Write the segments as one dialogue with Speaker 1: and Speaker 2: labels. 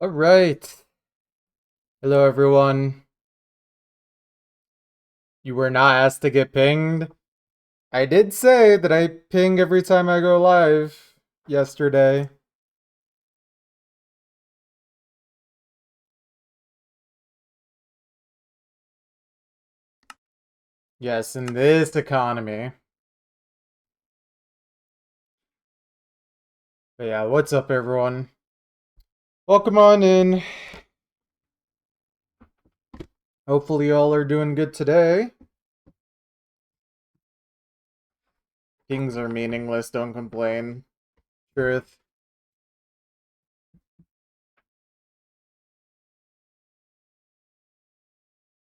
Speaker 1: All right. Hello, everyone. You were not asked to get pinged. I did say that I ping every time I go live yesterday. Yes, in this economy. But yeah, what's up, everyone? Welcome on in. Hopefully, y'all are doing good today. Pings are meaningless, don't complain. Truth.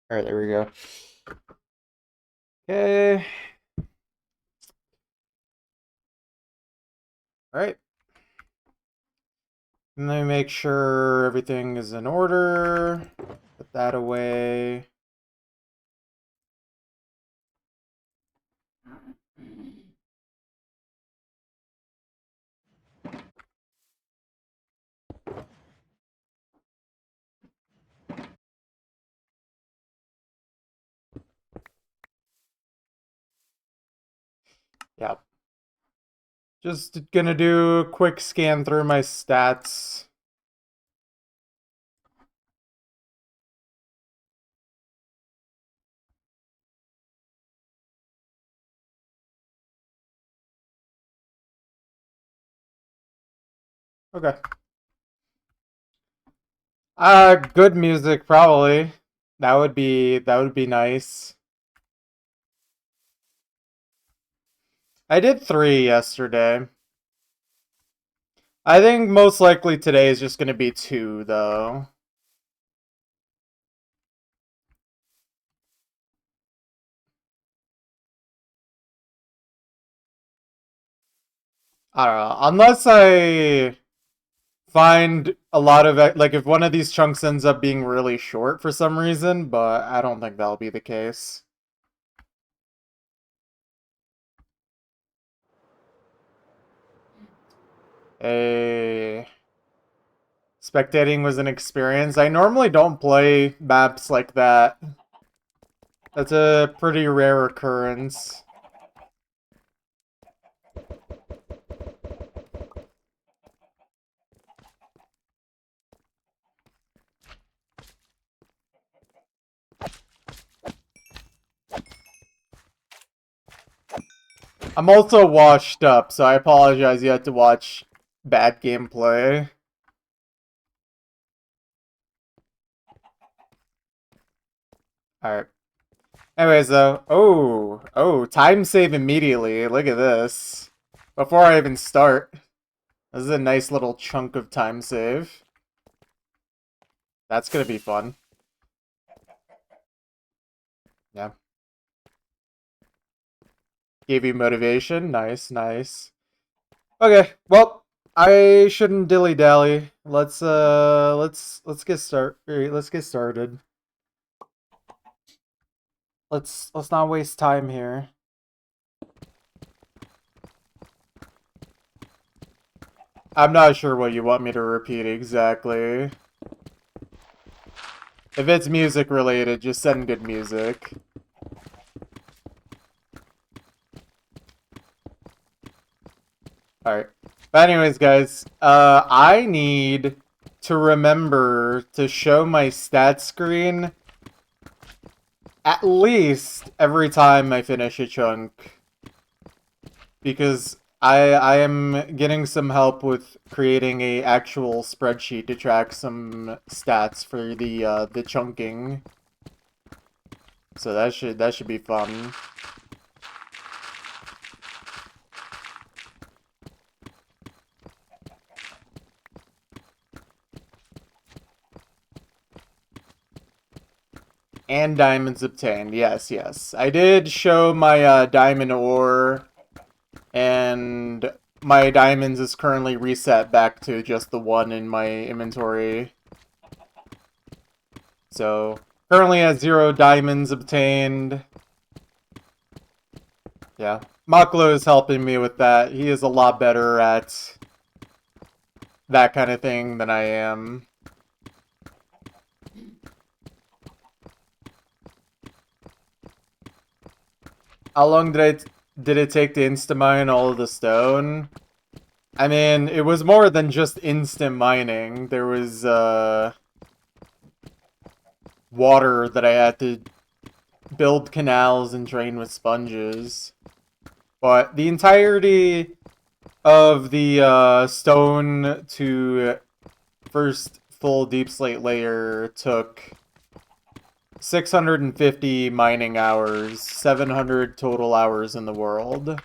Speaker 1: Alright, there we go. Okay. Alright. Let me make sure everything is in order. Put that away. Yep. Just gonna do a quick scan through my stats. Okay. Good music probably. That would be nice. I did 3 yesterday. I think most likely today is just gonna be 2 though. I don't know. Unless I find a lot of it, like if one of these chunks ends up being really short for some reason, but I don't think that'll be the case. A spectating was an experience. I normally don't play maps like that. That's a pretty rare occurrence. I'm also washed up, so I apologize you had to watch bad gameplay. Alright. Anyways, though. Oh, time save immediately. Look at this. Before I even start. This is a nice little chunk of time save. That's gonna be fun. Yeah. Gave you motivation. Nice, nice. Okay, well, I shouldn't dilly-dally. Let's get started. Let's not waste time here. I'm not sure what you want me to repeat exactly. If it's music related, just send good music. Alright. But anyways, guys, I need to remember to show my stat screen at least every time I finish a chunk. Because I am getting some help with creating a actual spreadsheet to track some stats for the chunking. So that should be fun. And diamonds obtained. Yes, yes. I did show my diamond ore, and my diamonds is currently reset back to just the 1 in my inventory. So, currently at 0 diamonds obtained. Yeah. Maklo is helping me with that. He is a lot better at that kind of thing than I am. How long did it take to insta-mine all of the stone? I mean, it was more than just instant mining. There was, water that I had to build canals and drain with sponges. But the entirety of the, stone to first full deep slate layer took 650 mining hours, 700 total hours in the world.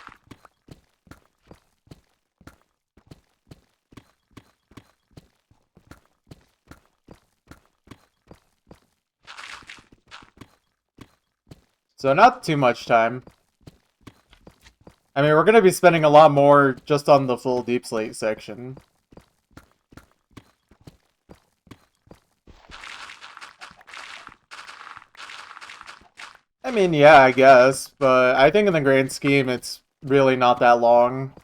Speaker 1: So not too much time. I mean, we're going to be spending a lot more just on the full deep slate section. I mean, yeah, I guess, but I think in the grand scheme, it's really not that long.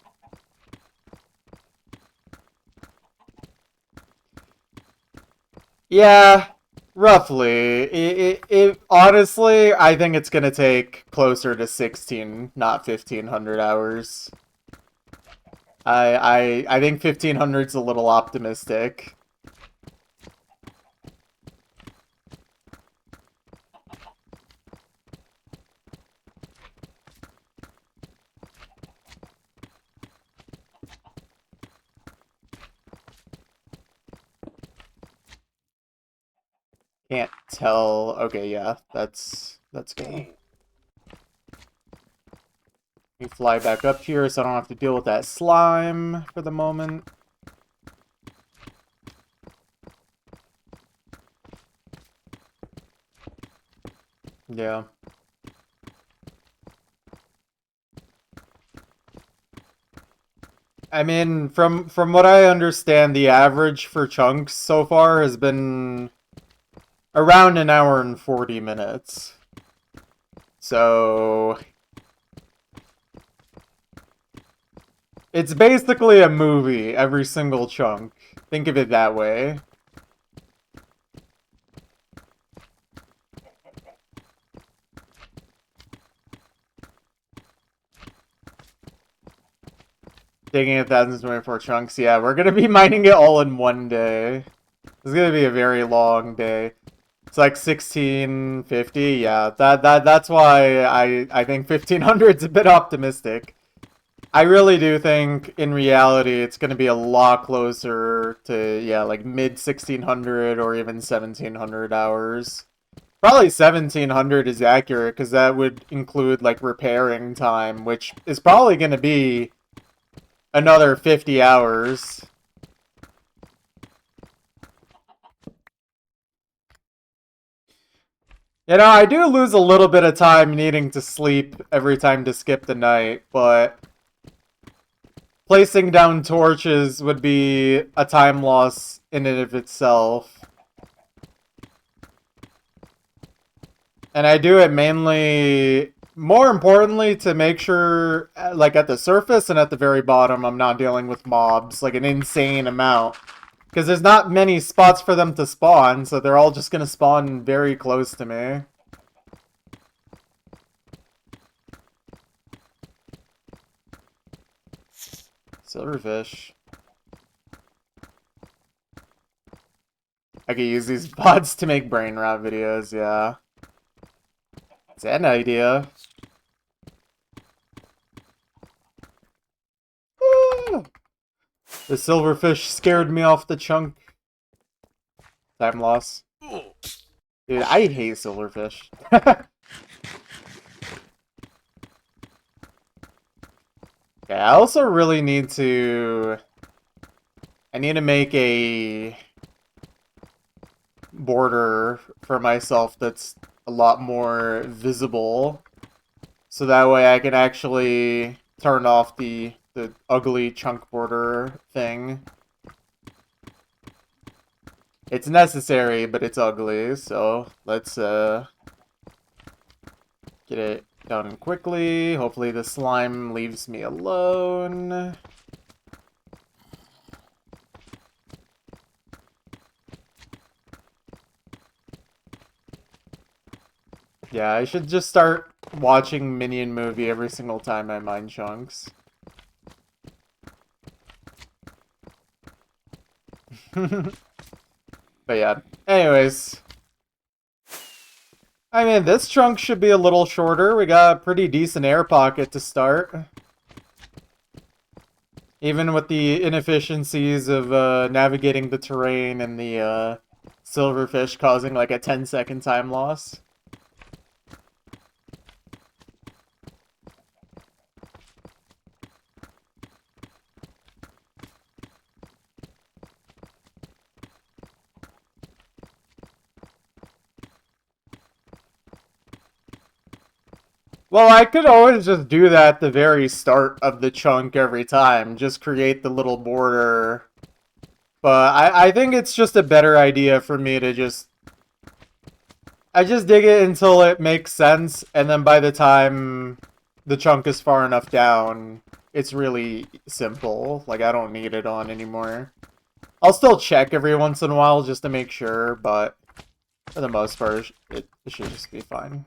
Speaker 1: Yeah, roughly. Honestly, I think it's gonna take closer to 16, not 1500 hours. I think 1500's a little optimistic. Can't tell. Okay, yeah, that's good. Let me fly back up here so I don't have to deal with that slime for the moment. Yeah. I mean, from what I understand, the average for chunks so far has been around an hour and 40 minutes. So it's basically a movie, every single chunk. Think of it that way. Taking 1,024 chunks, yeah, we're gonna be mining it all in one day. It's gonna be a very long day. It's like 1650, yeah. That's why I think 1500's a bit optimistic. I really do think, in reality, it's going to be a lot closer to, yeah, like mid-1600 or even 1700 hours. Probably 1700 is accurate, because that would include, like, repairing time, which is probably going to be another 50 hours. You know, I do lose a little bit of time needing to sleep every time to skip the night, but placing down torches would be a time loss in and of itself. And I do it mainly, more importantly, to make sure, like, at the surface and at the very bottom, I'm not dealing with mobs, like, an insane amount. Because there's not many spots for them to spawn, so they're all just going to spawn very close to me. Silverfish. I could use these bots to make brain rot videos, yeah. Is that an idea? Woo! The silverfish scared me off the chunk. Time loss. Dude, I hate silverfish. Okay, I also really need to... I need to make a border for myself that's a lot more visible. So that way I can actually turn off the ugly chunk border thing. It's necessary, but it's ugly, so let's get it done quickly. Hopefully the slime leaves me alone. Yeah, I should just start watching Minion movie every single time I mine chunks. But yeah, anyways. I mean, this chunk should be a little shorter. We got a pretty decent air pocket to start. Even with the inefficiencies of navigating the terrain and the silverfish causing like a 10-second time loss. Well, I could always just do that at the very start of the chunk every time. Just create the little border. But I think it's just a better idea for me to just... I just dig it until it makes sense, and then by the time the chunk is far enough down, it's really simple. Like, I don't need it on anymore. I'll still check every once in a while just to make sure, but for the most part, it should just be fine.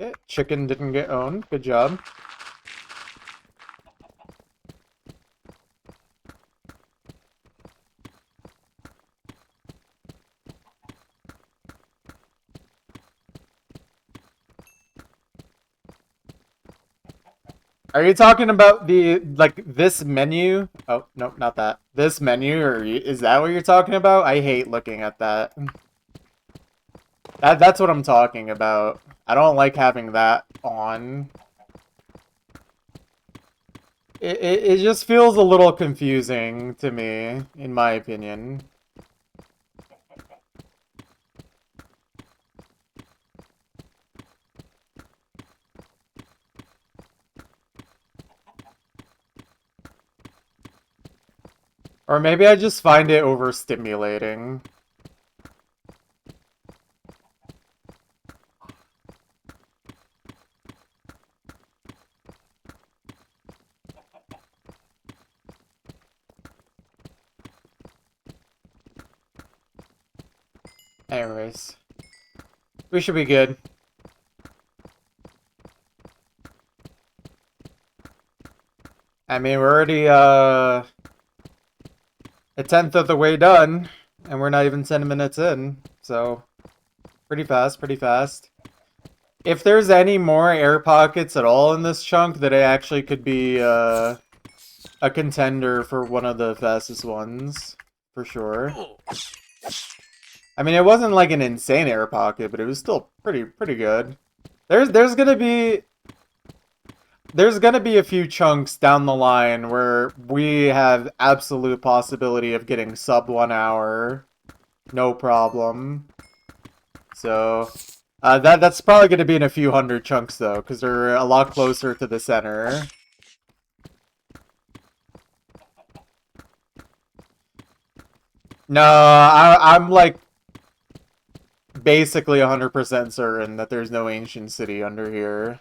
Speaker 1: Okay, chicken didn't get owned. Good job. Are you talking about the, like, this menu? Oh, no, not that. This menu, or is that what you're talking about? I hate looking at that. That's what I'm talking about. I don't like having that on. It just feels a little confusing to me, in my opinion. Or maybe I just find it overstimulating. Anyways. We should be good. I mean, we're already, a tenth of the way done, and we're not even 10 minutes in, so pretty fast, pretty fast. If there's any more air pockets at all in this chunk, that it actually could be a contender for one of the fastest ones, for sure. I mean, it wasn't like an insane air pocket, but it was still pretty good. There's gonna be a few chunks down the line where we have absolute possibility of getting sub 1 hour, no problem. So, that's probably going to be in a few hundred chunks though, because they're a lot closer to the center. No, I'm like basically 100% certain that there's no ancient city under here.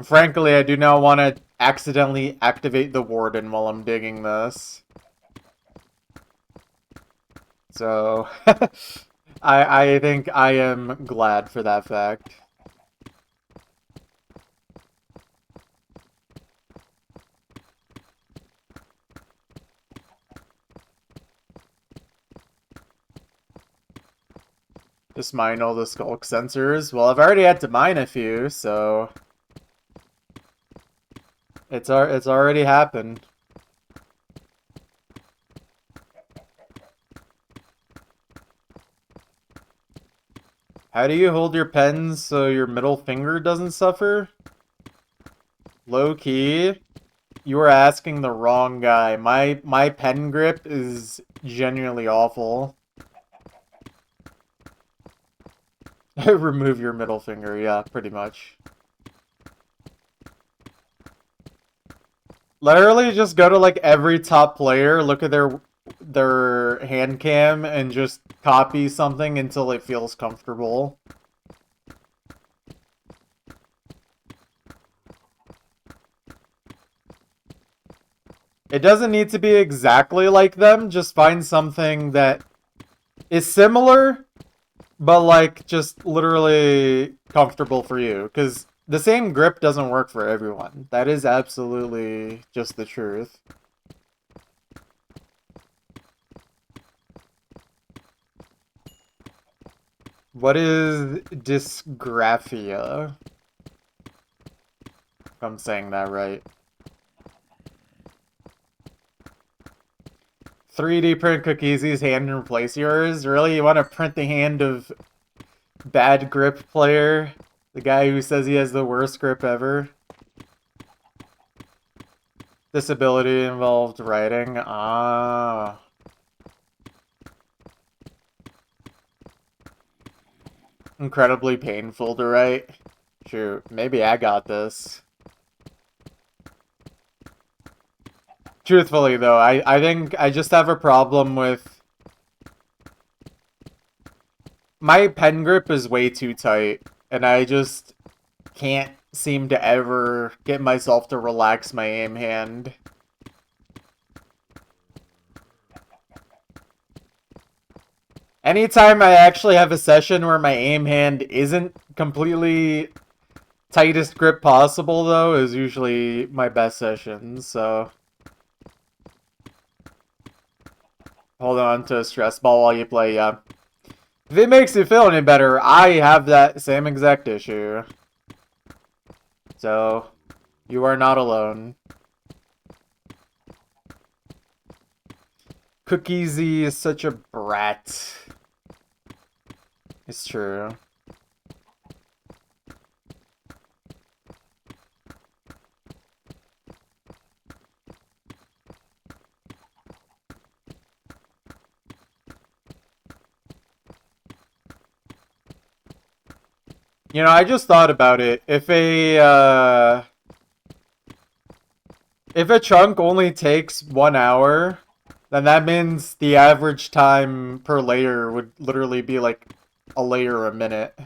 Speaker 1: Frankly, I do not want to accidentally activate the warden while I'm digging this. So, I think I am glad for that fact. Just mine all the skulk sensors. Well, I've already had to mine a few, so... It's already happened. How do you hold your pens so your middle finger doesn't suffer? Low key, you are asking the wrong guy. My pen grip is genuinely awful. Remove your middle finger, yeah, pretty much. Literally just go to like every top player, look at their hand cam, and just copy something until it feels comfortable. It doesn't need to be exactly like them, just find something that is similar, but like just literally comfortable for you. Because the same grip doesn't work for everyone. That is absolutely just the truth. What is dysgraphia? If I'm saying that right. 3D print Cookies' hand and replace yours? Really? You want to print the hand of bad grip player? The guy who says he has the worst grip ever? Disability involved writing? Ah. Incredibly painful to write. Shoot, maybe I got this. Truthfully, though, I think I just have a problem with... My pen grip is way too tight, and I just can't seem to ever get myself to relax my aim hand. Anytime I actually have a session where my aim hand isn't completely tightest grip possible, though, is usually my best sessions, so... Hold on to a stress ball while you play, yeah. If it makes you feel any better, I have that same exact issue. So, you are not alone. Cookiesy is such a brat. It's true. You know, I just thought about it. If a chunk only takes 1 hour, then that means the average time per layer would literally be like a layer a minute.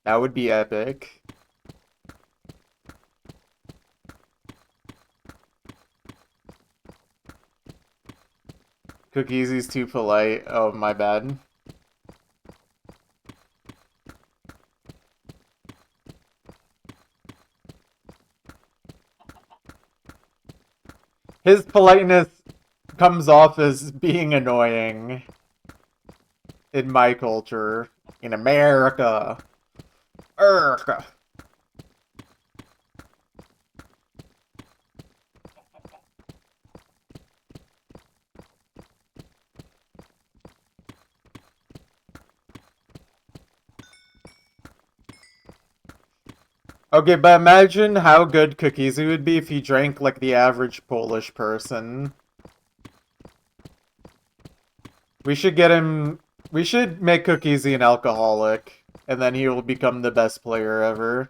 Speaker 1: That would be epic. Cookiesy's too polite. Oh, my bad. His politeness comes off as being annoying in my culture. In America. America. Okay, but imagine how good Cookiesy would be if he drank like the average Polish person. We should get him... We should make Cookiesy an alcoholic, and then he will become the best player ever.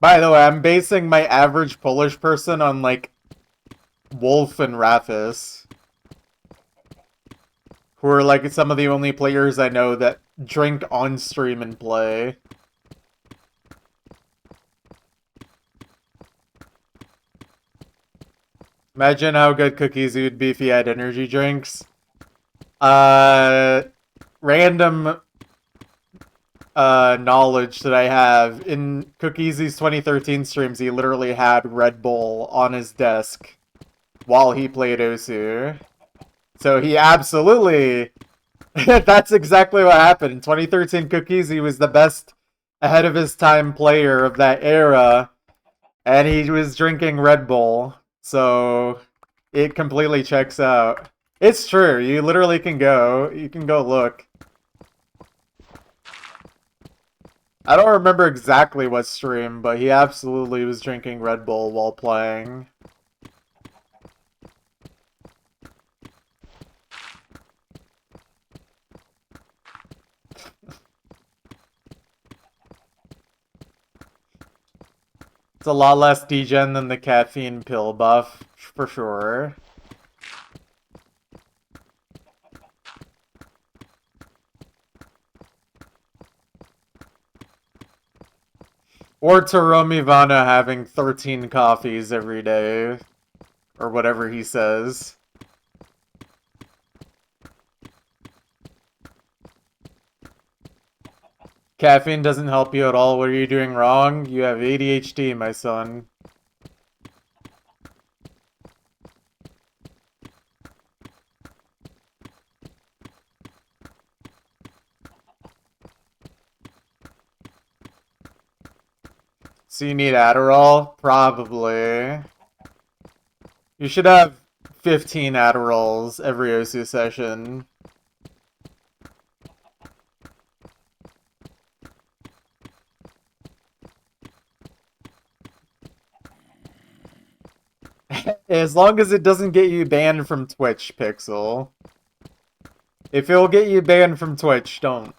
Speaker 1: By the way, I'm basing my average Polish person on, like, Wolf and Rafis, who are, like, some of the only players I know that drink on stream and play. Imagine how good Cookiesy would be if he had energy drinks. Random knowledge that I have. In Cookiesy's 2013 streams, he literally had Red Bull on his desk while he played Osu. So he absolutely... That's exactly what happened. In 2013 Cookiesy was the best ahead of his time player of that era, and he was drinking Red Bull. So it completely checks out. It's true. You literally can go. You can go look. I don't remember exactly what stream, but he absolutely was drinking Red Bull while playing. It's a lot less degen than the caffeine pill buff. for sure. Or Taromi Vana having 13 coffees every day. Or whatever he says. Caffeine doesn't help you at all. What are you doing wrong? You have ADHD, my son. So you need Adderall? Probably. You should have 15 Adderalls every OSU session. As long as it doesn't get you banned from Twitch, Pixel. If it'll get you banned from Twitch, don't.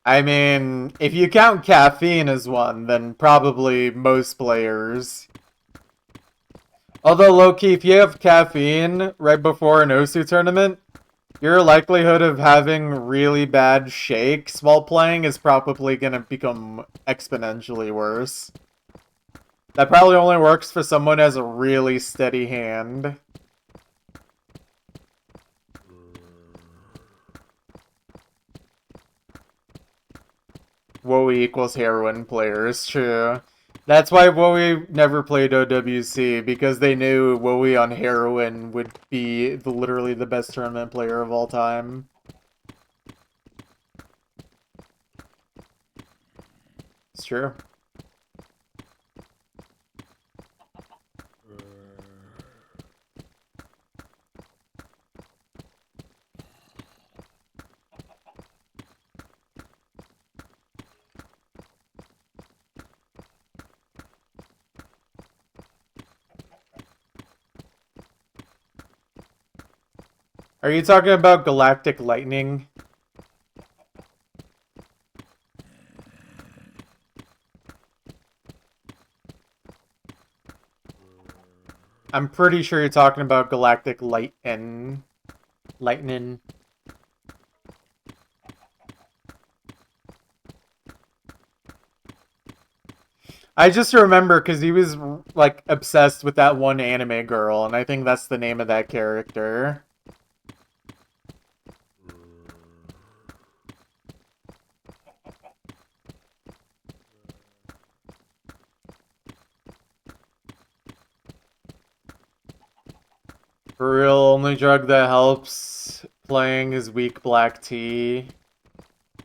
Speaker 1: I mean, if you count caffeine as one, then probably most players. Although, low-key, if you have caffeine right before an OSU tournament, your likelihood of having really bad shakes while playing is probably going to become exponentially worse. That probably only works for someone who has a really steady hand. WoE equals heroin players, true. That's why WoE never played OWC, because they knew WoE on heroin would be literally the best tournament player of all time. It's true. Are you talking about Galactic Lightning? I'm pretty sure you're talking about Galactic Lightning. I just remember because he was like obsessed with that one anime girl, and I think that's the name of that character. For real, only drug that helps playing is weak black tea.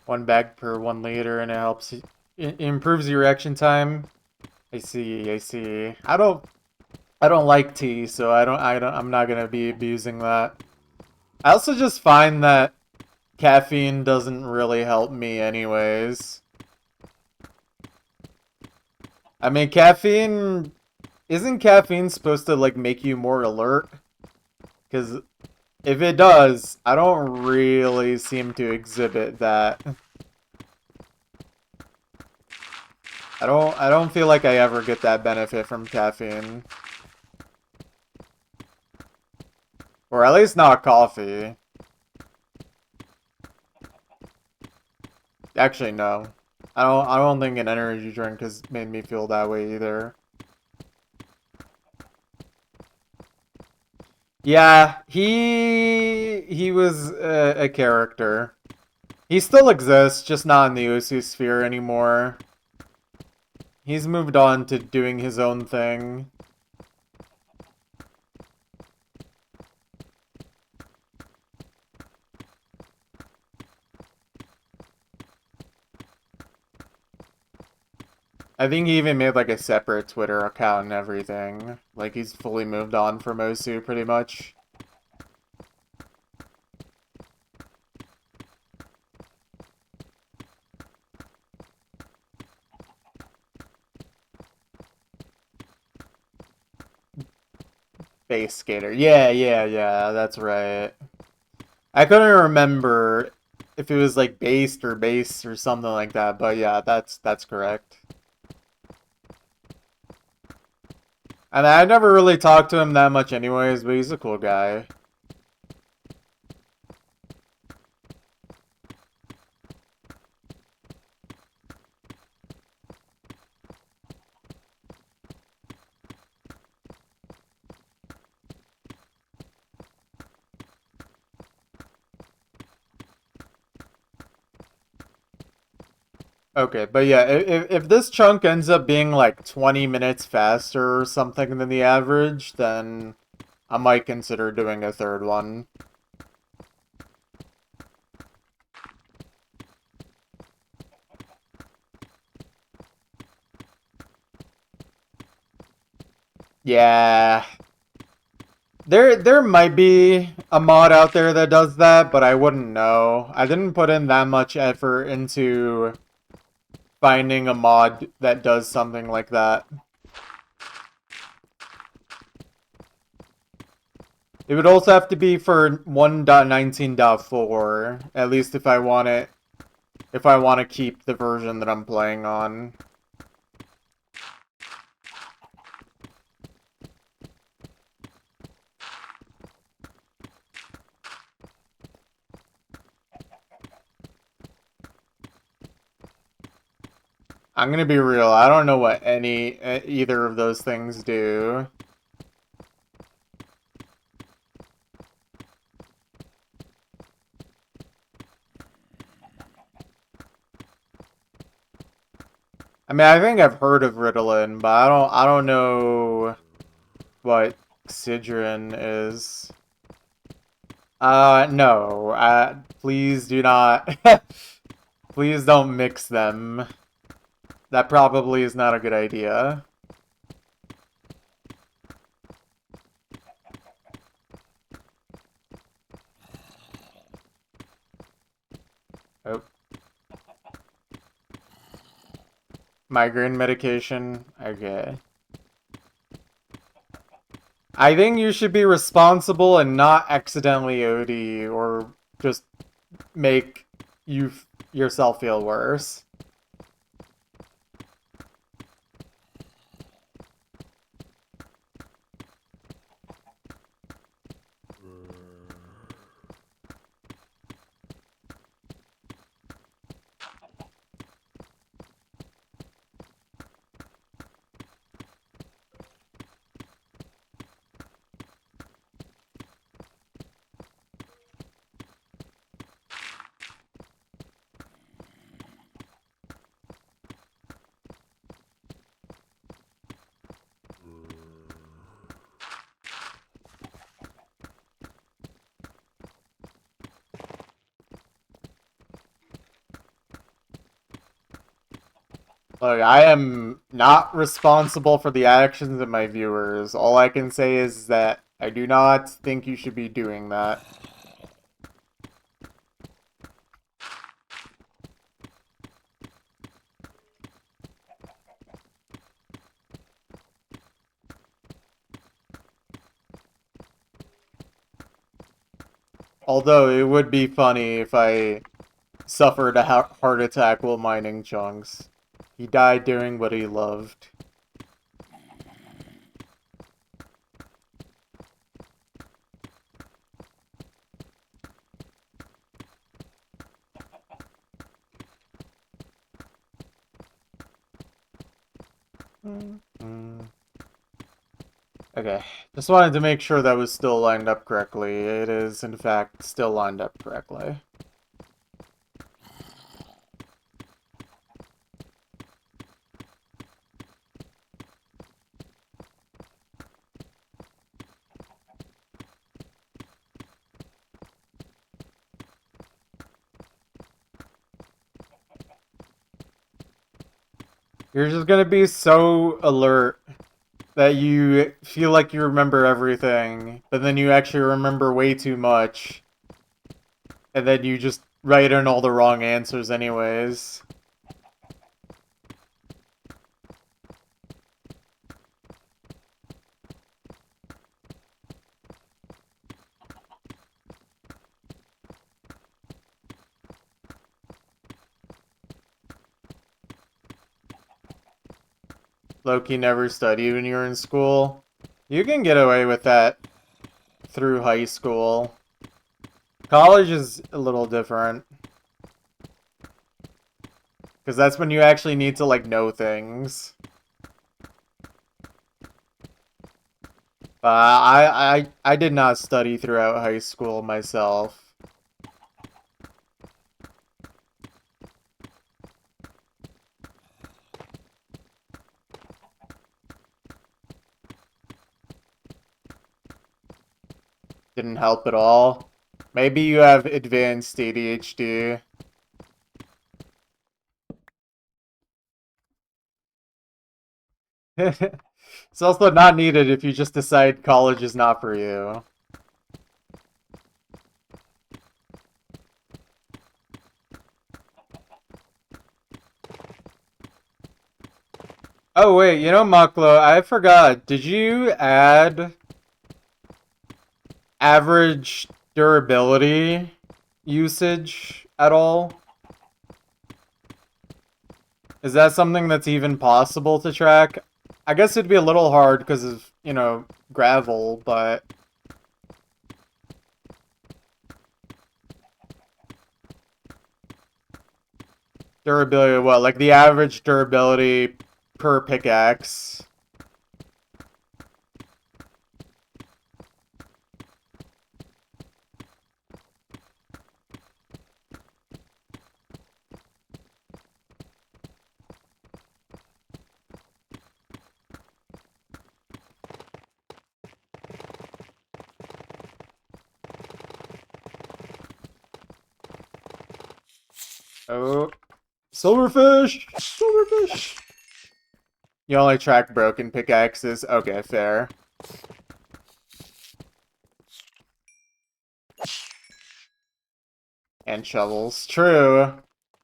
Speaker 1: 1 bag per 1 liter, and it helps. It improves your reaction time. I see. I see. I don't like tea, so I'm not gonna be abusing that. I also just find that caffeine doesn't really help me anyways. I mean, isn't caffeine supposed to like make you more alert? Because if it does, I don't really seem to exhibit that. I don't feel like I ever get that benefit from caffeine. Or at least not coffee. Actually, no. I don't think an energy drink has made me feel that way either. Yeah, he was a character. He still exists, just not in the OSU sphere anymore. He's moved on to doing his own thing. I think he even made like a separate Twitter account and everything. Like he's fully moved on from OSU pretty much. Base Skater. Yeah, that's right. I couldn't remember if it was like based or base or something like that, but yeah, that's correct. And I never really talked to him that much anyways, but he's a cool guy. Okay, but yeah, if this chunk ends up being like 20 minutes faster or something than the average, then I might consider doing a third one. Yeah. There might be a mod out there that does that, but I wouldn't know. I didn't put in that much effort into finding a mod that does something like that. It would also have to be for 1.19.4, at least if I want it, if I want to keep the version that I'm playing on. I'm gonna be real, I don't know what either of those things do. I mean, I think I've heard of Ritalin, but I don't know what Sidrin is. No. Please do not. Please don't mix them. That probably is not a good idea. Oh. Migraine medication. Okay. I think you should be responsible and not accidentally OD or just make yourself feel worse. Look, I am not responsible for the actions of my viewers. All I can say is that I do not think you should be doing that. Although it would be funny if I suffered a heart attack while mining chunks. He died doing what he loved. Okay, just wanted to make sure that was still lined up correctly. It is, in fact, still lined up correctly. You're just gonna be so alert that you feel like you remember everything, but then you actually remember way too much, and then you just write in all the wrong answers anyways. low-key never studied when you were in school. You can get away with that through high school. College is a little different. Because that's when you actually need to, like, know things. I did not study throughout high school myself. Didn't help at all. Maybe you have advanced ADHD. It's also not needed if you just decide college is not for you. Oh wait, you know, Maklo, I forgot. Did you add average durability usage at all? Is that something that's even possible to track? I guess it'd be a little hard because of, you know, gravel, but... Durability, what? Like the average durability per pickaxe? Oh. Silverfish! Silverfish! You only track broken pickaxes? Okay, fair. And shovels. True.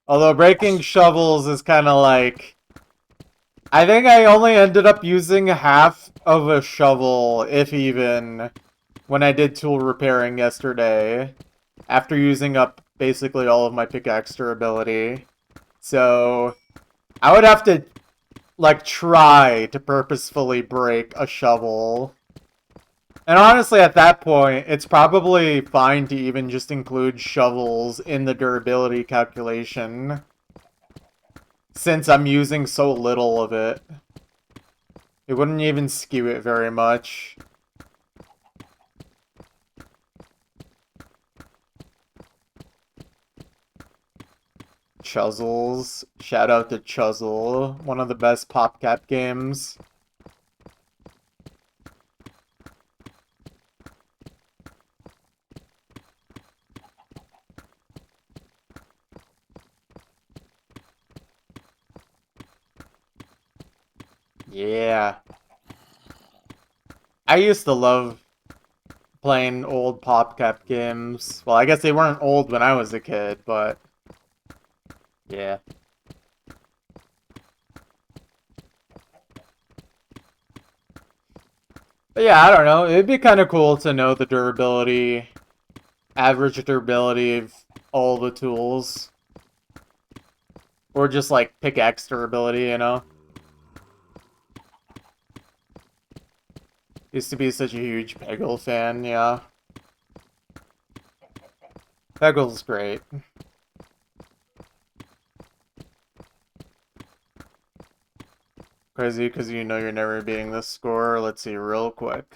Speaker 1: Although breaking shovels is kind of like... I think I only ended up using half of a shovel, if even, when I did tool repairing yesterday. After using up basically all of my pickaxe durability. So, I would have to, like, try to purposefully break a shovel. And honestly, at that point, it's probably fine to even just include shovels in the durability calculation. Since I'm using so little of it. It wouldn't even skew it very much. Chuzzles. Shout out to Chuzzle. One of the best PopCap games. Yeah. I used to love playing old PopCap games. Well, I guess they weren't old when I was a kid, but... yeah. But yeah, I don't know. It'd be kind of cool to know the durability, average durability of all the tools. Or just like pickaxe durability, you know? Used to be such a huge Peggle fan, yeah. Peggle's great. Crazy, because you know you're never beating this score. Let's see real quick.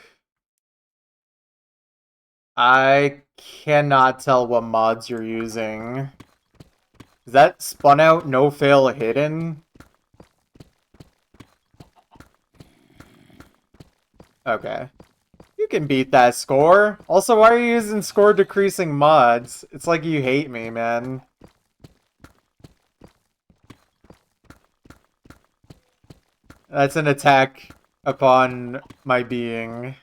Speaker 1: I cannot tell what mods you're using. Is that spun out no fail hidden? Okay. You can beat that score. Also, why are you using score decreasing mods? It's like you hate me, man. That's an attack upon my being.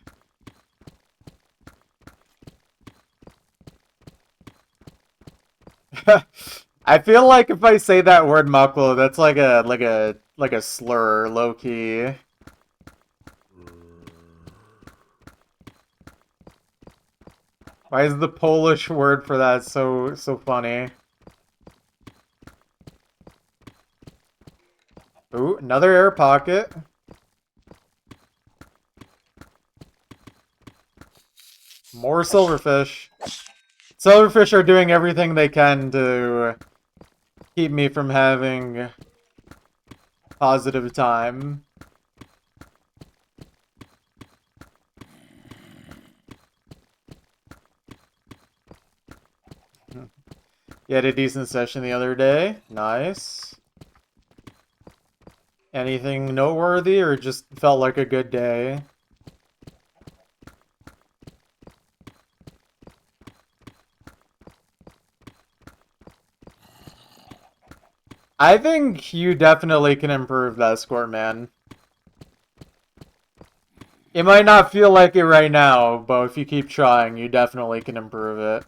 Speaker 1: I feel like if I say that word Mucklo, that's like a slur, low key. Why is the Polish word for that so funny? Ooh, another air pocket. More silverfish. Silverfish are doing everything they can to keep me from having positive time. You had a decent session the other day. Nice. Anything noteworthy or just felt like a good day? I think you definitely can improve that score, man. It might not feel like it right now, but if you keep trying, you definitely can improve it.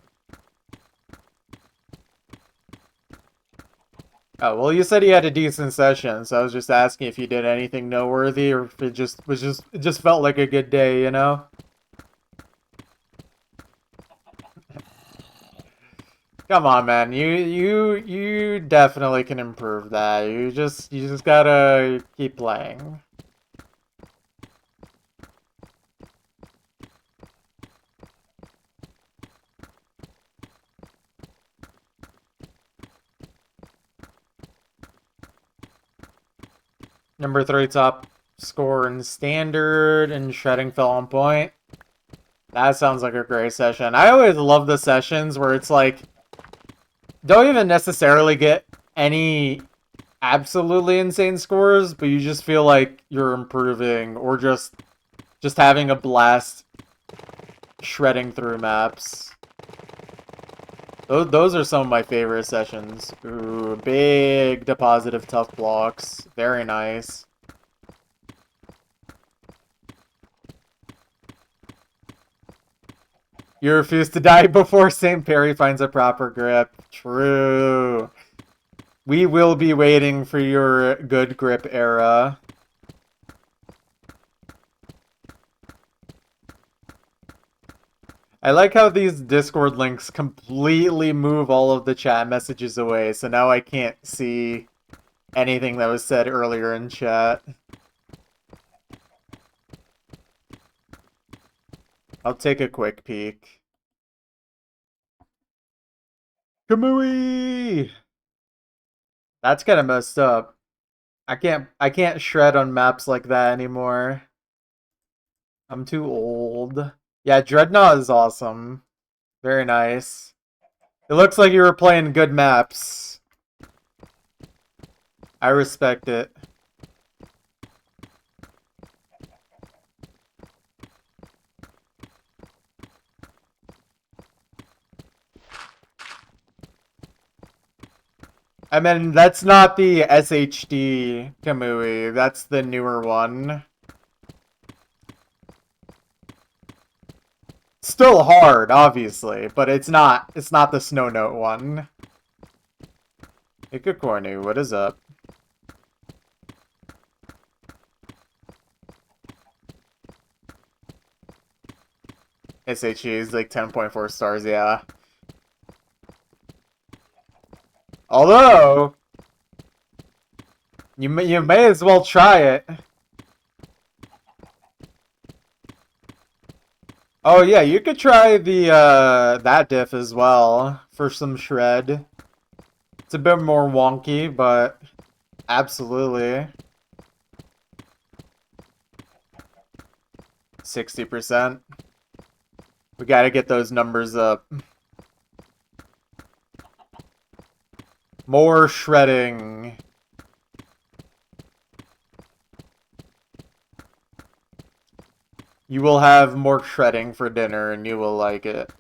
Speaker 1: Oh, well, you said you had a decent session, so I was just asking if you did anything noteworthy or if it just felt like a good day, you know? Come on, man. You definitely can improve that. You just gotta keep playing. Number 3 top score in standard and shredding fell on point. That sounds like a great session. I always love the sessions where it's like don't even necessarily get any absolutely insane scores, but you just feel like you're improving or just having a blast shredding through maps. Those are some of my favorite sessions. Ooh, big deposit of tough blocks. Very nice. You refuse to die before St. Perry finds a proper grip. True. We will be waiting for your good grip era. I like how these Discord links completely move all of the chat messages away, so now I can't see anything that was said earlier in chat. I'll take a quick peek. Kamui! That's kind of messed up. I can't shred on maps like that anymore. I'm too old. Yeah, Dreadnought is awesome. Very nice. It looks like you were playing good maps. I respect it. I mean, that's not the SHD Kamui. That's the newer one. Still hard, obviously, but it's not the Snow Note one. Ikakornu, what is up? SHD is like 10.4 stars, yeah. Although, you may as well try it. Oh yeah, you could try the that diff as well for some shred. It's a bit more wonky, but absolutely. 60%. We gotta get those numbers up. More shredding. You will have more shredding for dinner and you will like it.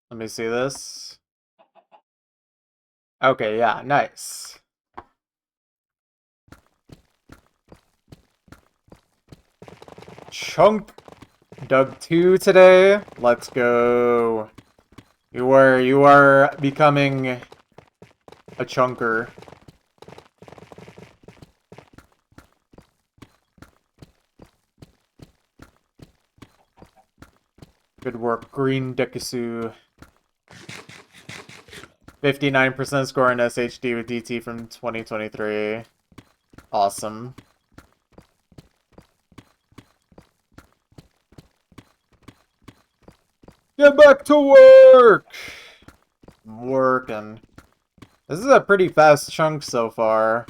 Speaker 1: Let me see this. Okay, yeah, nice. Chunk dug 2 today. Let's go. You are becoming a chunker. Good work, Green Dekisu. 59% score in SHD with DT from 2023. Awesome. Get back to work! I'm working. This is a pretty fast chunk so far.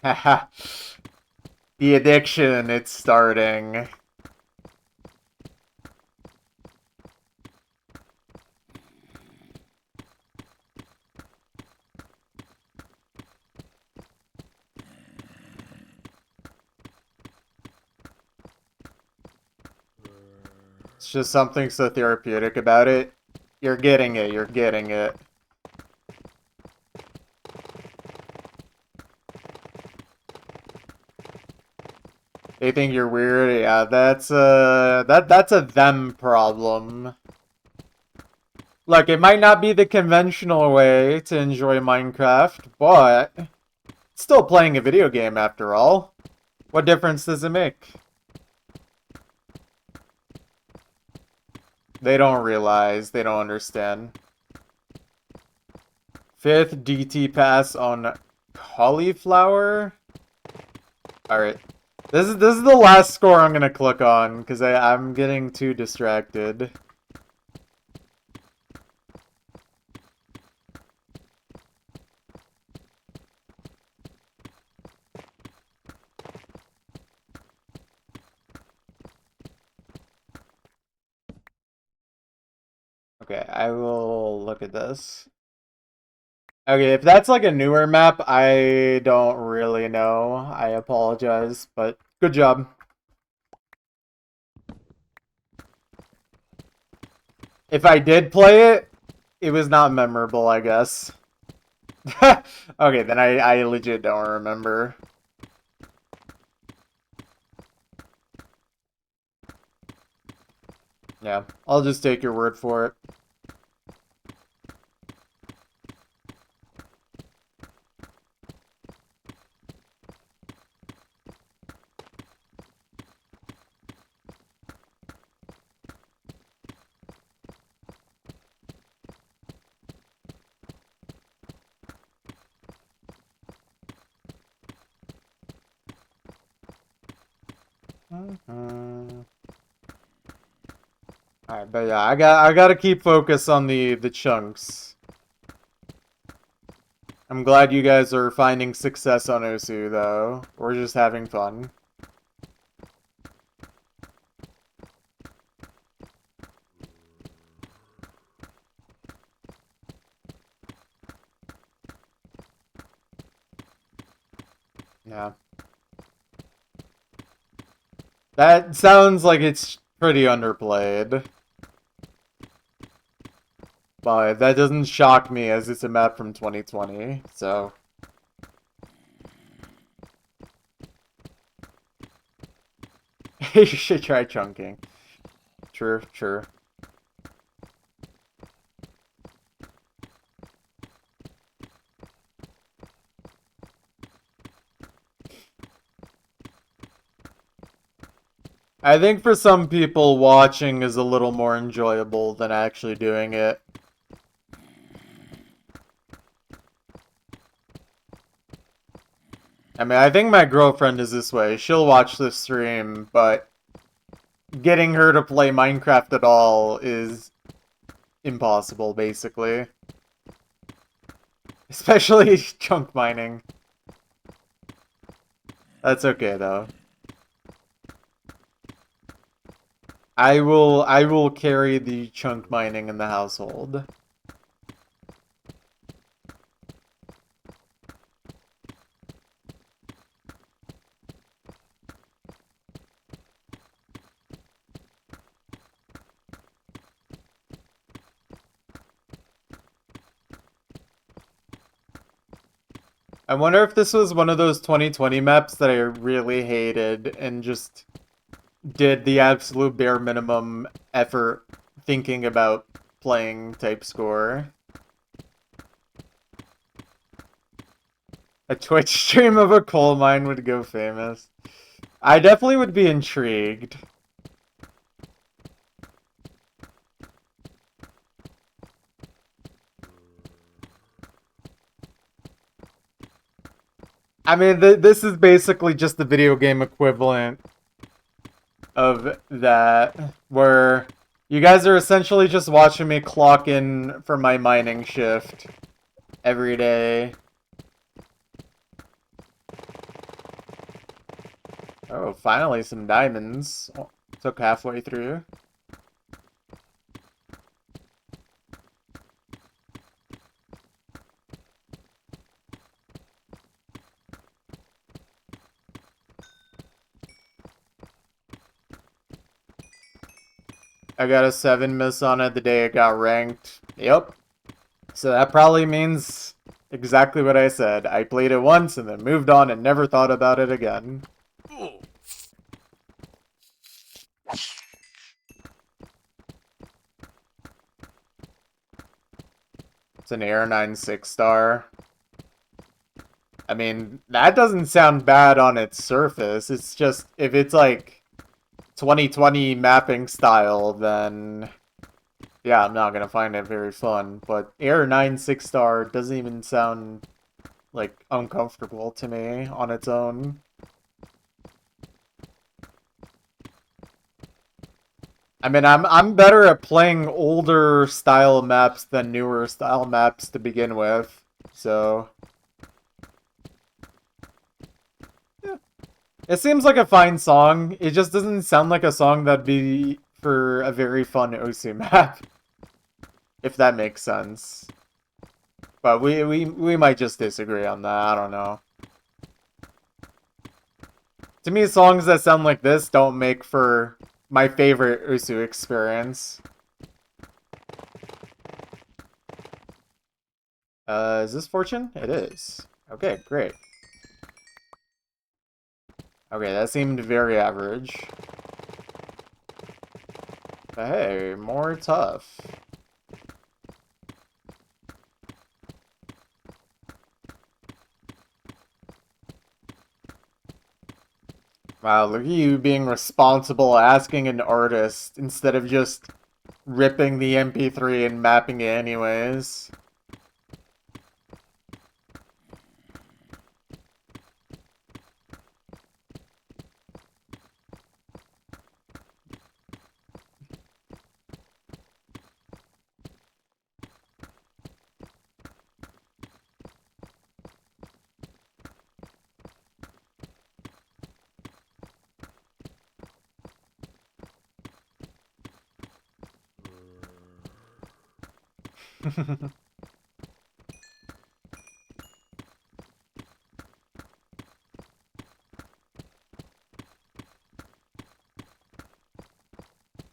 Speaker 1: Haha. The addiction, it's starting. It's just something so therapeutic about it. You're getting it, you're getting it. They think you're weird? Yeah, that's a them problem. Look, it might not be the conventional way to enjoy Minecraft, but it's still playing a video game after all. What difference does it make? They don't realize, they don't understand. 5th DT pass on cauliflower? Alright. This is the last score I'm gonna click on, because I'm getting too distracted. Okay, I will look at this. Okay, if that's like a newer map, I don't really know. I apologize, but good job. If I did play it, it was not memorable, I guess. Okay, then I legit don't remember. Yeah, I'll just take your word for it. Alright, but yeah, I gotta keep focus on the chunks. I'm glad you guys are finding success on Osu, though. We're just having fun. Yeah. That sounds like it's pretty underplayed. But that doesn't shock me as it's a map from 2020, so... You should try chunking. True, true. I think for some people, watching is a little more enjoyable than actually doing it. I mean, I think my girlfriend is this way. She'll watch the stream, but getting her to play Minecraft at all is impossible, basically. Especially chunk mining. That's okay, though. I will carry the chunk mining in the household. I wonder if this was one of those 2020 maps that I really hated and just did the absolute bare minimum effort thinking about playing type score. A Twitch stream of a coal mine would go famous. I definitely would be intrigued. I mean, this is basically just the video game equivalent of that, where you guys are essentially just watching me clock in for my mining shift every day. Oh, finally some diamonds. Oh, took halfway through. I got a 7 miss on it the day it got ranked. Yep. So that probably means exactly what I said. I played it once and then moved on and never thought about it again. It's an Air 9 6-star. I mean, that doesn't sound bad on its surface. It's just, if it's like 2020 mapping style, then yeah, I'm not gonna find it very fun. But Air 9 6-star doesn't even sound like uncomfortable to me on its own. I mean, I'm better at playing older style maps than newer style maps to begin with. So yeah. It seems like a fine song. It just doesn't sound like a song that'd be for a very fun Osu map. If that makes sense. But we might just disagree on that. I don't know. To me, songs that sound like this don't make for my favorite Usu experience. Is this Fortune? It is. Okay, great. Okay, that seemed very average. But hey, more tough. Wow, look at you being responsible, asking an artist instead of just ripping the MP3 and mapping it anyways.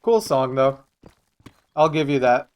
Speaker 1: Cool song, though. I'll give you that.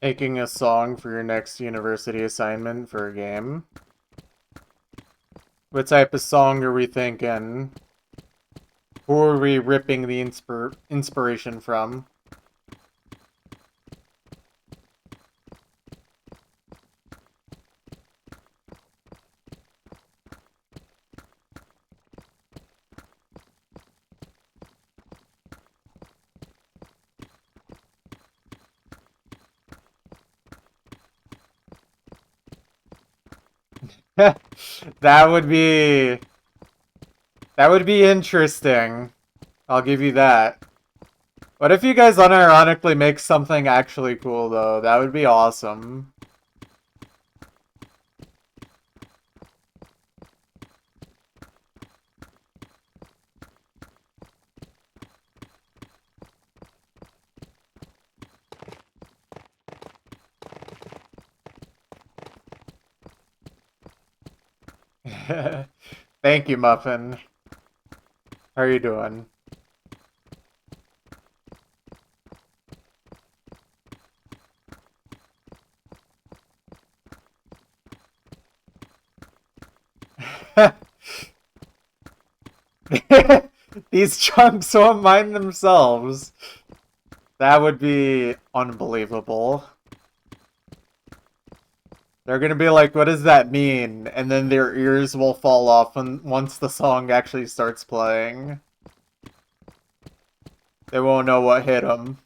Speaker 1: Making a song for your next university assignment for a game. What type of song are we thinking? Who are we ripping the inspiration from? That would be... That would be interesting. I'll give you that. What if you guys unironically make something actually cool, though? That would be awesome. Thank you, Muffin. How are you doing? These chunks won't mind themselves. That would be unbelievable. They're gonna be like, what does that mean? And then their ears will fall off once the song actually starts playing. They won't know what hit them.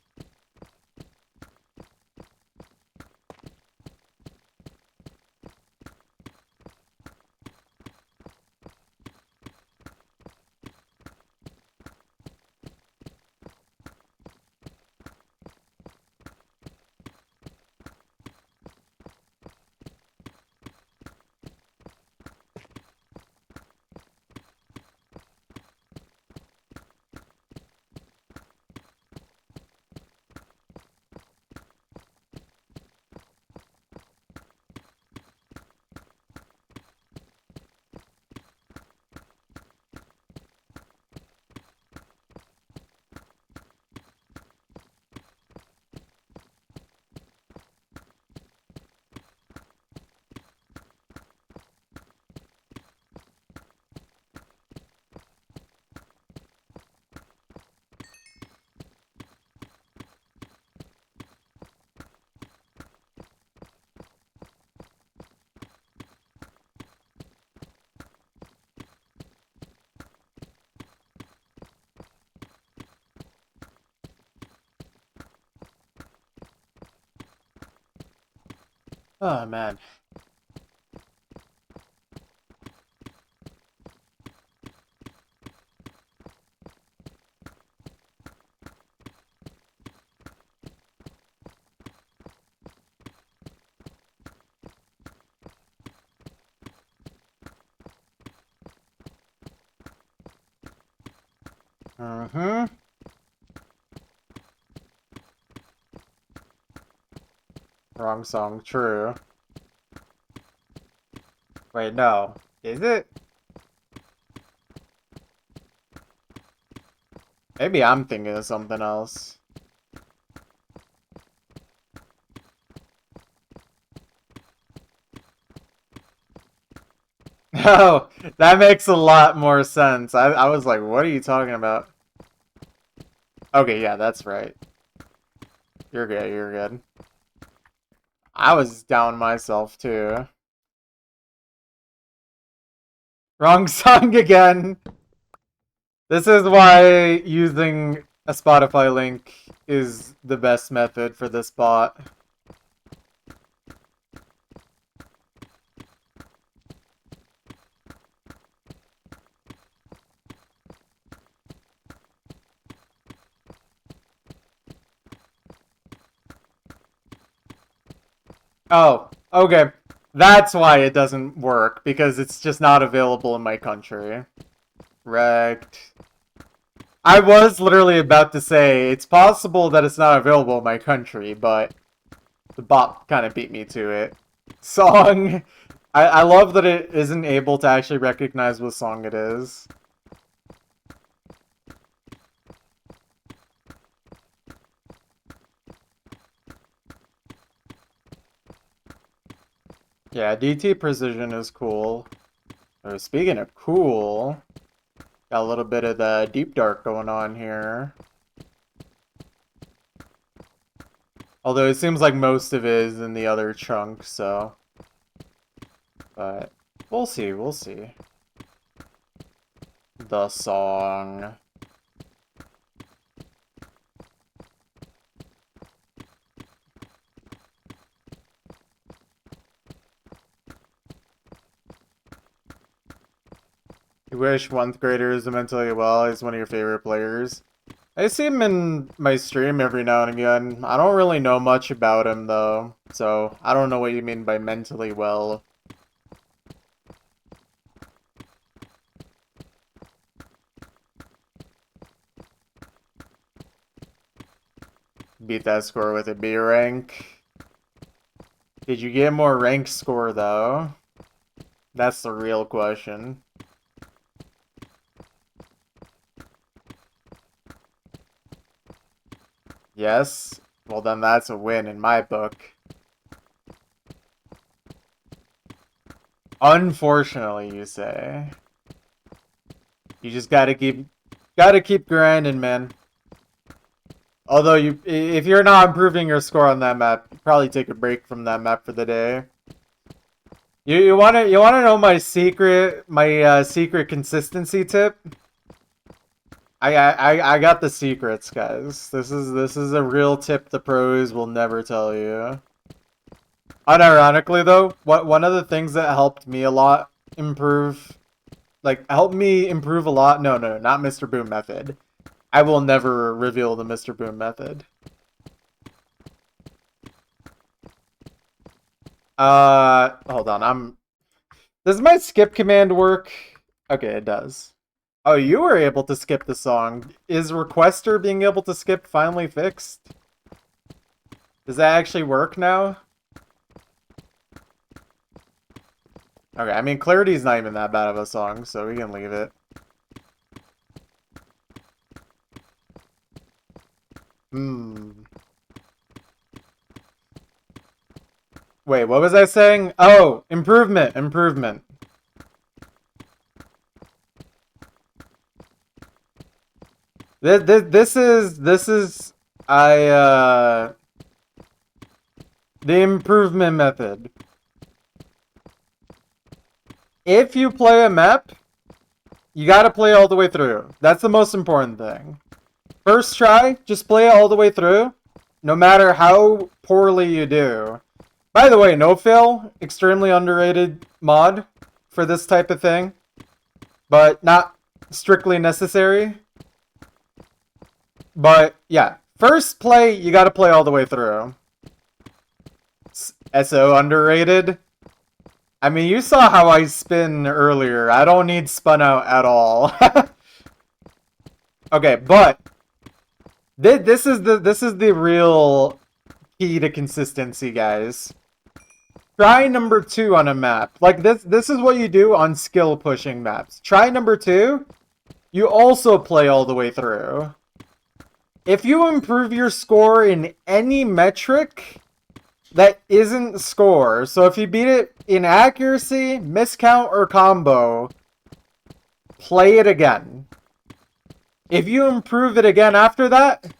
Speaker 1: Oh, man. Mm-hmm. Wrong song, true. Wait, no. Is it? Maybe I'm thinking of something else. Oh, that makes a lot more sense. I was like, what are you talking about? Okay, yeah, that's right. You're good, you're good. I was down myself, too. Wrong song again! This is why using a Spotify link is the best method for this bot. Oh, okay. That's why it doesn't work, because it's just not available in my country. Wrecked. I was literally about to say, it's possible that it's not available in my country, but the bot kind of beat me to it. Song. I love that it isn't able to actually recognize what song it is. Yeah, DT Precision is cool. Oh, speaking of cool, got a little bit of the Deep Dark going on here. Although it seems like most of it is in the other chunk, so... But we'll see, we'll see. The song. You wish 1st graders mentally well. He's one of your favorite players. I see him in my stream every now and again. I don't really know much about him, though. So, I don't know what you mean by mentally well. Beat that score with a B rank. Did you get more rank score, though? That's the real question. Yes? Well, then that's a win in my book. Unfortunately, you say. You just gotta keep grinding, man. Although if you're not improving your score on that map, you probably take a break from that map for the day. You wanna know my secret consistency tip? I got the secrets, guys. This is a real tip the pros will never tell you. Unironically though, one of the things that helped me a lot improve, helped me improve a lot. No, not Mr. Boom method. I will never reveal the Mr. Boom method. Hold on. Does my skip command work? Okay, it does. Oh, you were able to skip the song. Is Requester being able to skip finally fixed? Does that actually work now? Okay, I mean, Clarity's not even that bad of a song, so we can leave it. Wait, what was I saying? Oh, improvement. This is the improvement method. If you play a map, you gotta play all the way through. That's the most important thing. First try, just play it all the way through, no matter how poorly you do. By the way, No Fail, extremely underrated mod for this type of thing, but not strictly necessary. But yeah, first play, you gotta play all the way through. SO underrated. I mean, you saw how I spin earlier. I don't need spun out at all. Okay, but this is the real key to consistency, guys. Try number 2 on a map. Like this is what you do on skill pushing maps. Try number 2. You also play all the way through. If you improve your score in any metric that isn't score, so if you beat it in accuracy, miscount, or combo, play it again. If you improve it again after that,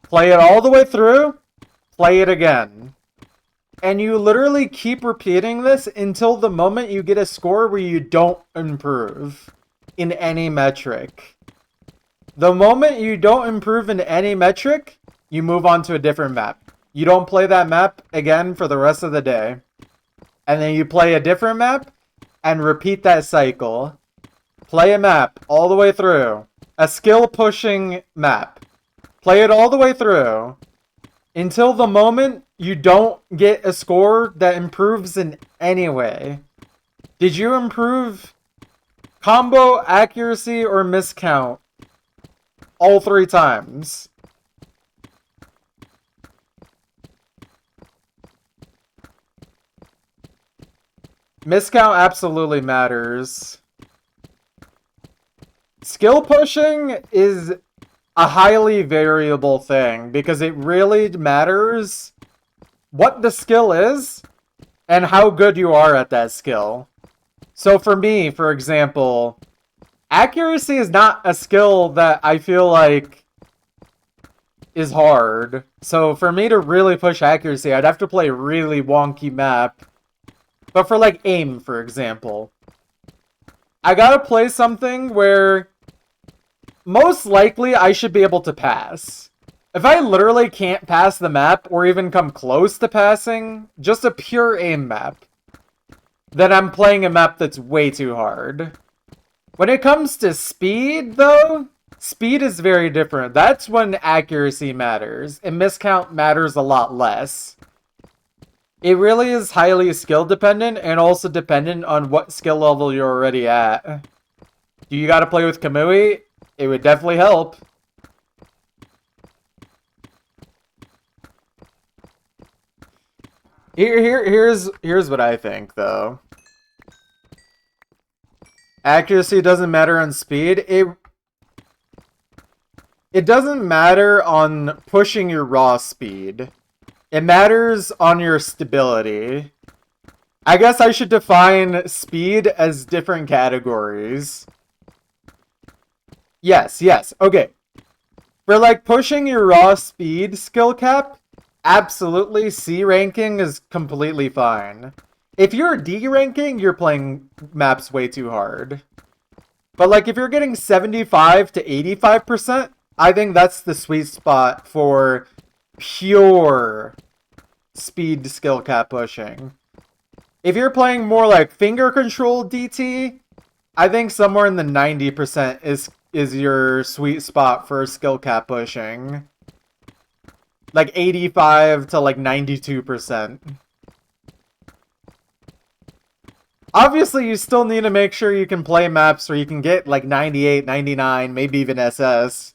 Speaker 1: play it all the way through, play it again. And you literally keep repeating this until the moment you get a score where you don't improve in any metric. The moment you don't improve in any metric, you move on to a different map. You don't play that map again for the rest of the day. And then you play a different map and repeat that cycle. Play a map all the way through. A skill pushing map. Play it all the way through until the moment you don't get a score that improves in any way. Did you improve combo, accuracy, or miscount all 3 times? Miscount absolutely matters. Skill pushing is a highly variable thing because it really matters what the skill is and how good you are at that skill. So for me, for example, accuracy is not a skill that I feel like is hard. So for me to really push accuracy, I'd have to play a really wonky map. But for like aim, for example, I gotta play something where most likely I should be able to pass. If I literally can't pass the map or even come close to passing, just a pure aim map, then I'm playing a map that's way too hard. When it comes to speed, though, speed is very different. That's when accuracy matters, and miscount matters a lot less. It really is highly skill dependent, and also dependent on what skill level you're already at. Do you gotta play with Kamui? It would definitely help. Here's what I think, though. Accuracy doesn't matter on speed. It doesn't matter on pushing your raw speed. It matters on your stability. I guess I should define speed as different categories. Yes, okay. For like pushing your raw speed skill cap, absolutely C ranking is completely fine. If you're D ranking, you're playing maps way too hard. But like if you're getting 75 to 85%, I think that's the sweet spot for pure speed skill cap pushing. If you're playing more like finger control DT, I think somewhere in the 90% is your sweet spot for skill cap pushing. Like 85 to like 92%. Obviously, you still need to make sure you can play maps where you can get like 98, 99, maybe even SS.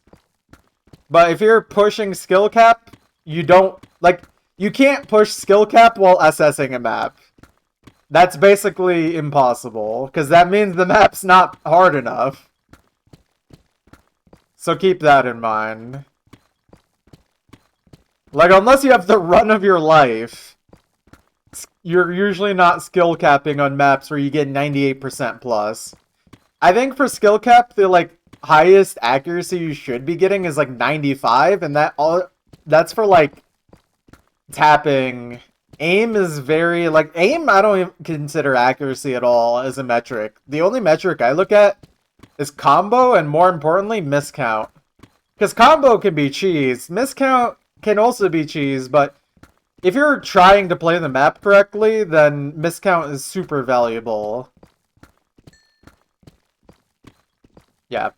Speaker 1: But if you're pushing skill cap, you don't, like, you can't push skill cap while SSing a map. That's basically impossible, because that means the map's not hard enough. So keep that in mind. Like, unless you have the run of your life, you're usually not skill capping on maps where you get 98% plus. I think for skill cap, the, like, highest accuracy you should be getting is, like, 95, and that's for, like, tapping. Aim is very, like, aim I don't even consider accuracy at all as a metric. The only metric I look at is combo, and more importantly, miscount. Because combo can be cheese, miscount can also be cheese, but if you're trying to play the map correctly, then miscount is super valuable. Yeah.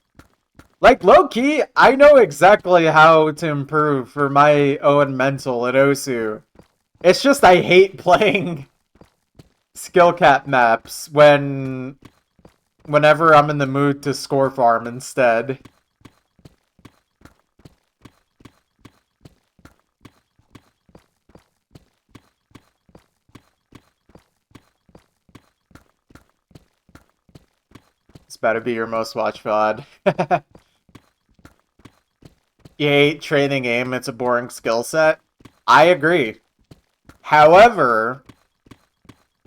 Speaker 1: Like, low-key, I know exactly how to improve for my own mental at Osu. It's just I hate playing skill cap maps whenever I'm in the mood to score farm instead. It's about to be your most watched VOD. You hate training aim, it's a boring skill set. I agree. However,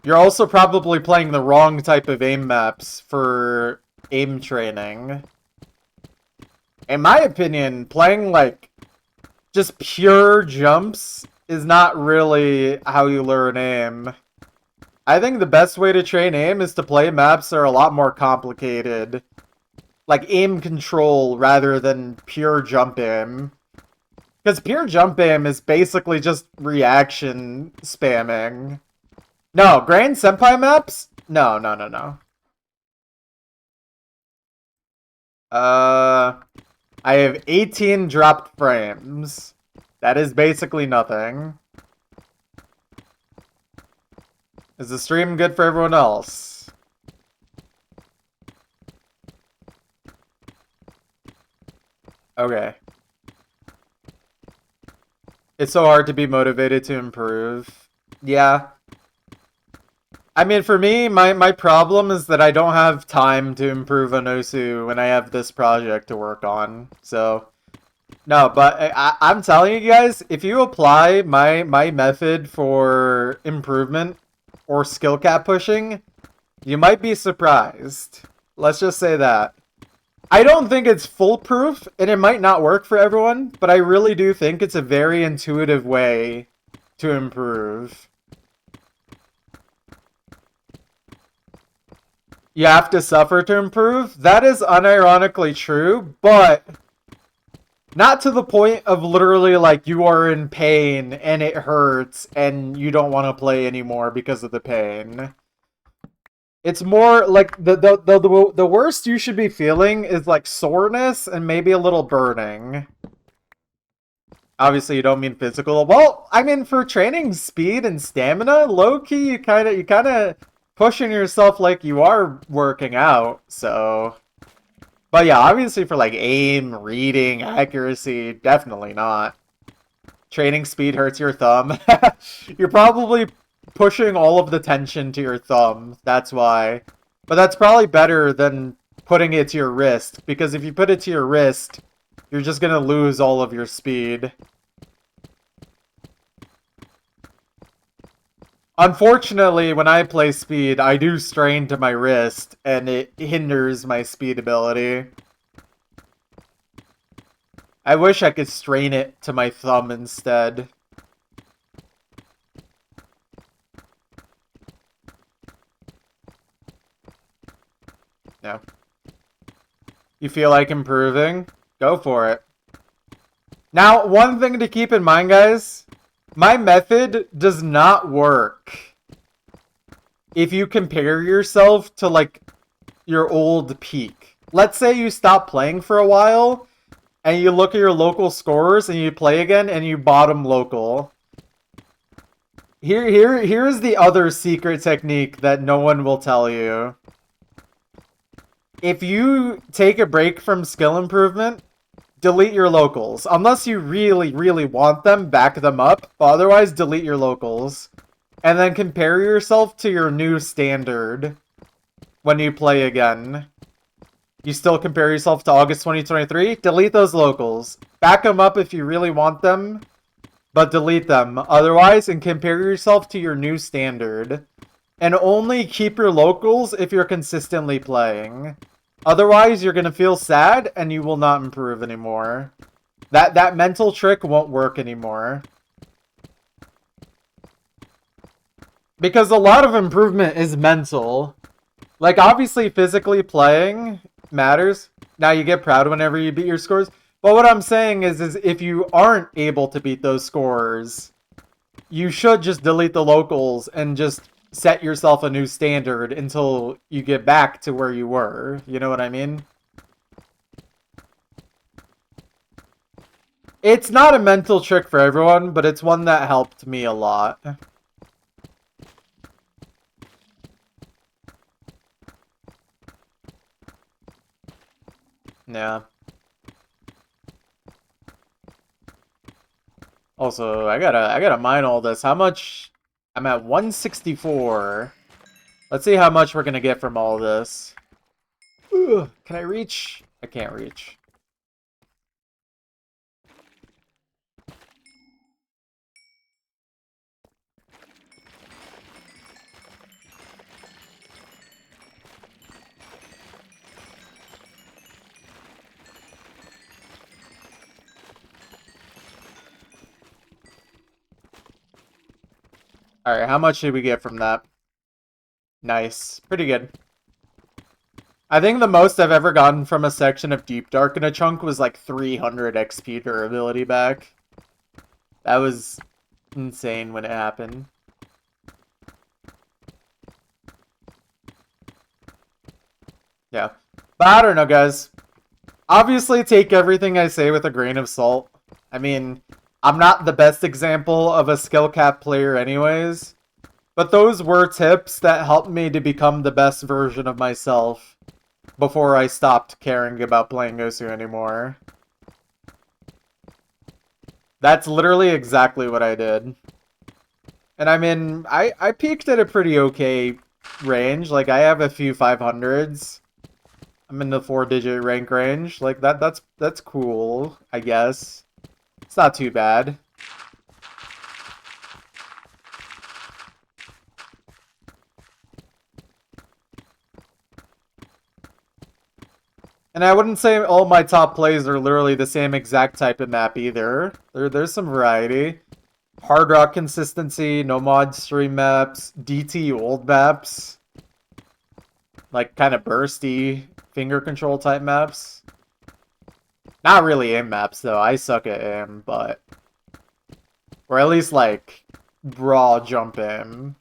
Speaker 1: you're also probably playing the wrong type of aim maps for aim training. In my opinion, playing, like, just pure jumps is not really how you learn aim. I think the best way to train aim is to play maps that are a lot more complicated. Like aim control rather than pure jump aim. Because pure jump aim is basically just reaction spamming. No, Grand Senpai maps? No. I have 18 dropped frames. That is basically nothing. Is the stream good for everyone else? Okay. It's so hard to be motivated to improve. Yeah. I mean, for me, my problem is that I don't have time to improve on Osu when I have this project to work on. So, no, but I'm telling you guys, if you apply my method for improvement or skill cap pushing, you might be surprised. Let's just say that. I don't think it's foolproof, and it might not work for everyone, but I really do think it's a very intuitive way to improve. You have to suffer to improve? That is unironically true, but not to the point of literally, like, you are in pain and it hurts and you don't want to play anymore because of the pain. It's more like the worst you should be feeling is like soreness and maybe a little burning. Obviously, you don't mean physical. Well, I mean for training speed and stamina, low key, you kind of pushing yourself like you are working out. So, but yeah, obviously for like aim, reading, accuracy, definitely not. Training speed hurts your thumb. You're probably pushing all of the tension to your thumb. That's why. But that's probably better than putting it to your wrist, because if you put it to your wrist, you're just gonna lose all of your speed. Unfortunately, when I play speed, I do strain to my wrist, and it hinders my speed ability. I wish I could strain it to my thumb instead. No. You feel like improving? Go for it. Now, one thing to keep in mind, guys. My method does not work if you compare yourself to, like, your old peak. Let's say you stop playing for a while, and you look at your local scores, and you play again, and you bottom local. Here's the other secret technique that no one will tell you. If you take a break from skill improvement, delete your locals. Unless you really, really want them, back them up. But otherwise, delete your locals. And then compare yourself to your new standard when you play again. You still compare yourself to August 2023? Delete those locals. Back them up if you really want them, but delete them. Otherwise, and compare yourself to your new standard. And only keep your locals if you're consistently playing. Otherwise, you're going to feel sad and you will not improve anymore. That mental trick won't work anymore. Because a lot of improvement is mental. Like, obviously, physically playing matters. Now, you get proud whenever you beat your scores. But what I'm saying is if you aren't able to beat those scores, you should just delete the locals and just set yourself a new standard until you get back to where you were. You know what I mean? It's not a mental trick for everyone, but it's one that helped me a lot. Yeah. Also, I gotta mine all this. How much? I'm at 164. Let's see how much we're gonna get from all this. Ugh, can I reach? I can't reach. Alright, how much did we get from that? Nice. Pretty good. I think the most I've ever gotten from a section of Deep Dark in a chunk was like 300 XP durability back. That was insane when it happened. Yeah. But I don't know, guys. Obviously, take everything I say with a grain of salt. I mean, I'm not the best example of a skill cap player anyways. But those were tips that helped me to become the best version of myself before I stopped caring about playing Osu anymore. That's literally exactly what I did. And I mean, I peaked at a pretty okay range. Like, I have a few 500s. I'm in the 4-digit rank range. Like, that's cool, I guess. It's not too bad. And I wouldn't say all my top plays are literally the same exact type of map either. There's some variety. Hard rock consistency, no mod stream maps, DT old maps. Like, kind of bursty finger control type maps. Not really aim maps, though. I suck at aim, but... Or at least, like, raw jump aim.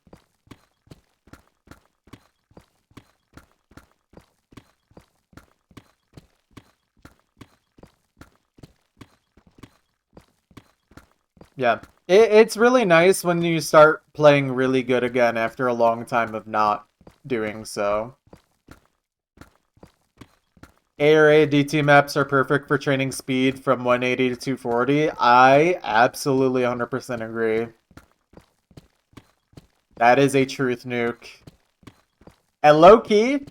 Speaker 1: Yeah. It's really nice when you start playing really good again after a long time of not doing so. ARA DT maps are perfect for training speed from 180 to 240. I absolutely 100% agree. That is a truth nuke. And low key,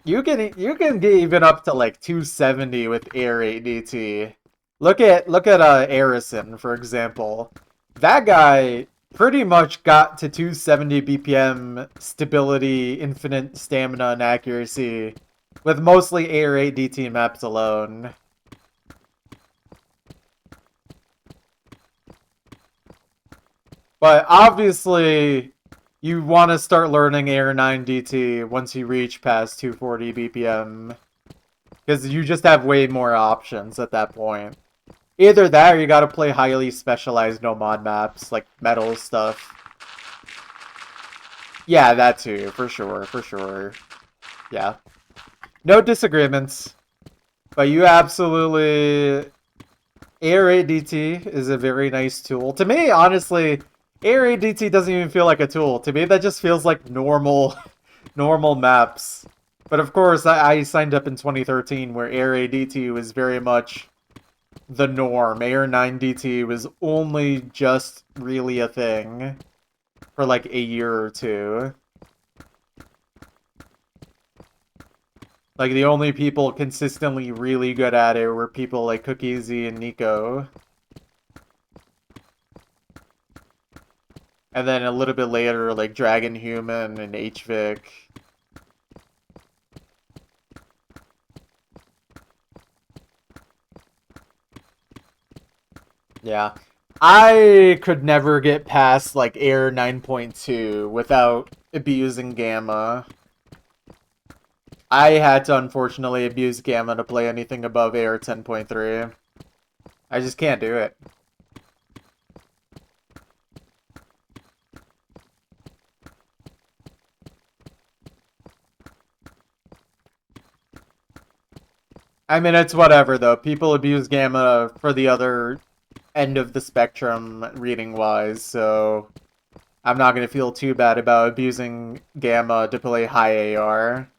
Speaker 1: you can get even up to like 270 with ARA DT. Look at Arison, for example. That guy pretty much got to 270 BPM stability, infinite stamina, and accuracy with mostly AR8 DT maps alone. But obviously, you want to start learning AR9 DT once you reach past 240 BPM. Because you just have way more options at that point. Either that or you gotta play highly specialized no mod maps, like metal stuff. Yeah, that too, for sure, for sure. Yeah. No disagreements. But you absolutely... AR8DT is a very nice tool. To me, honestly, AR8DT doesn't even feel like a tool. To me, that just feels like normal, normal maps. But of course, I signed up in 2013 where AR8DT was very much the norm. AR9DT was only just really a thing for like a year or two. Like the only people consistently really good at it were people like Cookiesy and Nico. And then a little bit later, like Dragon Human and HVic. Yeah. I could never get past like Air 9.2 without abusing Gamma. I had to unfortunately abuse Gamma to play anything above Air 10.3. I just can't do it. I mean, it's whatever though. People abuse Gamma for the other end of the spectrum reading wise, so I'm not gonna feel too bad about abusing Gamma to play high AR.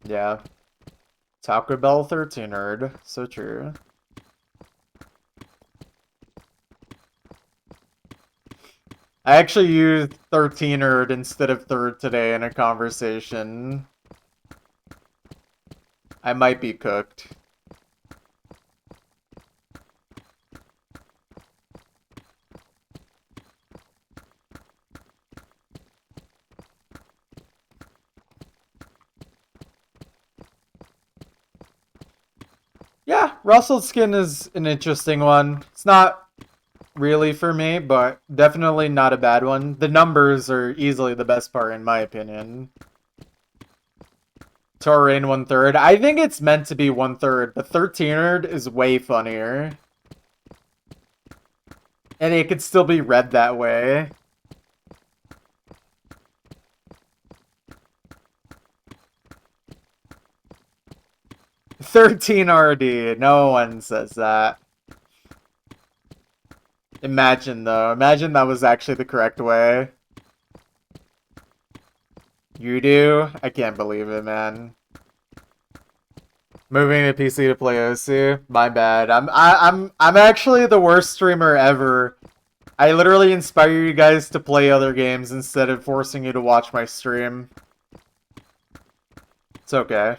Speaker 1: Yeah. Taco Bell 13 nerd. So true. I actually used 13 nerd instead of third today in a conversation. I might be cooked. Yeah, Russell's skin is an interesting one. It's not really for me, but definitely not a bad one. The numbers are easily the best part in my opinion. Taurain 1/3. I think it's meant to be 1/3, but 13erd is way funnier. And it could still be read that way. 13 RD. No one says that. Imagine though. Imagine that was actually the correct way. You do? I can't believe it, man. Moving to PC to play OC? My bad. I'm actually the worst streamer ever. I literally inspire you guys to play other games instead of forcing you to watch my stream. It's okay.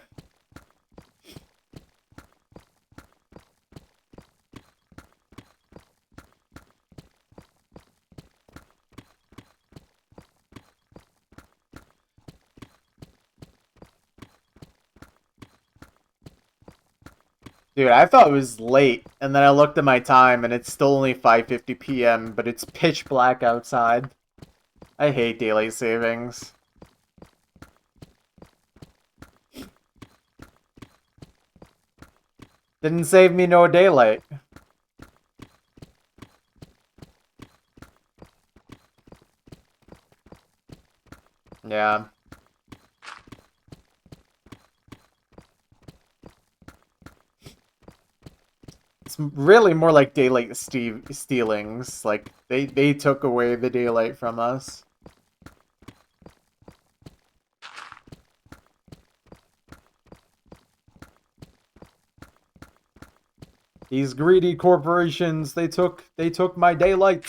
Speaker 1: Dude, I thought it was late, and then I looked at my time, and it's still only 5:50 p.m., but it's pitch black outside. I hate daylight savings. Didn't save me no daylight. Yeah. It's really more like daylight stealings. Like, they took away the daylight from us. These greedy corporations, they took my daylight.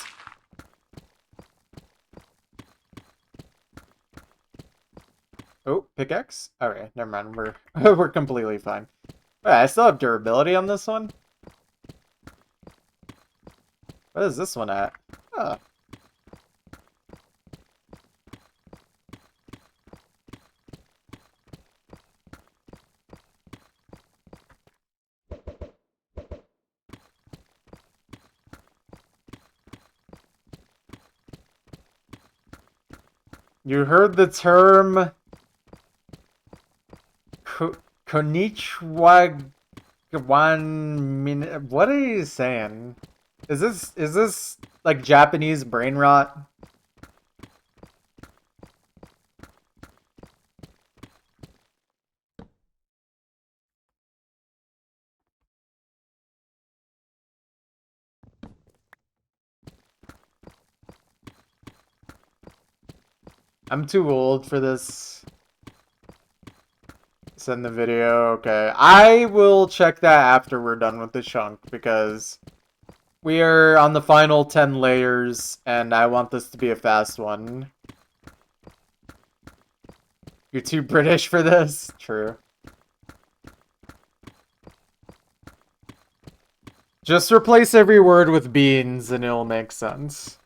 Speaker 1: Oh, pickaxe? Okay, never mind. We're completely fine. Wait, I still have durability on this one? What is this one at? Oh. You heard the term Konnichiwa minute. What are you saying? Is this like Japanese brain rot? I'm too old for this. Send the video. Okay. I will check that after we're done with the chunk because we are on the final 10 layers and I want this to be a fast one. You're too British for this? True. Just replace every word with beans and it'll make sense.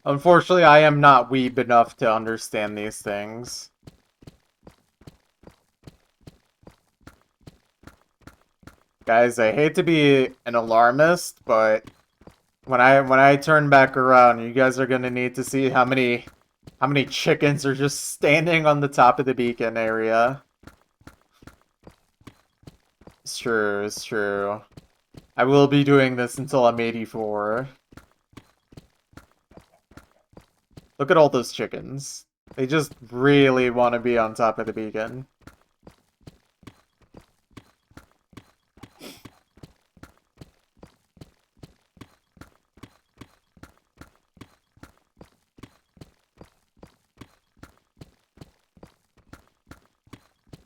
Speaker 1: Unfortunately, I am not weeb enough to understand these things. Guys, I hate to be an alarmist, but when I turn back around, you guys are gonna need to see how many chickens are just standing on the top of the beacon area. It's true, it's true. I will be doing this until I'm 84. Look at all those chickens. They just really want to be on top of the beacon.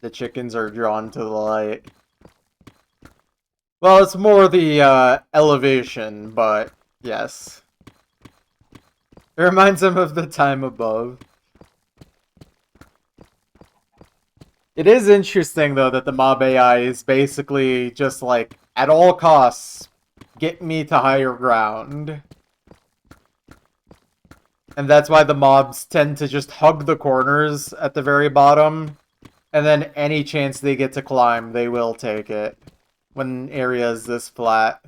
Speaker 1: The chickens are drawn to the light. Well, it's more the elevation, but yes. It reminds them of the time above. It is interesting, though, that the mob AI is basically just like, at all costs, get me to higher ground. And that's why the mobs tend to just hug the corners at the very bottom. And then any chance they get to climb, they will take it. When area is this flat.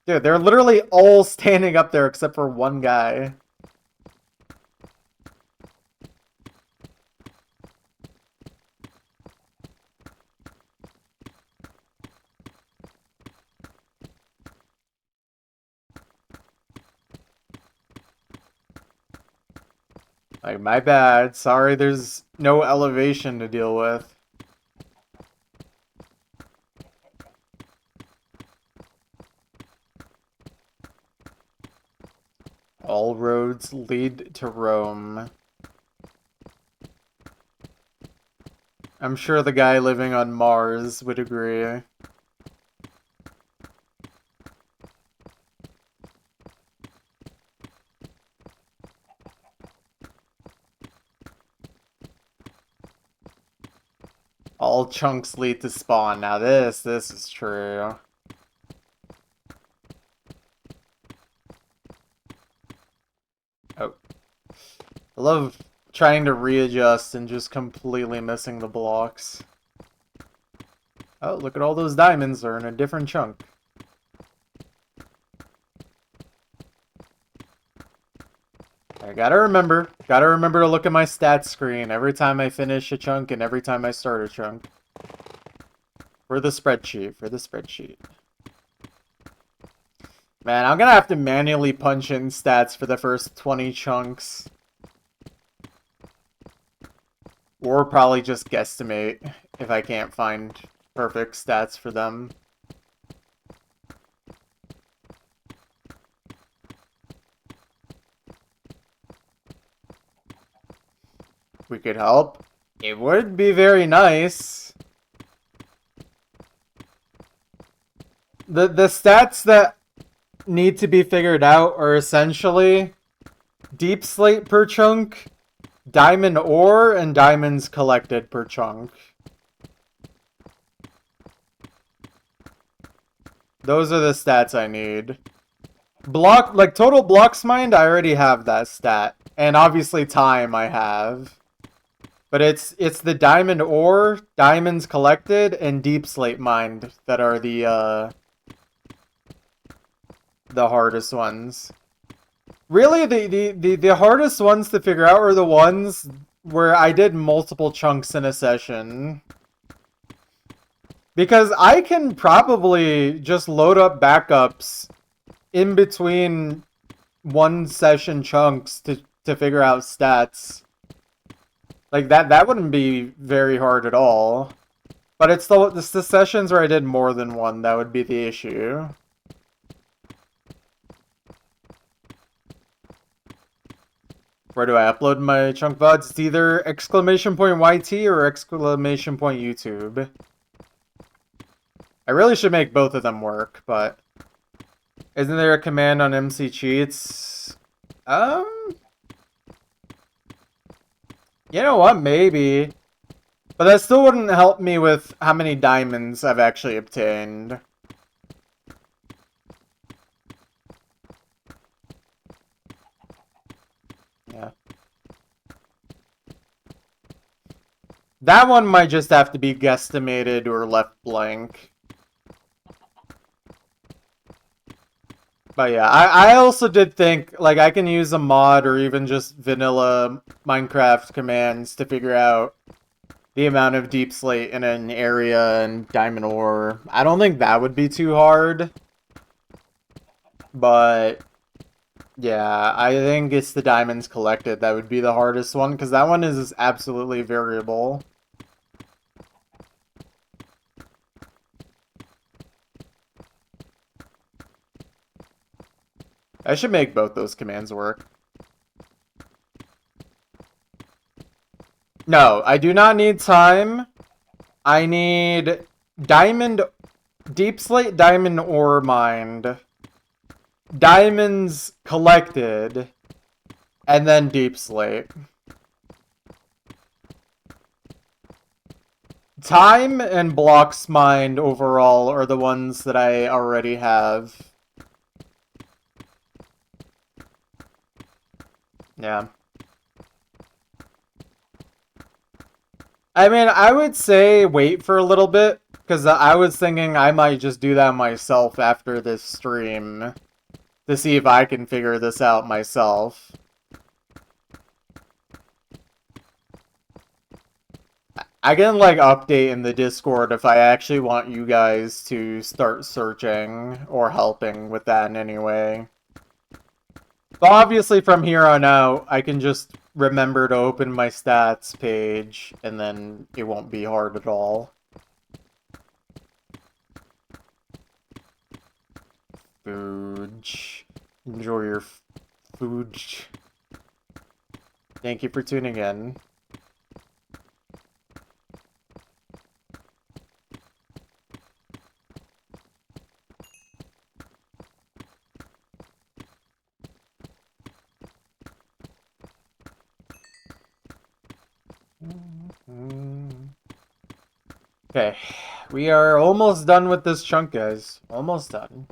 Speaker 1: Dude, they're literally all standing up there except for one guy. Like, my bad. Sorry, there's no elevation to deal with. All roads lead to Rome. I'm sure the guy living on Mars would agree. All chunks lead to spawn. Now this is true. Oh. I love trying to readjust and just completely missing the blocks. Oh, look at all those diamonds. They're in a different chunk. I gotta remember to look at my stats screen every time I finish a chunk and every time I start a chunk. For the spreadsheet. Man, I'm gonna have to manually punch in stats for the first 20 chunks. Or probably just guesstimate if I can't find perfect stats for them. We could help. It would be very nice. The stats that need to be figured out are essentially deep slate per chunk, diamond ore, and diamonds collected per chunk. Those are the stats I need. Total blocks mined, I already have that stat. And obviously time I have. But it's the diamond ore, diamonds collected, and deep slate mined that are the hardest ones. Really, the hardest ones to figure out are the ones where I did multiple chunks in a session. Because I can probably just load up backups in between one session chunks to figure out stats. Like, that wouldn't be very hard at all. But it's the sessions where I did more than one that would be the issue. Where do I upload my chunk VODs? It's either !YT or !YouTube. I really should make both of them work, but... Isn't there a command on MC Cheats? You know what? Maybe. But that still wouldn't help me with how many diamonds I've actually obtained. Yeah. That one might just have to be guesstimated or left blank. But yeah, I also did think, like, I can use a mod or even just vanilla Minecraft commands to figure out the amount of deep slate in an area and diamond ore. I don't think that would be too hard. But yeah, I think it's the diamonds collected that would be the hardest one, because that one is absolutely variable. I should make both those commands work. No, I do not need time. I need deep slate diamond ore mined, diamonds collected, and then deep slate. Time and blocks mined overall are the ones that I already have. Yeah. I mean, I would say wait for a little bit, because I was thinking I might just do that myself after this stream, to see if I can figure this out myself. I can, like, update in the Discord if I actually want you guys to start searching or helping with that in any way. But obviously from here on out, I can just remember to open my stats page, and then it won't be hard at all. Food. Enjoy your food. Thank you for tuning in. Okay, we are almost done with this chunk, guys. Almost done.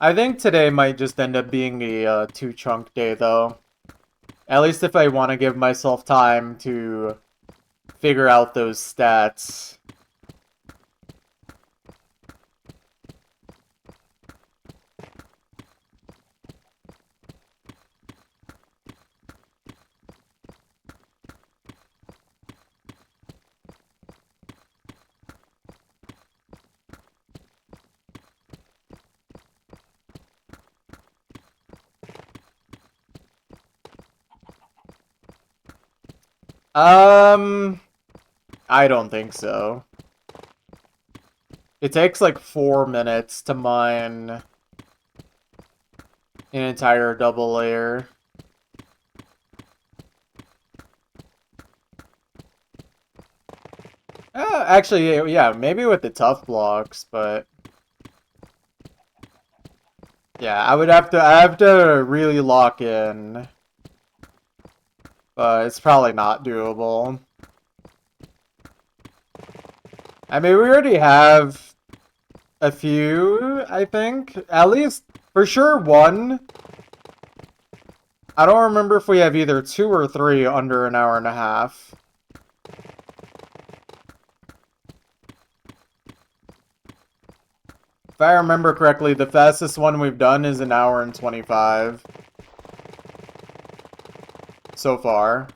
Speaker 1: I think today might just end up being a 2-chunk day, though. At least if I want to give myself time to figure out those stats. I don't think so. It takes like 4 minutes to mine an entire double layer. Actually, yeah, maybe with the tough blocks, but yeah, I have to really lock in, but it's probably not doable. I mean, we already have a few, I think. At least, for sure, one. I don't remember if we have either 2 or 3 under an hour and a half. If I remember correctly, the fastest one we've done is an hour and 25. So far.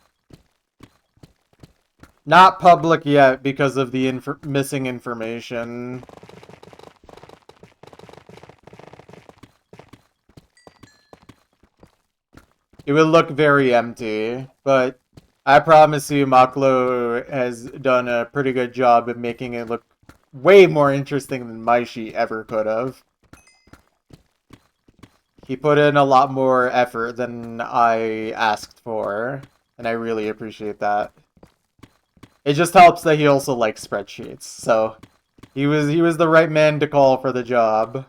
Speaker 1: Not public yet because of the missing information. It would look very empty, but I promise you Maklo has done a pretty good job of making it look way more interesting than my sheet ever could have. He put in a lot more effort than I asked for, and I really appreciate that. It just helps that he also likes spreadsheets, so he was the right man to call for the job.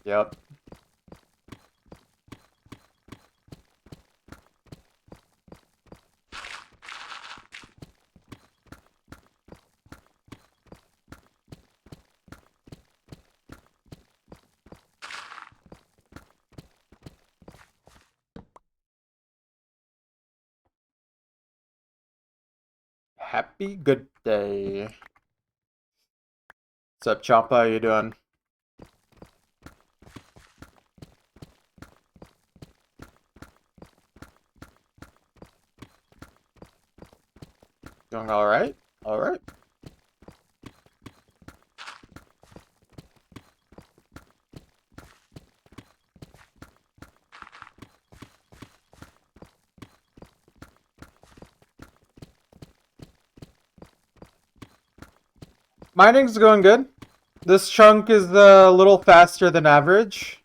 Speaker 1: Yep. Happy good day. What's up, Champa? How you doing? Doing alright? Alright. Mining's going good. This chunk is a little faster than average.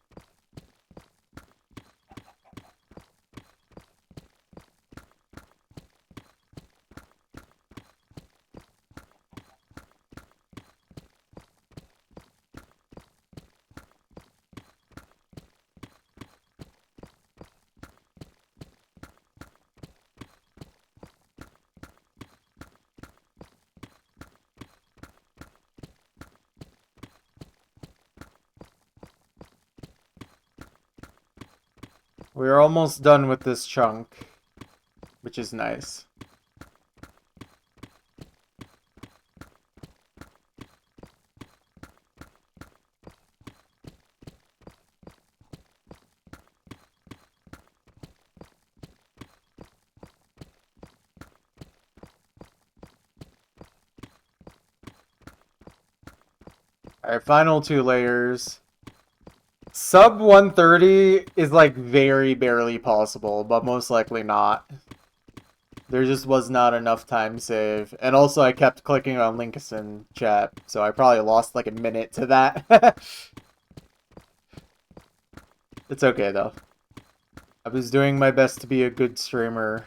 Speaker 1: We're almost done with this chunk, which is nice. Alright, final 2 layers. Sub 130 is like very barely possible, but most likely not. There just was not enough time save. And also I kept clicking on links in chat, so I probably lost like a minute to that. It's okay though. I was doing my best to be a good streamer.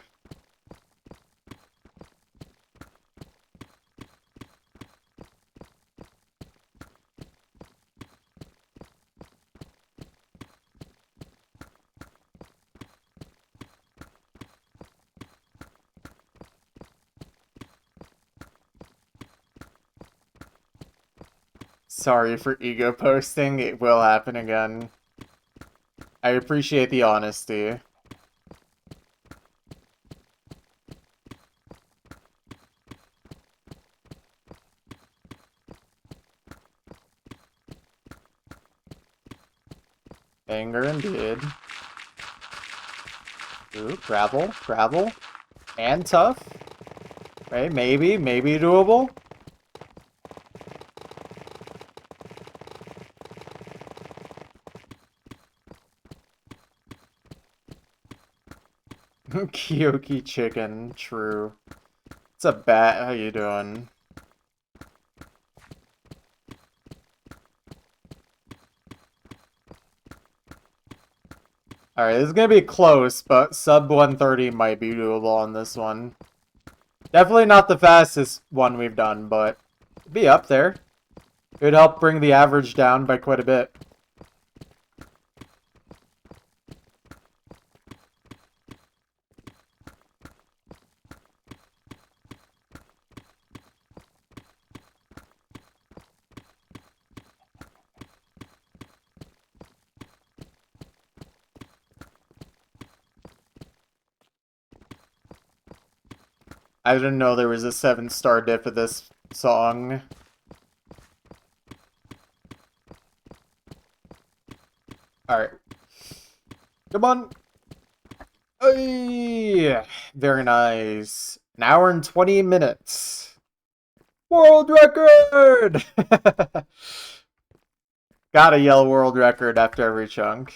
Speaker 1: Sorry for ego posting, it will happen again. I appreciate the honesty. Anger indeed. Ooh, gravel, gravel. And tough. Right, maybe doable. Kyoki chicken, true. What's up, Bat? How you doing? Alright, this is gonna be close, but sub 130 might be doable on this one. Definitely not the fastest one we've done, but be up there. It would help bring the average down by quite a bit. I didn't know there was a 7-star diff of this song. Alright. Come on. Hey! Very nice. An hour and 20 minutes. World record! Gotta yell world record after every chunk.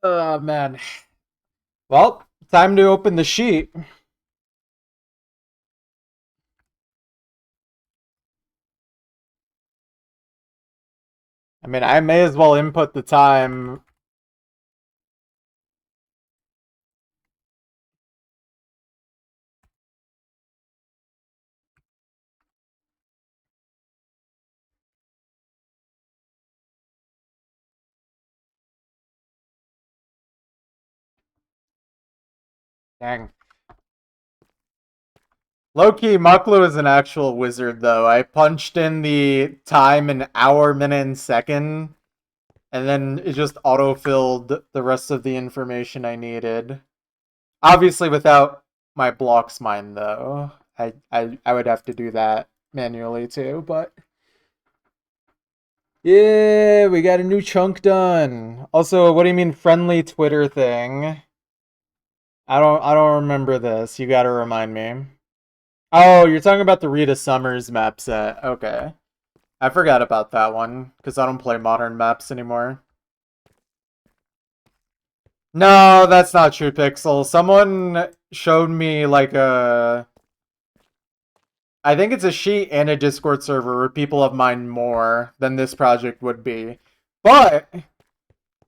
Speaker 1: Oh, man. Well, time to open the sheet. I mean, I may as well input the time. Dang. Low-key, Muklu is an actual wizard, though. I punched in the time in hour, minute, and second, and then it just auto-filled the rest of the information I needed. Obviously, without my blocks mine, though. I would have to do that manually, too, but... Yeah, we got a new chunk done. Also, what do you mean friendly Twitter thing? I don't remember this. You gotta remind me. Oh, you're talking about the Rita Summers map set. Okay. I forgot about that one, because I don't play modern maps anymore. No, that's not true, Pixel. Someone showed me, like, I think it's a sheet and a Discord server where people have mined more than this project would be. But,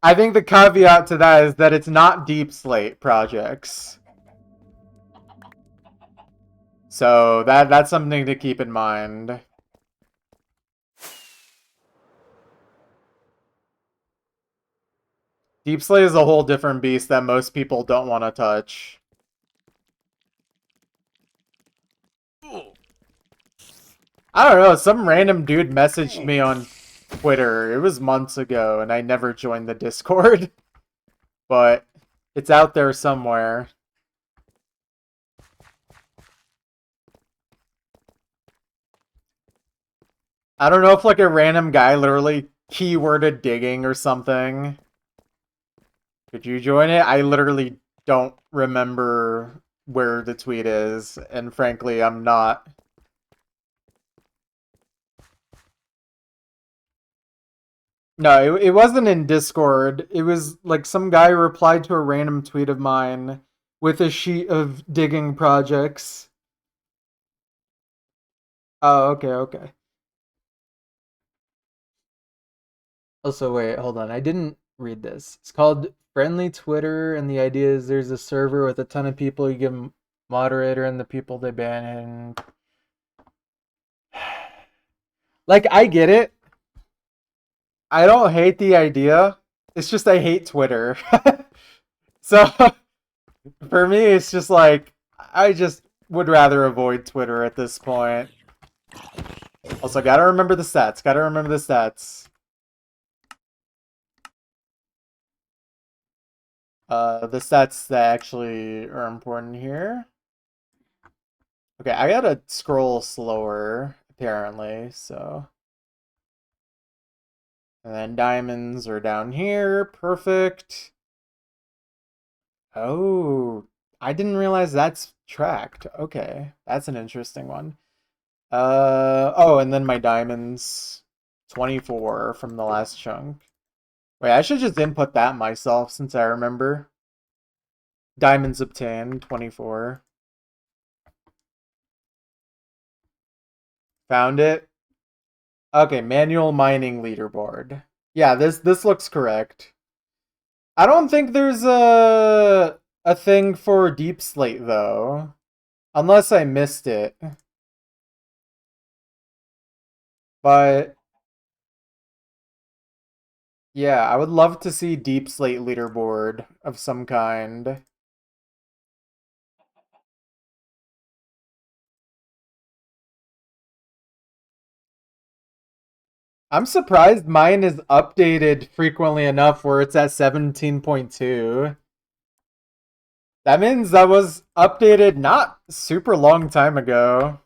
Speaker 1: I think the caveat to that is that it's not Deep Slate projects. So, that's something to keep in mind. Deep Slate is a whole different beast that most people don't want to touch. I don't know, some random dude messaged me on Twitter. It was months ago, and I never joined the Discord. But it's out there somewhere. I don't know if like a random guy literally keyworded digging or something. Could you join it? I literally don't remember where the tweet is, and frankly, I'm not. No, it wasn't in Discord. It was like some guy replied to a random tweet of mine with a sheet of digging projects. Oh, okay, okay. Also, wait, hold on. I didn't read this. It's called Friendly Twitter, and the idea is there's a server with a ton of people. You give them moderator, and the people they ban. And like, I get it. I don't hate the idea. It's just I hate Twitter. So for me, it's just like I just would rather avoid Twitter at this point. Also, gotta remember the stats. Gotta remember the stats. The stats that actually are important here. Okay, I gotta scroll slower, apparently, so. And then diamonds are down here. Perfect. Oh, I didn't realize that's tracked. Okay, that's an interesting one. Oh, and then my diamonds. 24 from the last chunk. Wait, I should just input that myself since I remember. Diamonds obtained, 24. Found it. Okay, manual mining leaderboard. Yeah, this looks correct. I don't think there's a thing for Deep Slate though. Unless I missed it. But yeah, I would love to see Deep Slate leaderboard of some kind. I'm surprised mine is updated frequently enough where it's at 17.2. That means that was updated not super long time ago.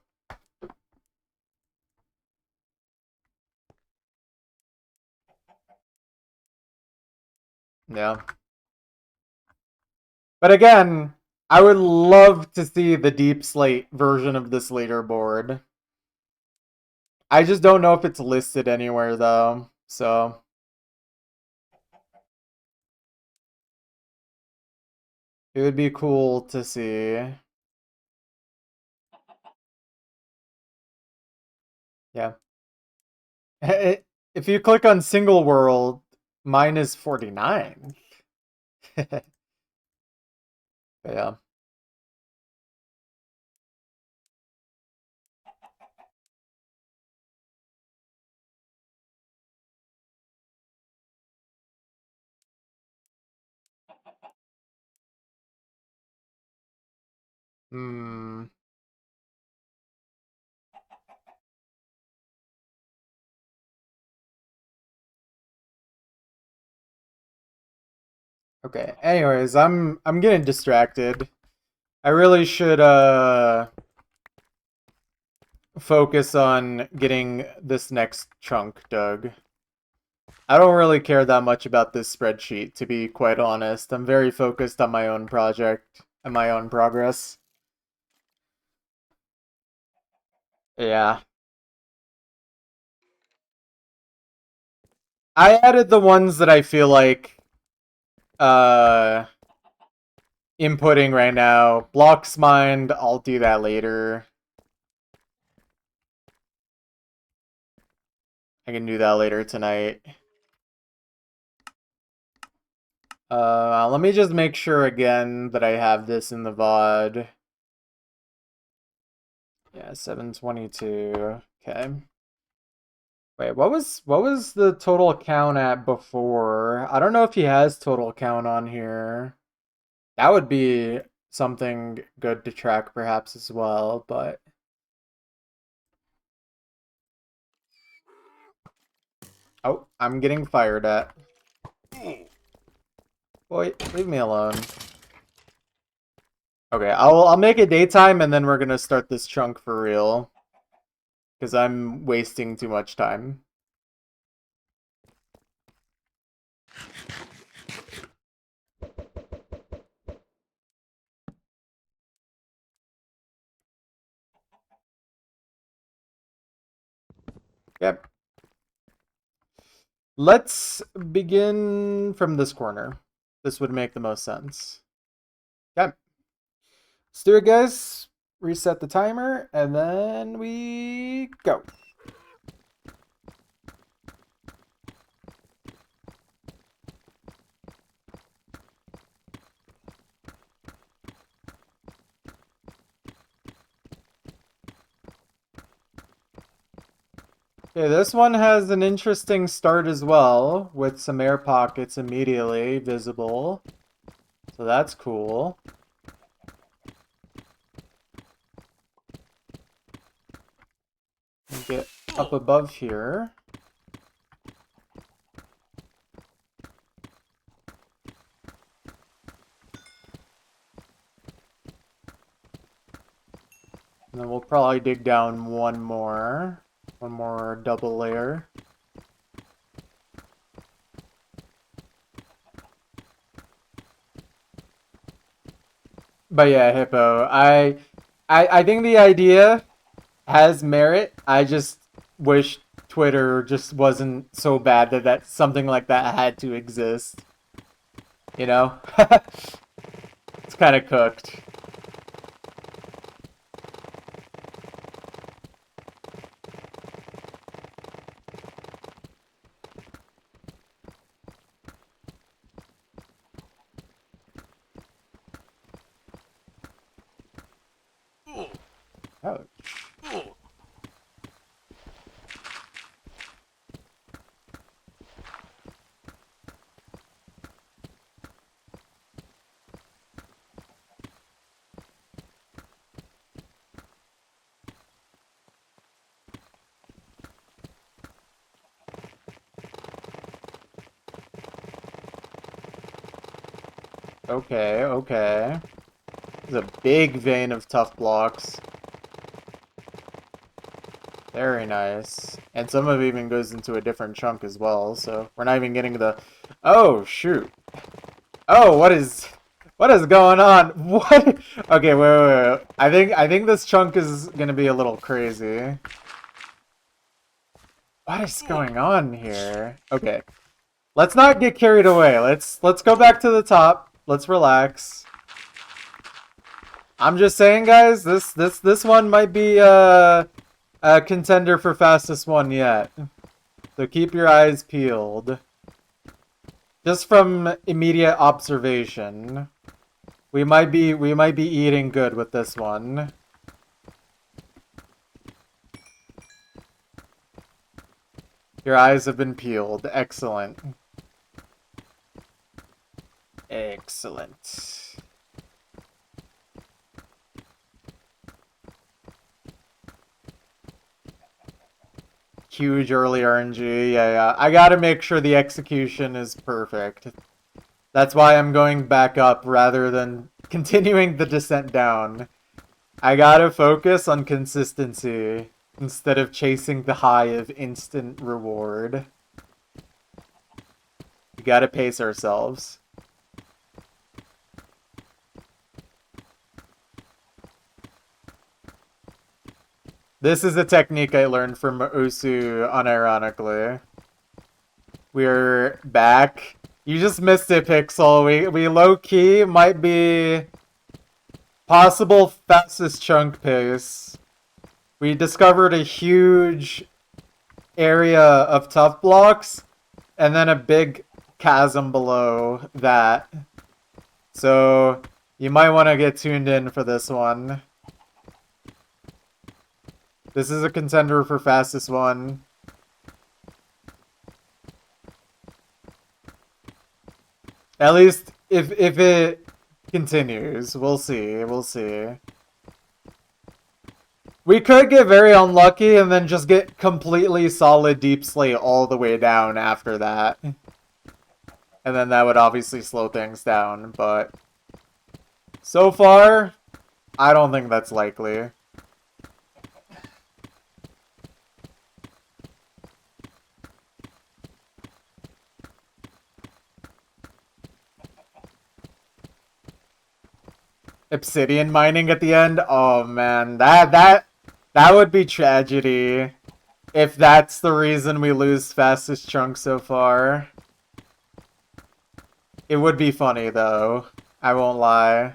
Speaker 1: Yeah. But again, I would love to see the Deep Slate version of this leaderboard. I just don't know if it's listed anywhere though. So it would be cool to see. Yeah. If you click on single world, mine is 49. Yeah. Hmm. Okay. Anyways, I'm getting distracted. I really should focus on getting this next chunk dug. I don't really care that much about this spreadsheet, to be quite honest. I'm very focused on my own project and my own progress. Yeah. I added the ones that I feel like uh inputting right now. Blocks mined, I'll do that later. I can do that later tonight. Let me just make sure again that I have this in the VOD. Yeah, 722. Okay. Wait, what was the total count at before? I don't know if he has total count on here. That would be something good to track perhaps as well, but oh, I'm getting fired at. Boy, leave me alone. Okay, I'll make it daytime and then we're gonna start this chunk for real. Because I'm wasting too much time. Yep. Let's begin from this corner. This would make the most sense. Yep. Let's do it, guys. Reset the timer, and then we go. Okay, this one has an interesting start as well, with some air pockets immediately visible. So that's cool. Get up above here. And then we'll probably dig down one more double layer. But yeah, Hippo, I think the idea has merit. I just wish Twitter just wasn't so bad that something like that had to exist. You know? It's kind of cooked. Oh. Okay, okay. There's a big vein of tough blocks. Very nice. And some of it even goes into a different chunk as well, so we're not even getting the... Oh, shoot. Oh, what is going on? What? Okay, wait. I think this chunk is gonna be a little crazy. What is going on here? Okay. Let's not get carried away. Let's go back to the top. Let's relax. I'm just saying, guys, this one might be a contender for fastest one yet. So keep your eyes peeled. Just from immediate observation, we might be eating good with this one. Your eyes have been peeled. Excellent. Excellent. Huge early RNG. Yeah. I gotta make sure the execution is perfect. That's why I'm going back up rather than continuing the descent down. I gotta focus on consistency instead of chasing the high of instant reward. We gotta pace ourselves. This is a technique I learned from Osu, unironically. We're back. You just missed it, Pixel. We low-key might be possible fastest chunk pace. We discovered a huge area of tough blocks, and then a big chasm below that. So, you might want to get tuned in for this one. This is a contender for fastest one. At least if it continues, we'll see. We'll see. We could get very unlucky and then just get completely solid deep slate all the way down after that. And then that would obviously slow things down, but so far, I don't think that's likely. Obsidian mining at the end? Oh man, that would be tragedy. If that's the reason we lose fastest chunk so far. It would be funny though. I won't lie.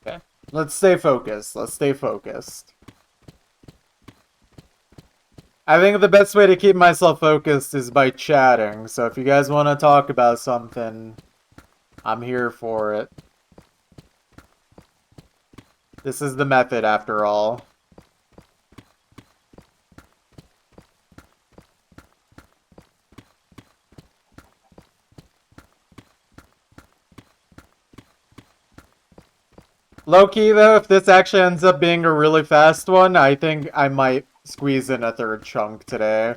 Speaker 1: Okay. Let's stay focused. Let's stay focused. I think the best way to keep myself focused is by chatting, so if you guys want to talk about something, I'm here for it. This is the method, after all. Low-key, though, if this actually ends up being a really fast one, I think I might squeeze in a third chunk today.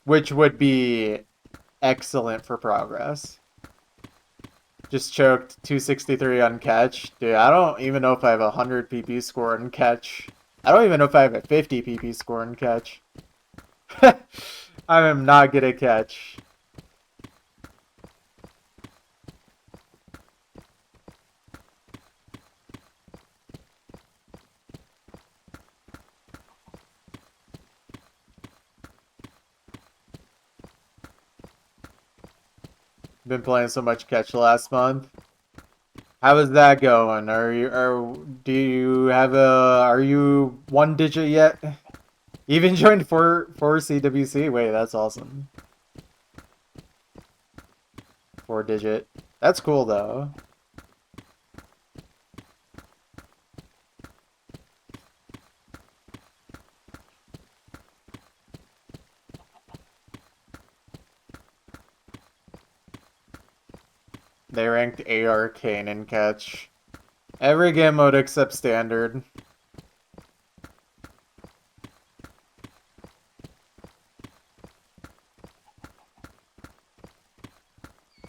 Speaker 1: Which would be excellent for progress. Just choked 263 on catch. Dude, I don't even know if I have a 100 PP score in catch. I don't even know if I have a 50 PP score in catch. I am not good at catch. Been playing so much catch last month. How is that going? Do you have are you 1 digit yet? Even joined 4 CWC? Wait, that's awesome. 4 digit. That's cool though. They ranked A Arcane in catch. Every game mode except standard.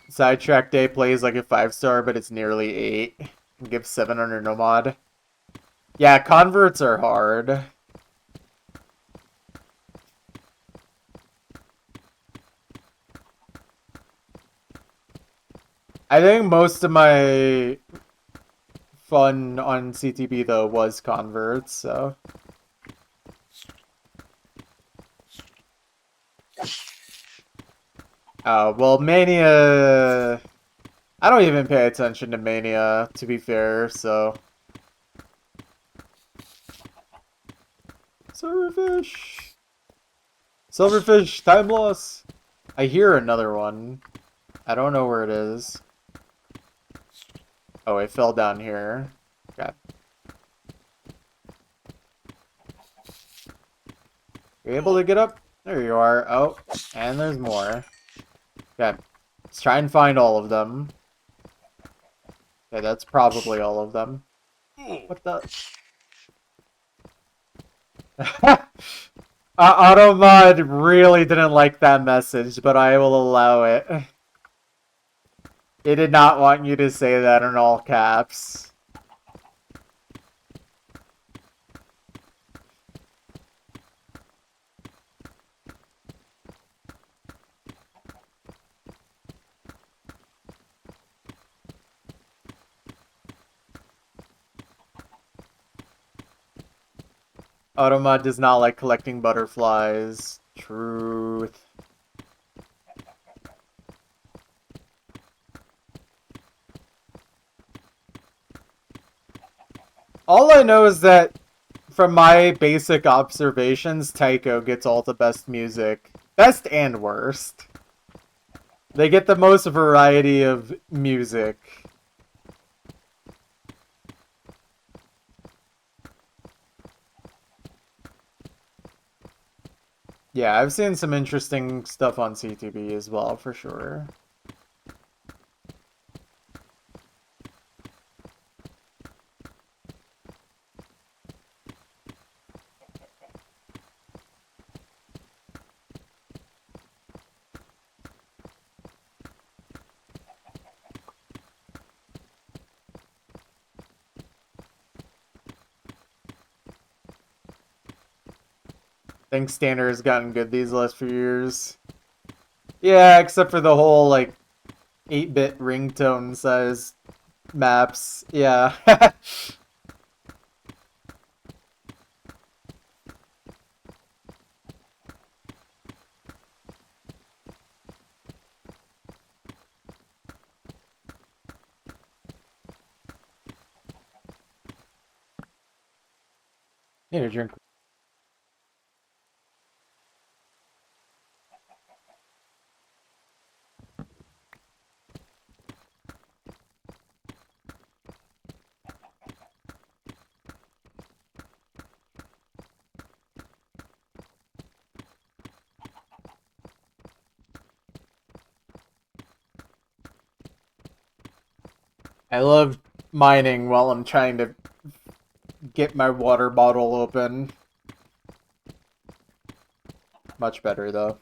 Speaker 1: Sidetrack Day plays like a 5-star, but it's nearly 8. Gives 700 no mod. Yeah, converts are hard. I think most of my fun on CTB though was converts, so. Well, Mania... I don't even pay attention to Mania, to be fair, so... Silverfish! Silverfish, time loss! I hear another one. I don't know where it is. Oh, it fell down here. Okay. You able to get up? There you are. Oh, and there's more. Okay. Let's try and find all of them. Okay, that's probably all of them. What the? Automod really didn't like that message, but I will allow it. It did not want you to say that in all caps. Automod does not like collecting butterflies. Truth. All I know is that, from my basic observations, Taiko gets all the best music. Best and worst. They get the most variety of music. Yeah, I've seen some interesting stuff on CTB as well, for sure. I think standard has gotten good these last few years. Yeah, except for the whole, like, 8-bit ringtone size maps. Yeah. Need a drink. I love mining while I'm trying to get my water bottle open. Much better, though.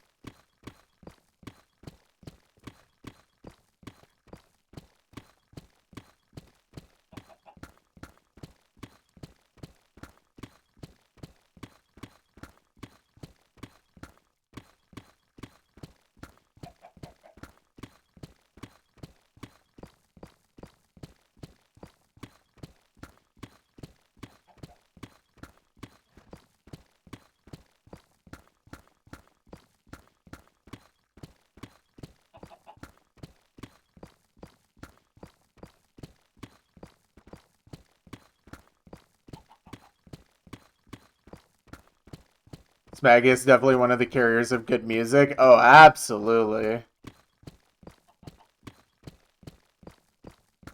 Speaker 1: Smaggy is definitely one of the carriers of good music. Oh, absolutely.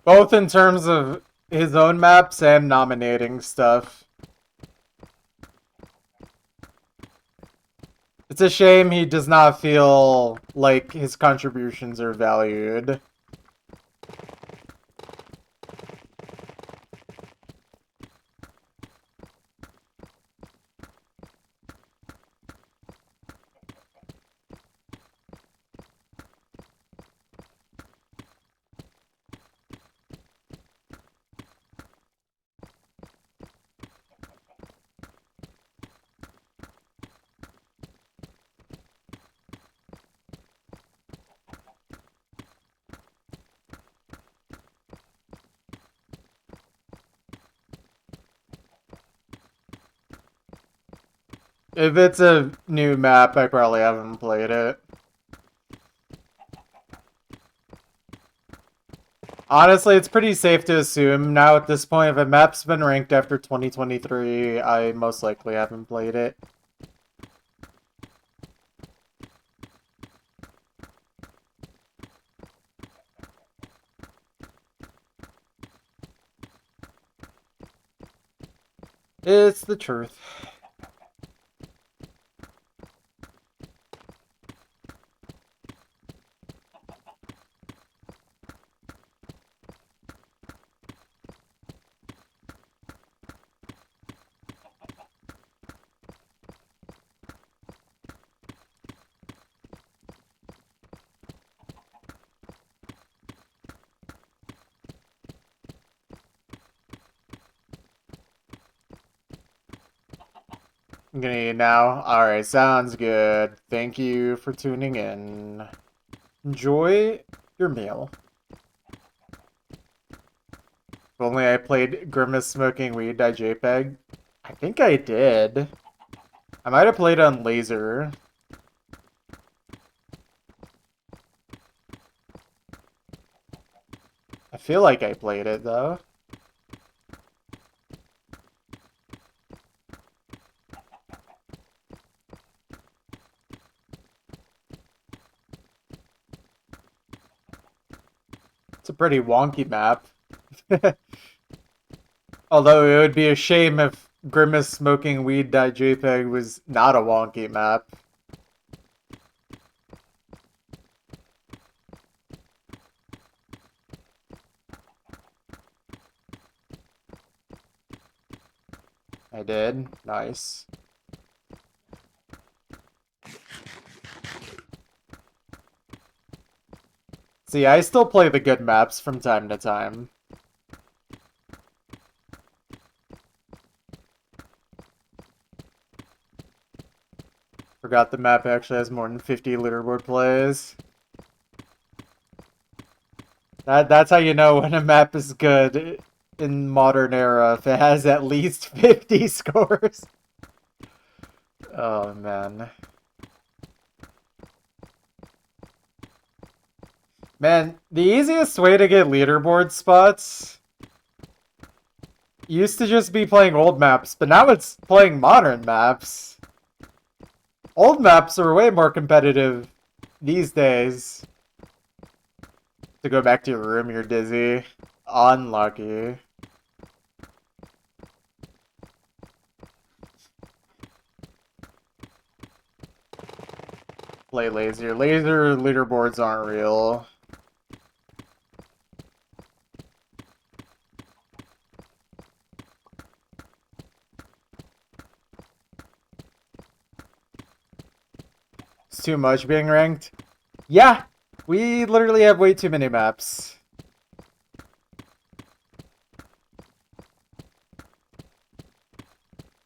Speaker 1: Both in terms of his own maps and nominating stuff. It's a shame he does not feel like his contributions are valued. If it's a new map, I probably haven't played it. Honestly, it's pretty safe to assume now at this point, if a map's been ranked after 2023, I most likely haven't played it. It's the truth. I'm gonna eat now. Alright, sounds good. Thank you for tuning in. Enjoy your meal. If only I played Grimace Smoking Weed by JPEG. I think I did. I might have played on Laser. I feel like I played it, though. It's a pretty wonky map. Although it would be a shame if Grimace Smoking Weed JPEG was not a wonky map. I did. Nice. See, I still play the good maps from time to time. Forgot the map actually has more than 50 leaderboard plays. That's how you know when a map is good in modern era, if it has at least 50 scores. Oh, man. Man, the easiest way to get leaderboard spots used to just be playing old maps, but now it's playing modern maps. Old maps are way more competitive these days. To go back to your room, you're dizzy. Unlucky. Play laser. Laser leaderboards aren't real. It's too much being ranked. Yeah, we literally have way too many maps.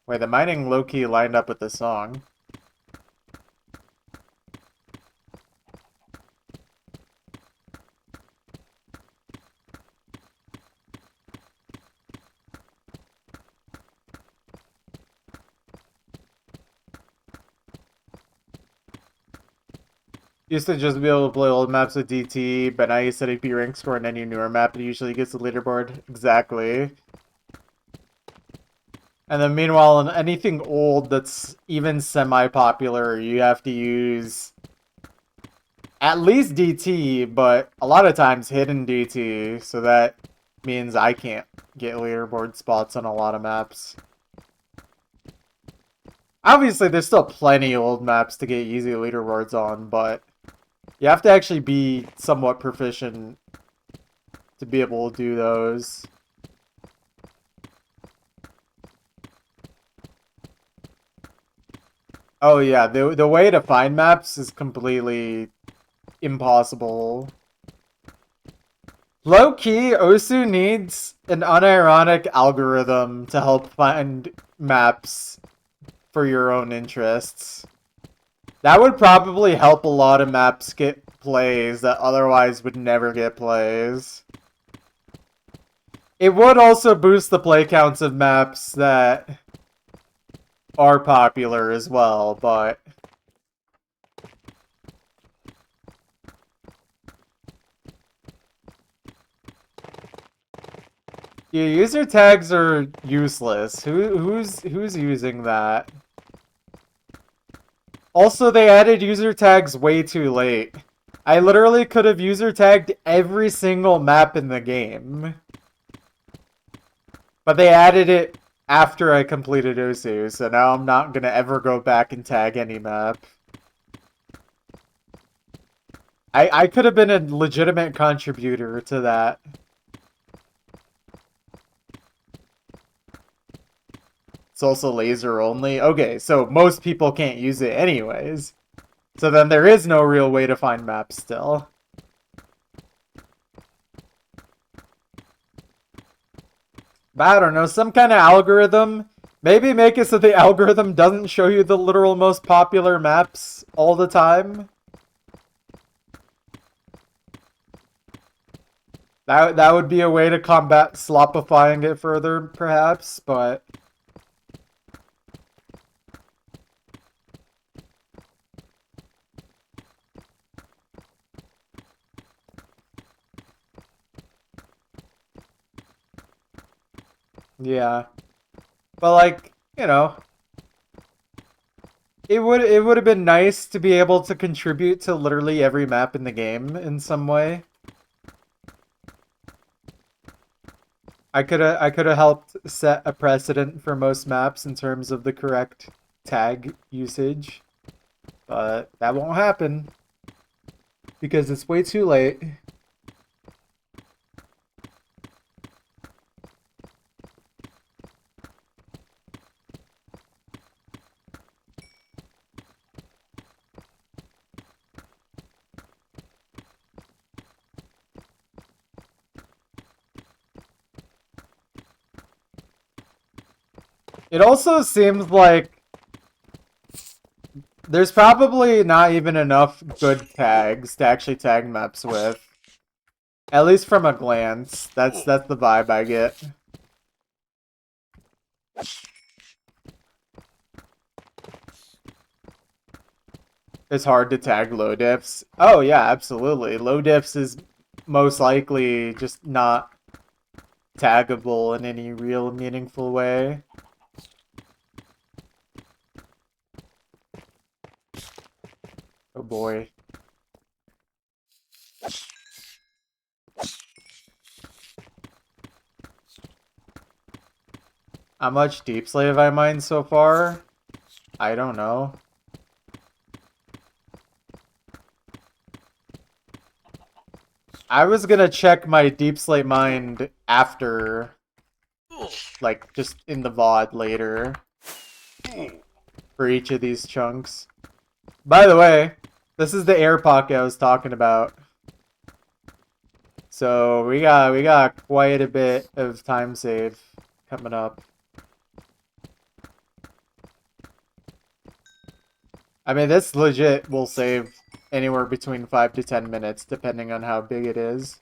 Speaker 1: Wait, the mining low-key lined up with the song. Used to just be able to play old maps with DT, but now you set a B rank score on any newer map, it usually gets the leaderboard. Exactly. And then meanwhile, on anything old that's even semi-popular, you have to use at least DT, but a lot of times hidden DT, so that means I can't get leaderboard spots on a lot of maps. Obviously, there's still plenty of old maps to get easy leaderboards on, but you have to actually be somewhat proficient to be able to do those. Oh yeah, the way to find maps is completely impossible. Low-key, Osu needs an unironic algorithm to help find maps for your own interests. That would probably help a lot of maps get plays that otherwise would never get plays. It would also boost the play counts of maps that are popular as well, but... Yeah, user tags are useless. Who's using that? Also, they added user tags way too late. I literally could have user tagged every single map in the game. But they added it after I completed Osu, so now I'm not gonna ever go back and tag any map. I could have been a legitimate contributor to that. It's also laser only. Okay, so most people can't use it anyways. So then there is no real way to find maps still. But I don't know, some kind of algorithm. Maybe make it so the algorithm doesn't show you the literal most popular maps all the time. That would be a way to combat slopifying it further, perhaps, but... Yeah. But like, you know, it would have been nice to be able to contribute to literally every map in the game in some way. I could have helped set a precedent for most maps in terms of the correct tag usage. But that won't happen because it's way too late. It also seems like there's probably not even enough good tags to actually tag maps with. At least from a glance. That's the vibe I get. It's hard to tag low diffs. Oh yeah, absolutely. Low diffs is most likely just not taggable in any real meaningful way. Oh boy. How much Deep Slate have I mined so far? I don't know. I was gonna check my Deep Slate mined after, like, just in the VOD later. For each of these chunks. By the way, this is the air pocket I was talking about. So we got quite a bit of time save coming up. I mean, this legit will save anywhere between 5 to 10 minutes, depending on how big it is.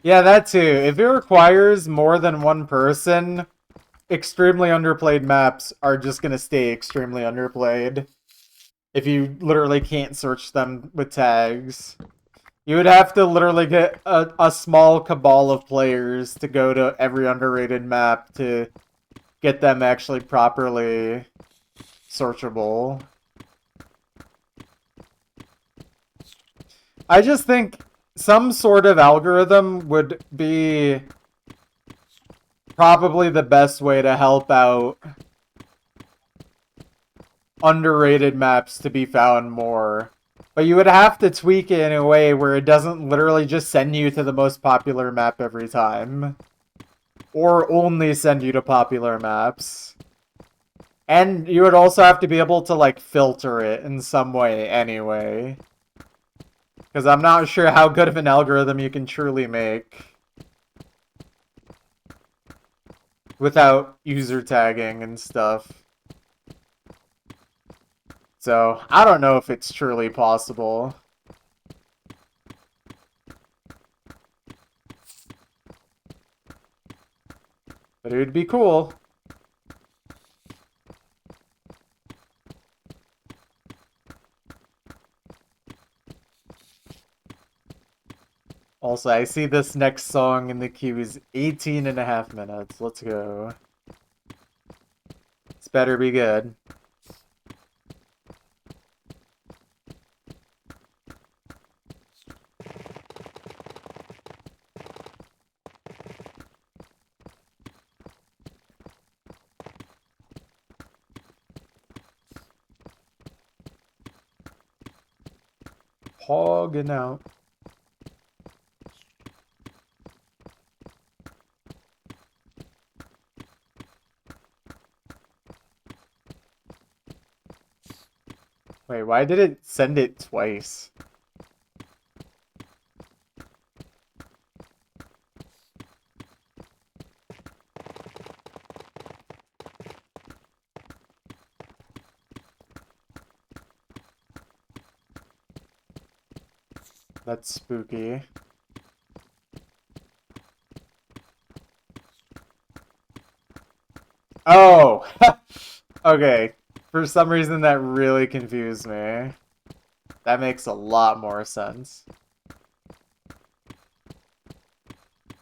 Speaker 1: Yeah, that too. If it requires more than one person, extremely underplayed maps are just gonna stay extremely underplayed. If you literally can't search them with tags. You would have to literally get a small cabal of players to go to every underrated map to get them actually properly searchable. I just think some sort of algorithm would be probably the best way to help out underrated maps to be found more. But you would have to tweak it in a way where it doesn't literally just send you to the most popular map every time. Or only send you to popular maps. And you would also have to be able to, like, filter it in some way anyway. Because I'm not sure how good of an algorithm you can truly make without user tagging and stuff. So, I don't know if it's truly possible. But it would be cool. Also, I see this next song in the queue is 18.5 minutes. Let's go. This better be good. Hogging out. Wait, why did it send it twice? That's spooky. Oh! Okay. For some reason that really confused me. That makes a lot more sense.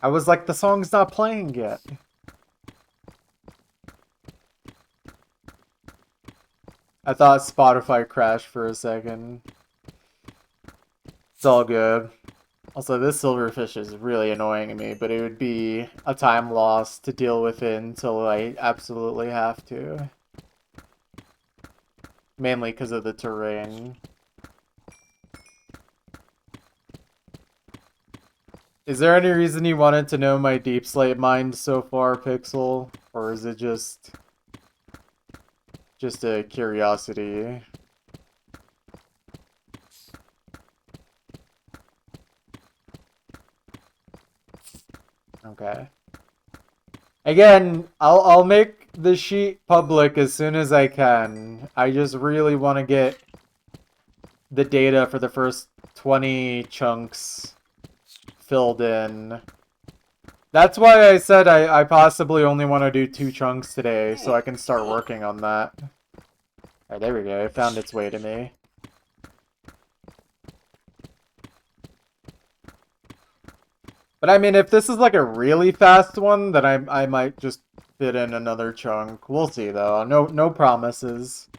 Speaker 1: I was like, the song's not playing yet. I thought Spotify crashed for a second. It's all good. Also, this silverfish is really annoying me, but it would be a time loss to deal with it until I absolutely have to. Mainly because of the terrain. Is there any reason you wanted to know my deep slate mind so far, Pixel? Or is it just a curiosity? Okay. Again, I'll make the sheet public as soon as I can. I just really want to get the data for the first 20 chunks filled in. That's why I said I possibly only want to do 2 chunks today, so I can start working on that. Alright, there we go. It found its way to me. But I mean, if this is like a really fast one, then I might just fit in another chunk. We'll see, though. No promises.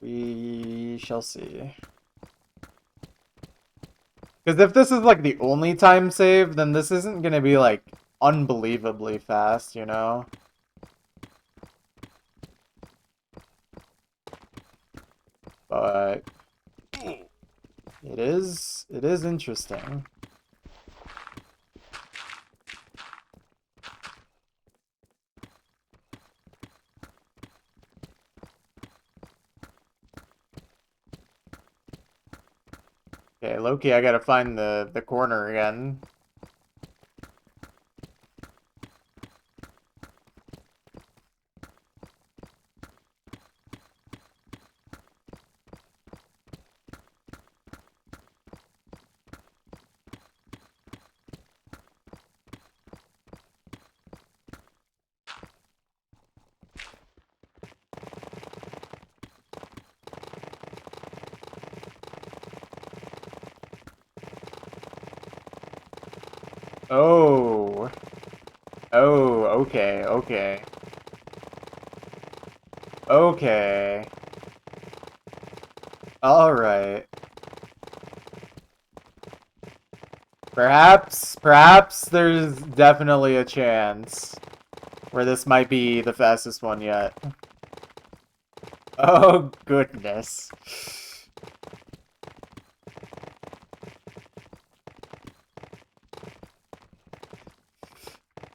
Speaker 1: We shall see. Because if this is like the only time save, then this isn't going to be like unbelievably fast, you know? but it is interesting. Okay, Loki, I gotta find the corner again. Oh. Oh, okay, okay. Okay. Alright. Perhaps there's definitely a chance where this might be the fastest one yet. Oh, goodness.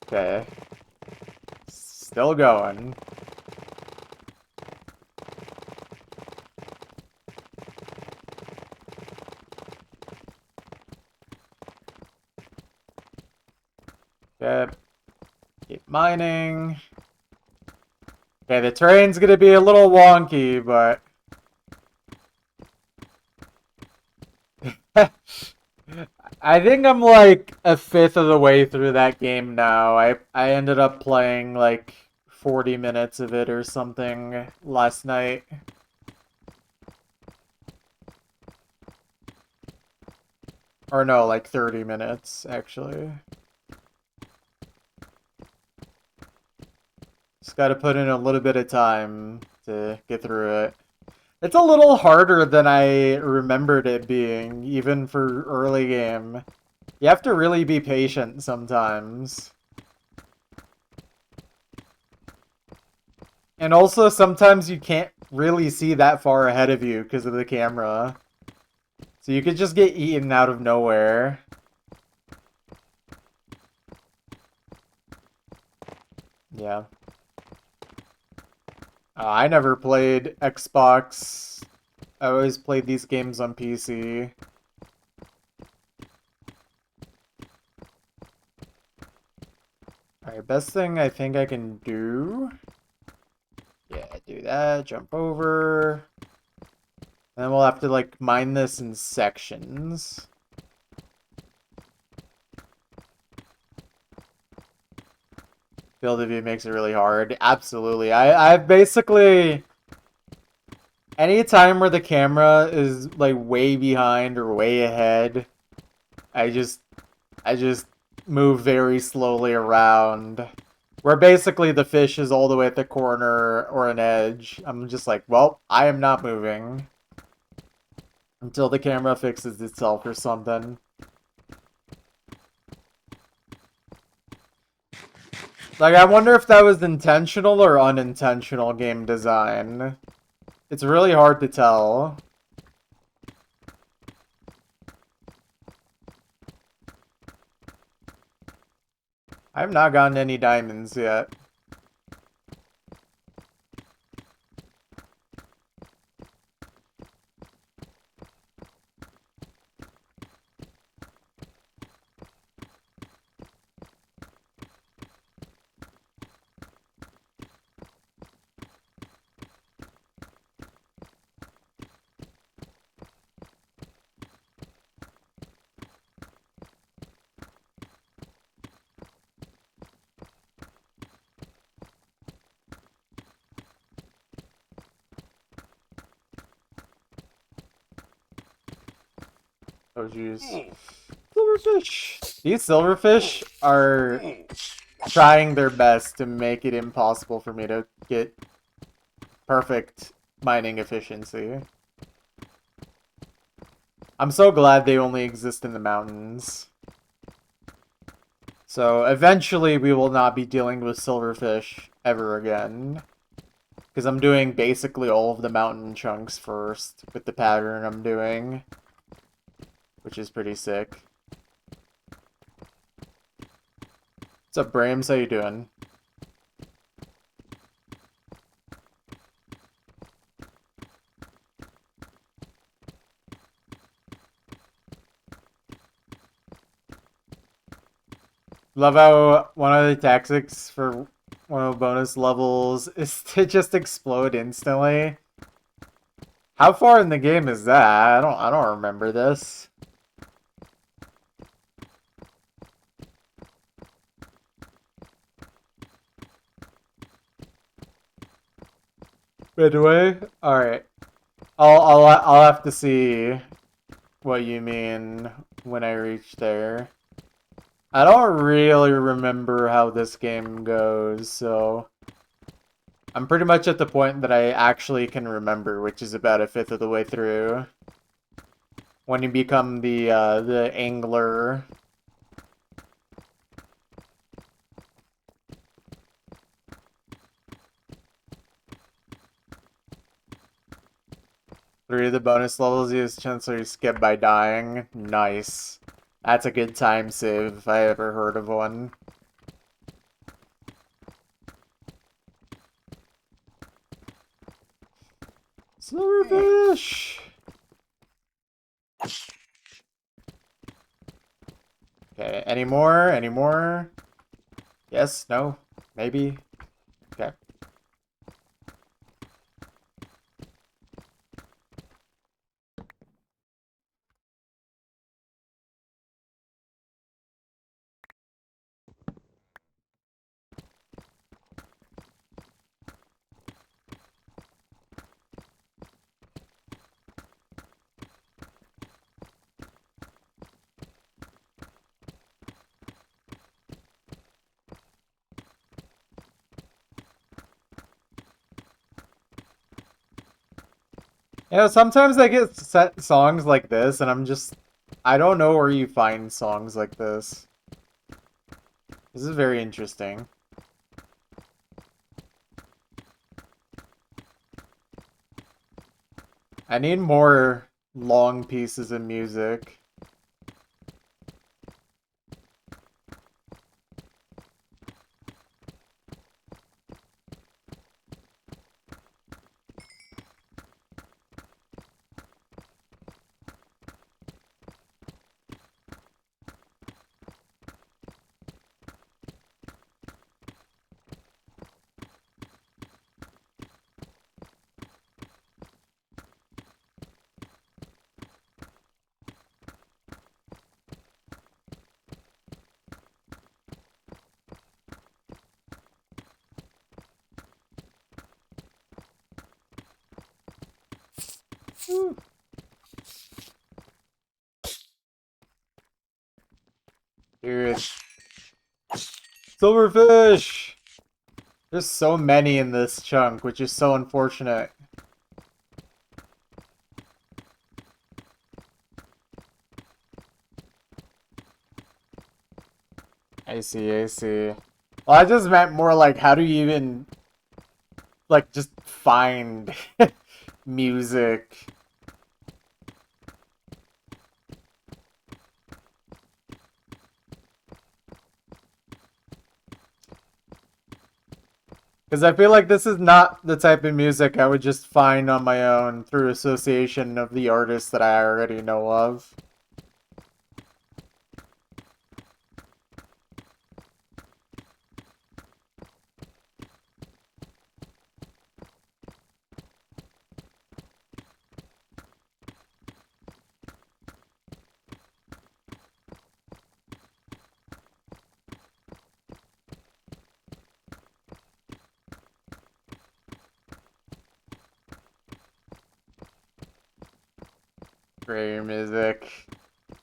Speaker 1: Okay. Still going. Okay. Keep mining. Okay, the terrain's gonna be a little wonky, but... I think I'm like a fifth of the way through that game now. I ended up playing like 40 minutes of it or something last night. Or no, like 30 minutes, actually. Just gotta put in a little bit of time to get through it. It's a little harder than I remembered it being, even for early game. You have to really be patient sometimes. And also, sometimes you can't really see that far ahead of you because of the camera. So you could just get eaten out of nowhere. Yeah. I never played Xbox. I always played these games on PC. Alright, best thing I think I can do... Yeah, do that, jump over. And then we'll have to, like, mine this in sections. Field of view makes it really hard. Absolutely. I've basically... Any time where the camera is, like, way behind or way ahead, I just move very slowly around. Where basically the fish is all the way at the corner or an edge. I'm just like, well, I am not moving. Until the camera fixes itself or something. Like, I wonder if that was intentional or unintentional game design. It's really hard to tell. I have not gotten any diamonds yet. Oh, jeez. Silverfish! These silverfish are trying their best to make it impossible for me to get perfect mining efficiency. I'm so glad they only exist in the mountains. So eventually we will not be dealing with silverfish ever again. Because I'm doing basically all of the mountain chunks first with the pattern I'm doing, which is pretty sick. What's up, Brames? How you doing? Love how one of the tactics for one of the bonus levels is to just explode instantly. How far in the game is that? I don't remember this. Midway? Alright. I'll have to see what you mean when I reach there. I don't really remember how this game goes, so I'm pretty much at the point that I actually can remember, which is about a fifth of the way through. When you become the angler. Three of the bonus levels use Chancellor skip by dying. Nice. That's a good time save if I ever heard of one. Silverfish! Okay, any more? Any more? Yes? No? Maybe? Okay. You know, sometimes I get set songs like this, and I don't know where you find songs like this. This is very interesting. I need more long pieces of music. Woo. Dude. Silverfish! There's so many in this chunk, which is so unfortunate. I see, I see. Well, I just meant more like, how do you even, like, just find music? Because I feel like this is not the type of music I would just find on my own through association of the artists that I already know of. Prayer music.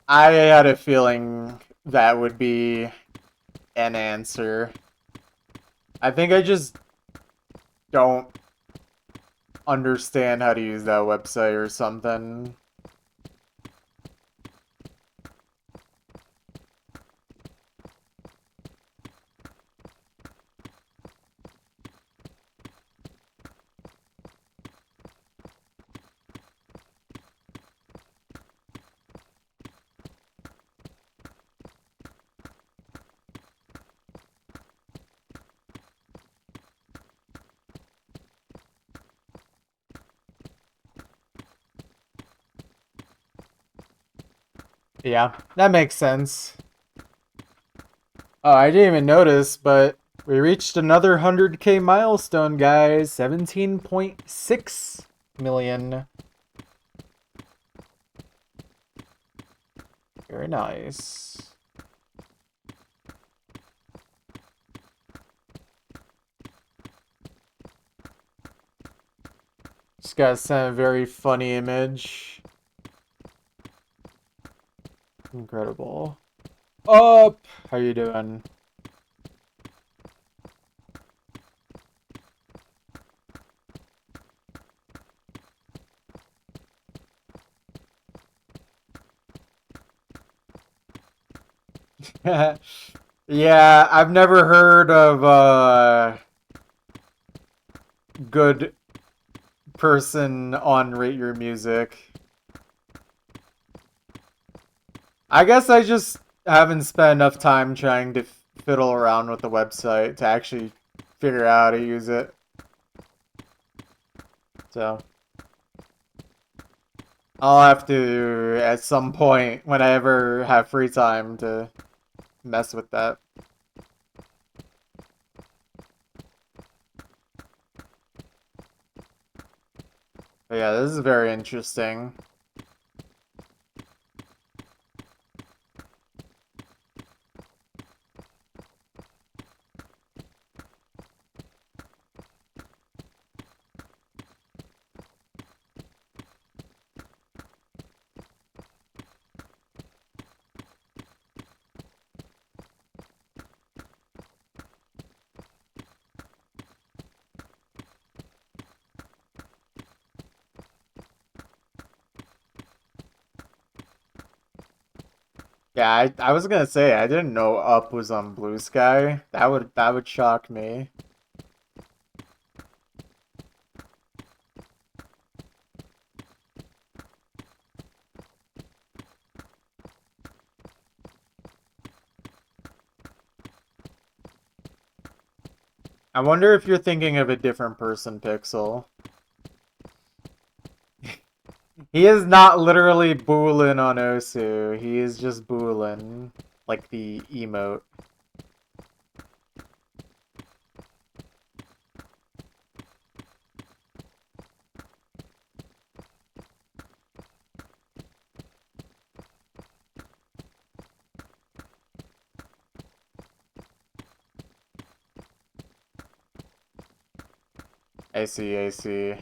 Speaker 1: I had a feeling that would be an answer. I think I just don't understand how to use that website or something. Yeah, that makes sense. Oh, I didn't even notice, but we reached another 100K milestone, guys. 17.6 million. Very nice. Just got sent a very funny image. Incredible. Up! How you doing? Yeah, I've never heard of a good person on Rate Your Music. I guess I just haven't spent enough time trying to fiddle around with the website to actually figure out how to use it. So I'll have to, at some point, when I ever have free time, to mess with that. But yeah, this is very interesting. Yeah, I was gonna say I didn't know Up was on Blue Sky. That would shock me. I wonder if you're thinking of a different person, Pixel. He is not literally Boolin on Osu. He is just Boolin, like the emote. I see, I see.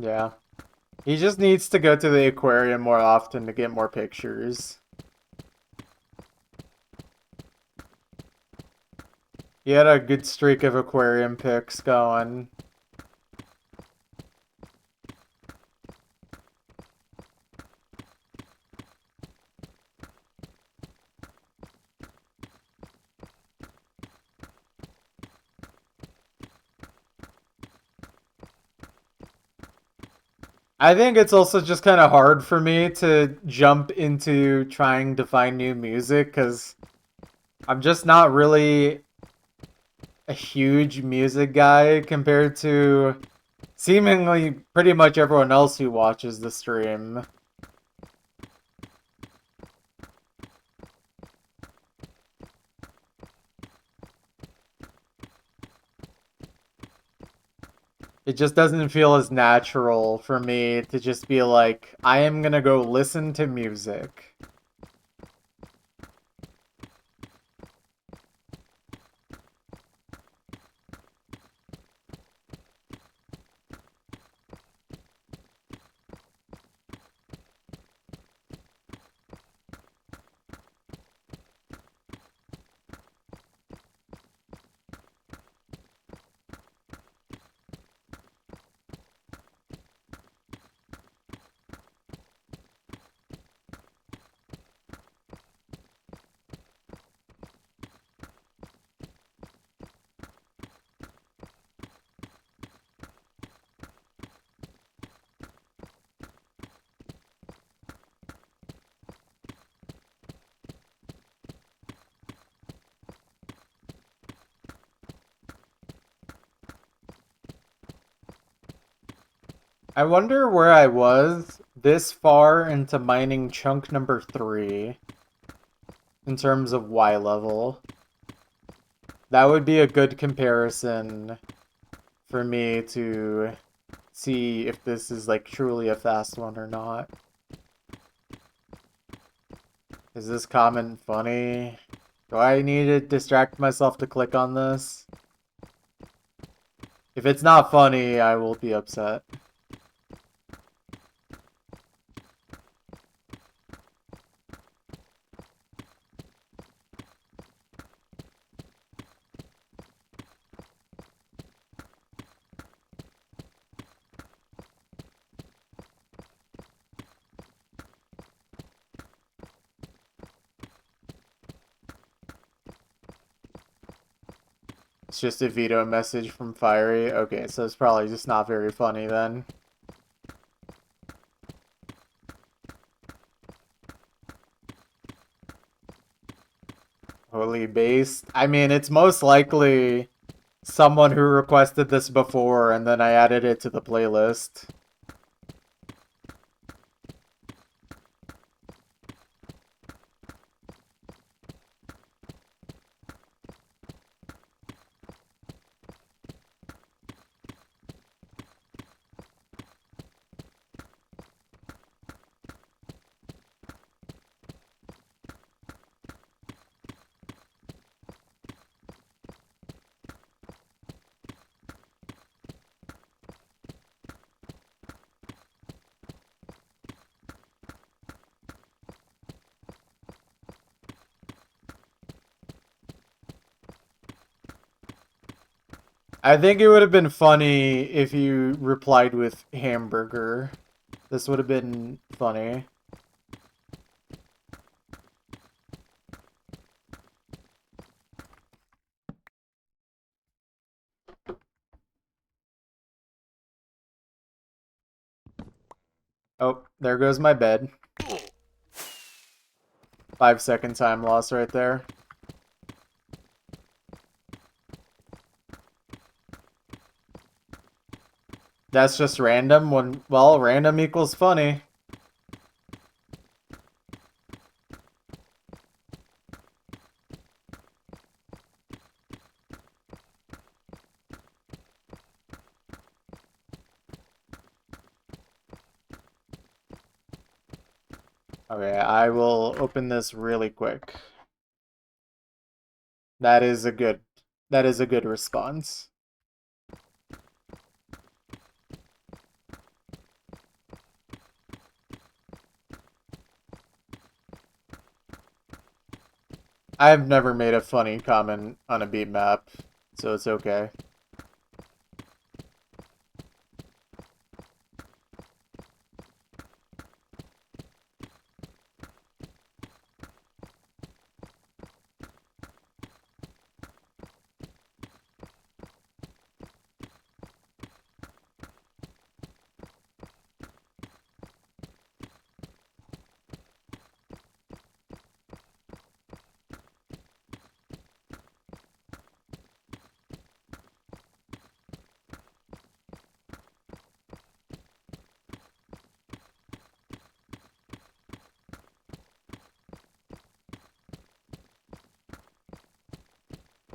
Speaker 1: Yeah. He just needs to go to the aquarium more often to get more pictures. He had a good streak of aquarium pics going. I think it's also just kind of hard for me to jump into trying to find new music because I'm just not really a huge music guy compared to seemingly pretty much everyone else who watches the stream. It just doesn't feel as natural for me to just be like, I am gonna go listen to music. I wonder where I was this far into mining chunk number 3 in terms of Y level. That would be a good comparison for me to see if this is like truly a fast one or not. Is this comment funny? Do I need to distract myself to click on this? If it's not funny, I will be upset. It's just a veto message from Fiery. Okay, so it's probably just not very funny then. Holy based. I mean, it's most likely someone who requested this before and then I added it to the playlist. I think it would have been funny if you replied with hamburger. This would have been funny. Oh, there goes my bed. 5-second time loss right there. That's just random when, well, random equals funny. Okay, I will open this really quick. That is a good response. I've never made a funny comment on a beat map, so it's okay.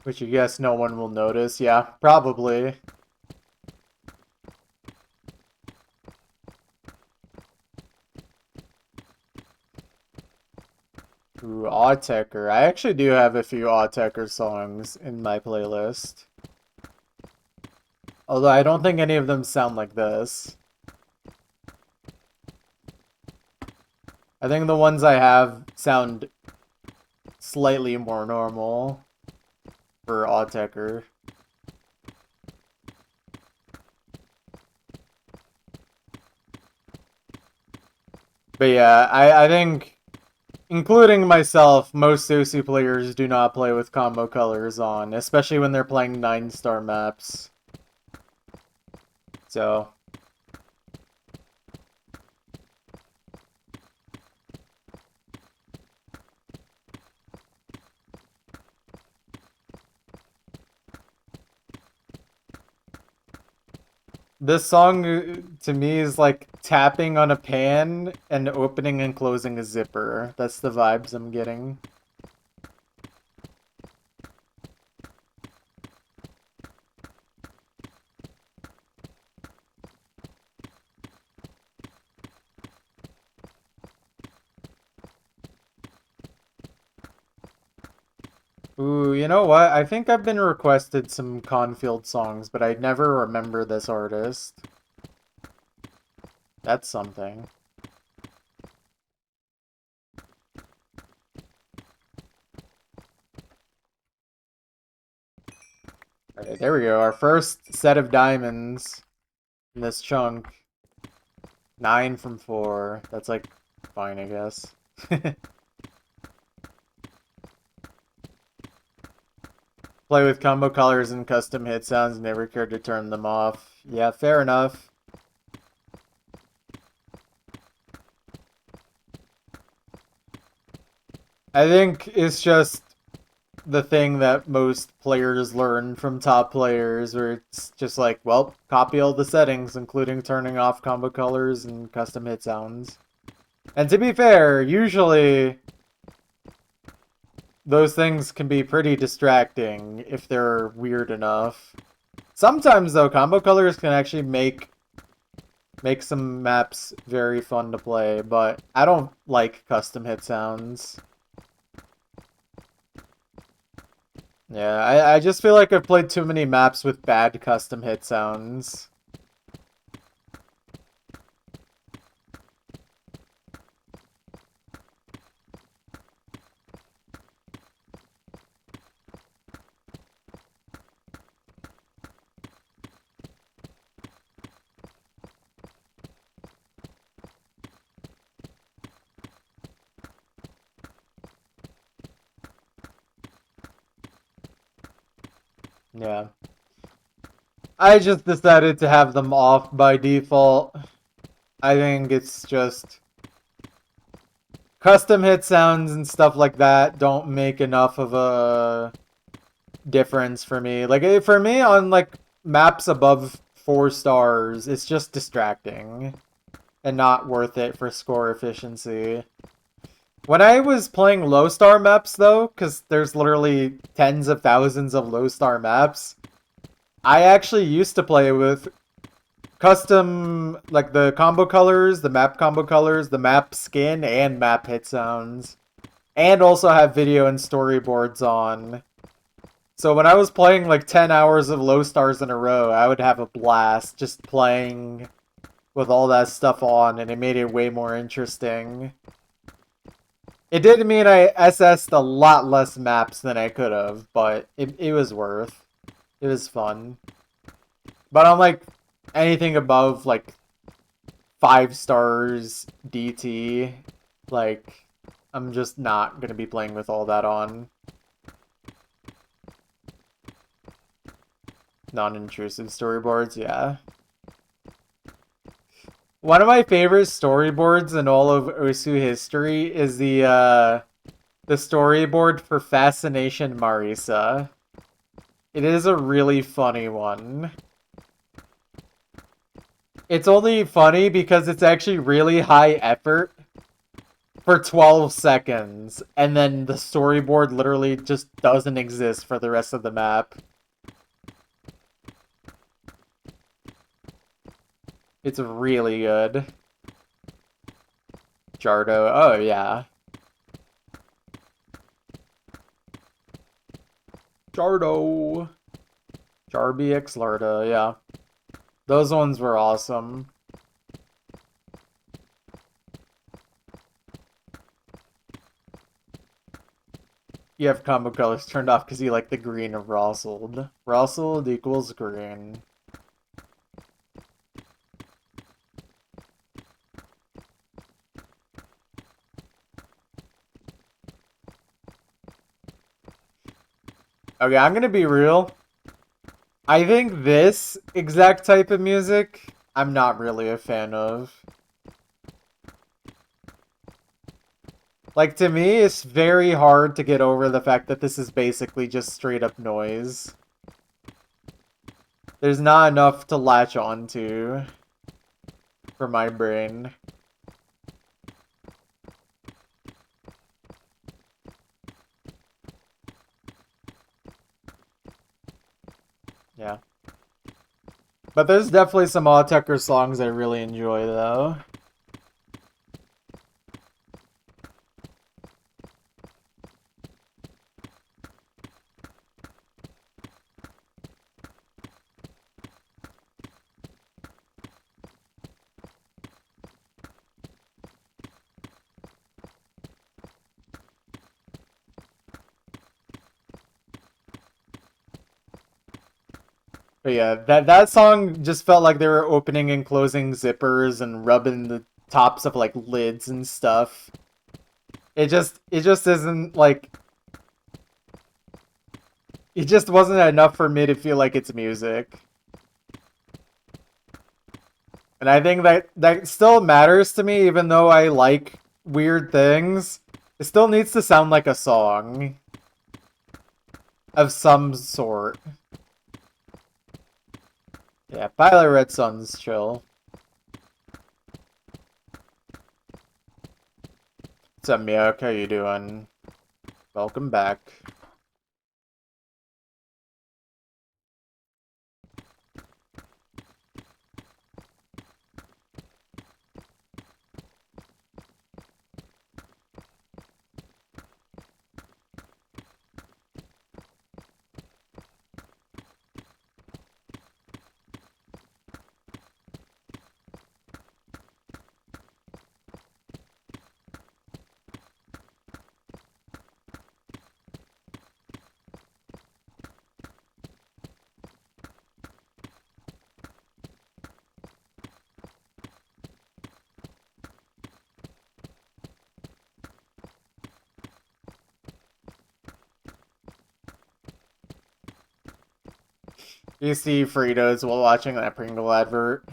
Speaker 1: Which you guess no one will notice. Yeah, probably. Ooh, Autechre. I actually do have a few Autechre songs in my playlist. Although I don't think any of them sound like this. I think the ones I have sound slightly more normal for Autechre. But yeah, I think, including myself, most Sosu players do not play with combo colors on, especially when they're playing 9-star maps. So... This song to me is like tapping on a pan and opening and closing a zipper. That's the vibes I'm getting. Ooh, you know what? I think I've been requested some Confield songs, but I never remember this artist. That's something. Alright, there we go. Our first set of diamonds in this chunk. 9 from 4. That's like fine, I guess. Play with combo colors and custom hit sounds, never cared to turn them off. Yeah, fair enough. I think it's just the thing that most players learn from top players, where it's just like, well, copy all the settings, including turning off combo colors and custom hit sounds. And to be fair, usually those things can be pretty distracting if they're weird enough. Sometimes, though, combo colors can actually make some maps very fun to play, but I don't like custom hit sounds. Yeah, I just feel like I've played too many maps with bad custom hit sounds. Yeah. I just decided to have them off by default. I think it's just custom hit sounds and stuff like that don't make enough of a difference for me. Like for me on like maps above 4 stars, it's just distracting and not worth it for score efficiency. When I was playing low star maps though, because there's literally tens of thousands of low star maps, I actually used to play with custom, like the combo colors, the map combo colors, the map skin, and map hit sounds. And also have video and storyboards on. So when I was playing like 10 hours of low stars in a row, I would have a blast just playing with all that stuff on, and it made it way more interesting. It did mean I SS'd a lot less maps than I could have, but it was worth. It was fun. But on like anything above like 5 stars DT, like I'm just not gonna be playing with all that on. Non-intrusive storyboards, yeah. One of my favorite storyboards in all of Osu history is the storyboard for Fascination Marisa. It is a really funny one. It's only funny because it's actually really high effort for 12 seconds, and then the storyboard literally just doesn't exist for the rest of the map. It's really good. Jardo, oh yeah. Jardo. Jarby X Larda, yeah. Those ones were awesome. You have combo colors turned off because you like the green of Rosald. Rosald equals green. Okay, I'm gonna be real. I think this exact type of music, I'm not really a fan of. Like, to me, it's very hard to get over the fact that this is basically just straight up noise. There's not enough to latch onto for my brain. Yeah. But there's definitely some Autechre songs I really enjoy, though. But yeah, that song just felt like they were opening and closing zippers and rubbing the tops of like lids and stuff. It just isn't like it just wasn't enough for me to feel like it's music. And I think that still matters to me even though I like weird things. It still needs to sound like a song of some sort. Yeah, Violet Red Sun's chill. What's up, Miak? How you doing? Welcome back. You see Fritos while watching that Pringle advert.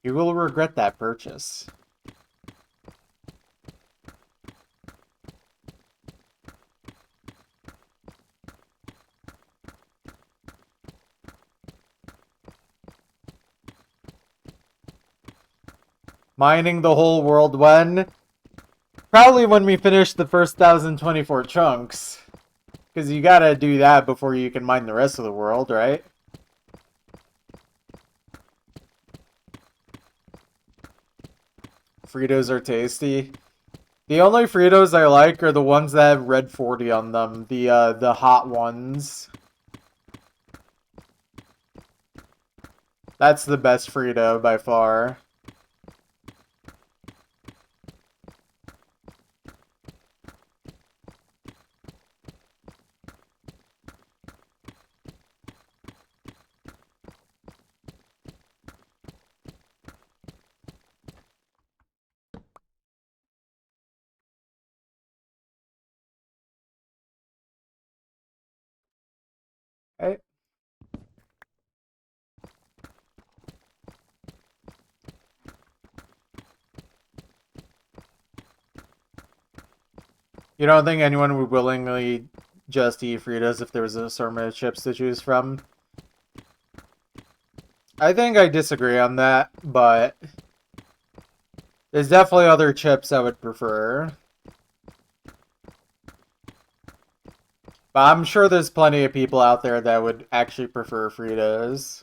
Speaker 1: You will regret that purchase. Mining the whole world when? Probably when we finish the first 1,024 chunks. Because you gotta do that before you can mine the rest of the world, right? Fritos are tasty. The only Fritos I like are the ones that have red 40 on them. The hot ones. That's the best Frito by far. Hey. You don't think anyone would willingly just eat Fritos if there was an assortment of chips to choose from? I think I disagree on that, but there's definitely other chips I would prefer. But I'm sure there's plenty of people out there that would actually prefer Fritos.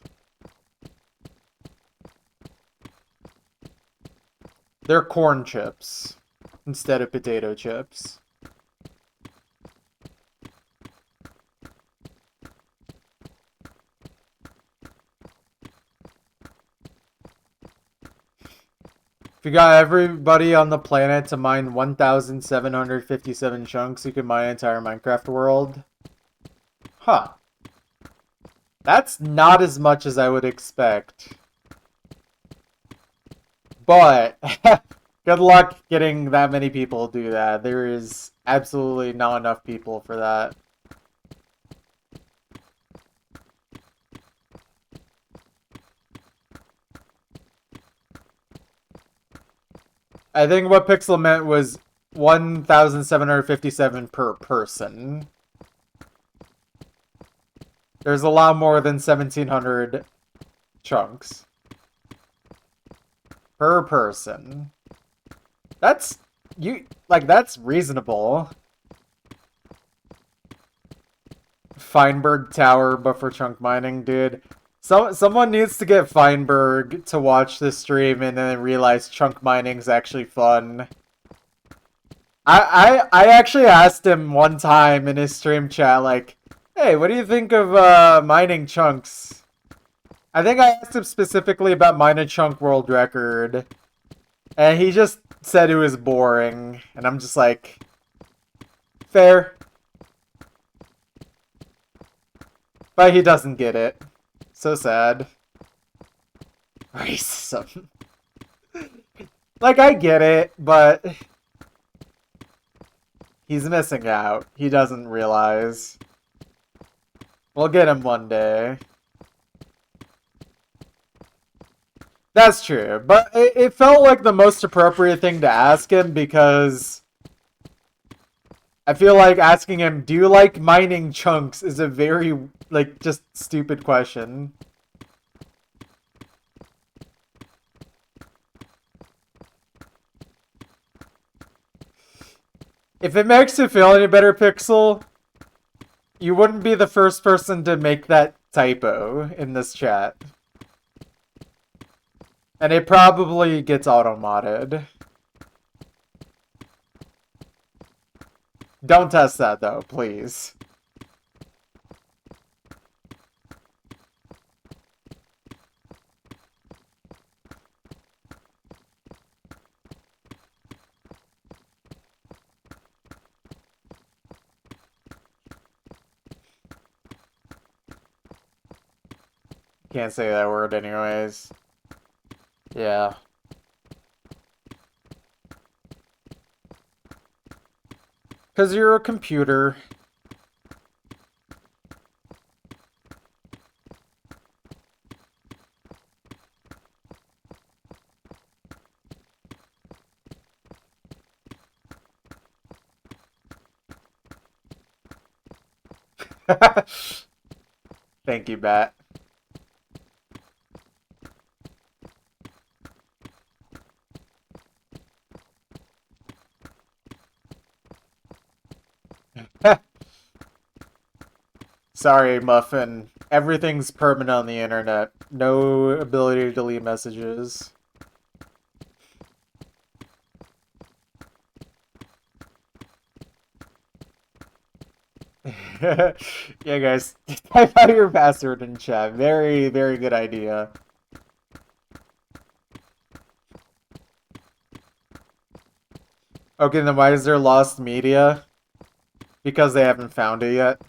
Speaker 1: They're corn chips instead of potato chips. If you got everybody on the planet to mine 1,757 chunks, you could mine an entire Minecraft world. Huh. That's not as much as I would expect. But, good luck getting that many people to do that. There is absolutely not enough people for that. I think what Pixel meant was 1,757 per person. There's a lot more than 1,700 chunks per person. That's that's reasonable. Feinberg Tower, but for chunk mining, dude. Someone needs to get Feinberg to watch this stream and then realize chunk mining's actually fun. I actually asked him one time in his stream chat, like, hey, what do you think of mining chunks? I think I asked him specifically about mining chunk world record. And he just said it was boring. And I'm just like, fair. But he doesn't get it. So sad. Racism. Like, I get it, but he's missing out. He doesn't realize. We'll get him one day. That's true, but it felt like the most appropriate thing to ask him because I feel like asking him, do you like mining chunks, is a very, like, just stupid question. If it makes you feel any better, Pixel, you wouldn't be the first person to make that typo in this chat. And it probably gets auto-modded. Don't test that, though, please. Can't say that word anyways. Yeah. Because you're a computer. Thank you, Bat. Sorry, Muffin. Everything's permanent on the internet. No ability to delete messages. Yeah, guys. Type out your password in chat. Very, very good idea. Okay, then why is there lost media? Because they haven't found it yet.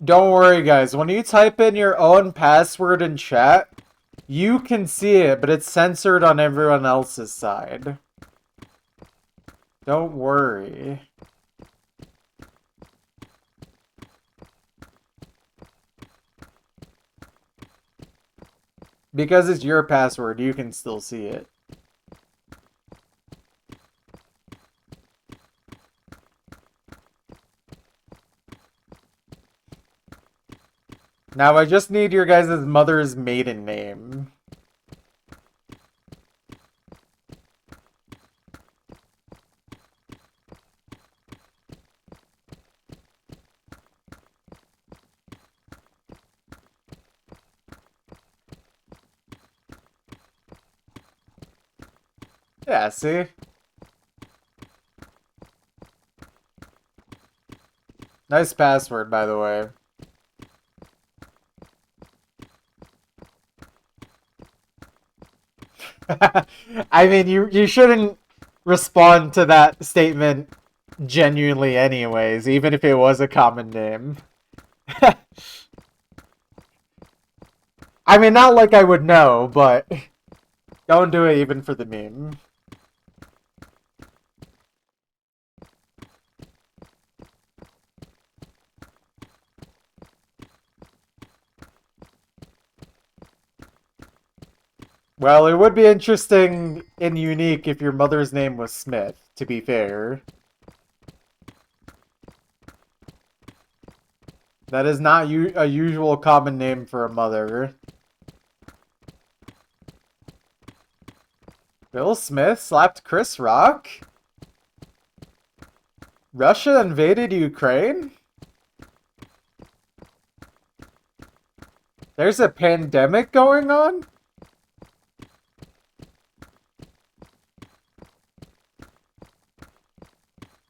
Speaker 1: Don't worry, guys. When you type in your own password in chat, you can see it, but it's censored on everyone else's side. Don't worry. Because it's your password, you can still see it. Now I just need your guys' mother's maiden name. Yeah, see? Nice password, by the way. I mean, you shouldn't respond to that statement genuinely anyways, even if it was a common name. I mean, not like I would know, but don't do it even for the meme. Well, it would be interesting and unique if your mother's name was Smith, to be fair. That is not a usual common name for a mother. Will Smith slapped Chris Rock? Russia invaded Ukraine? There's a pandemic going on?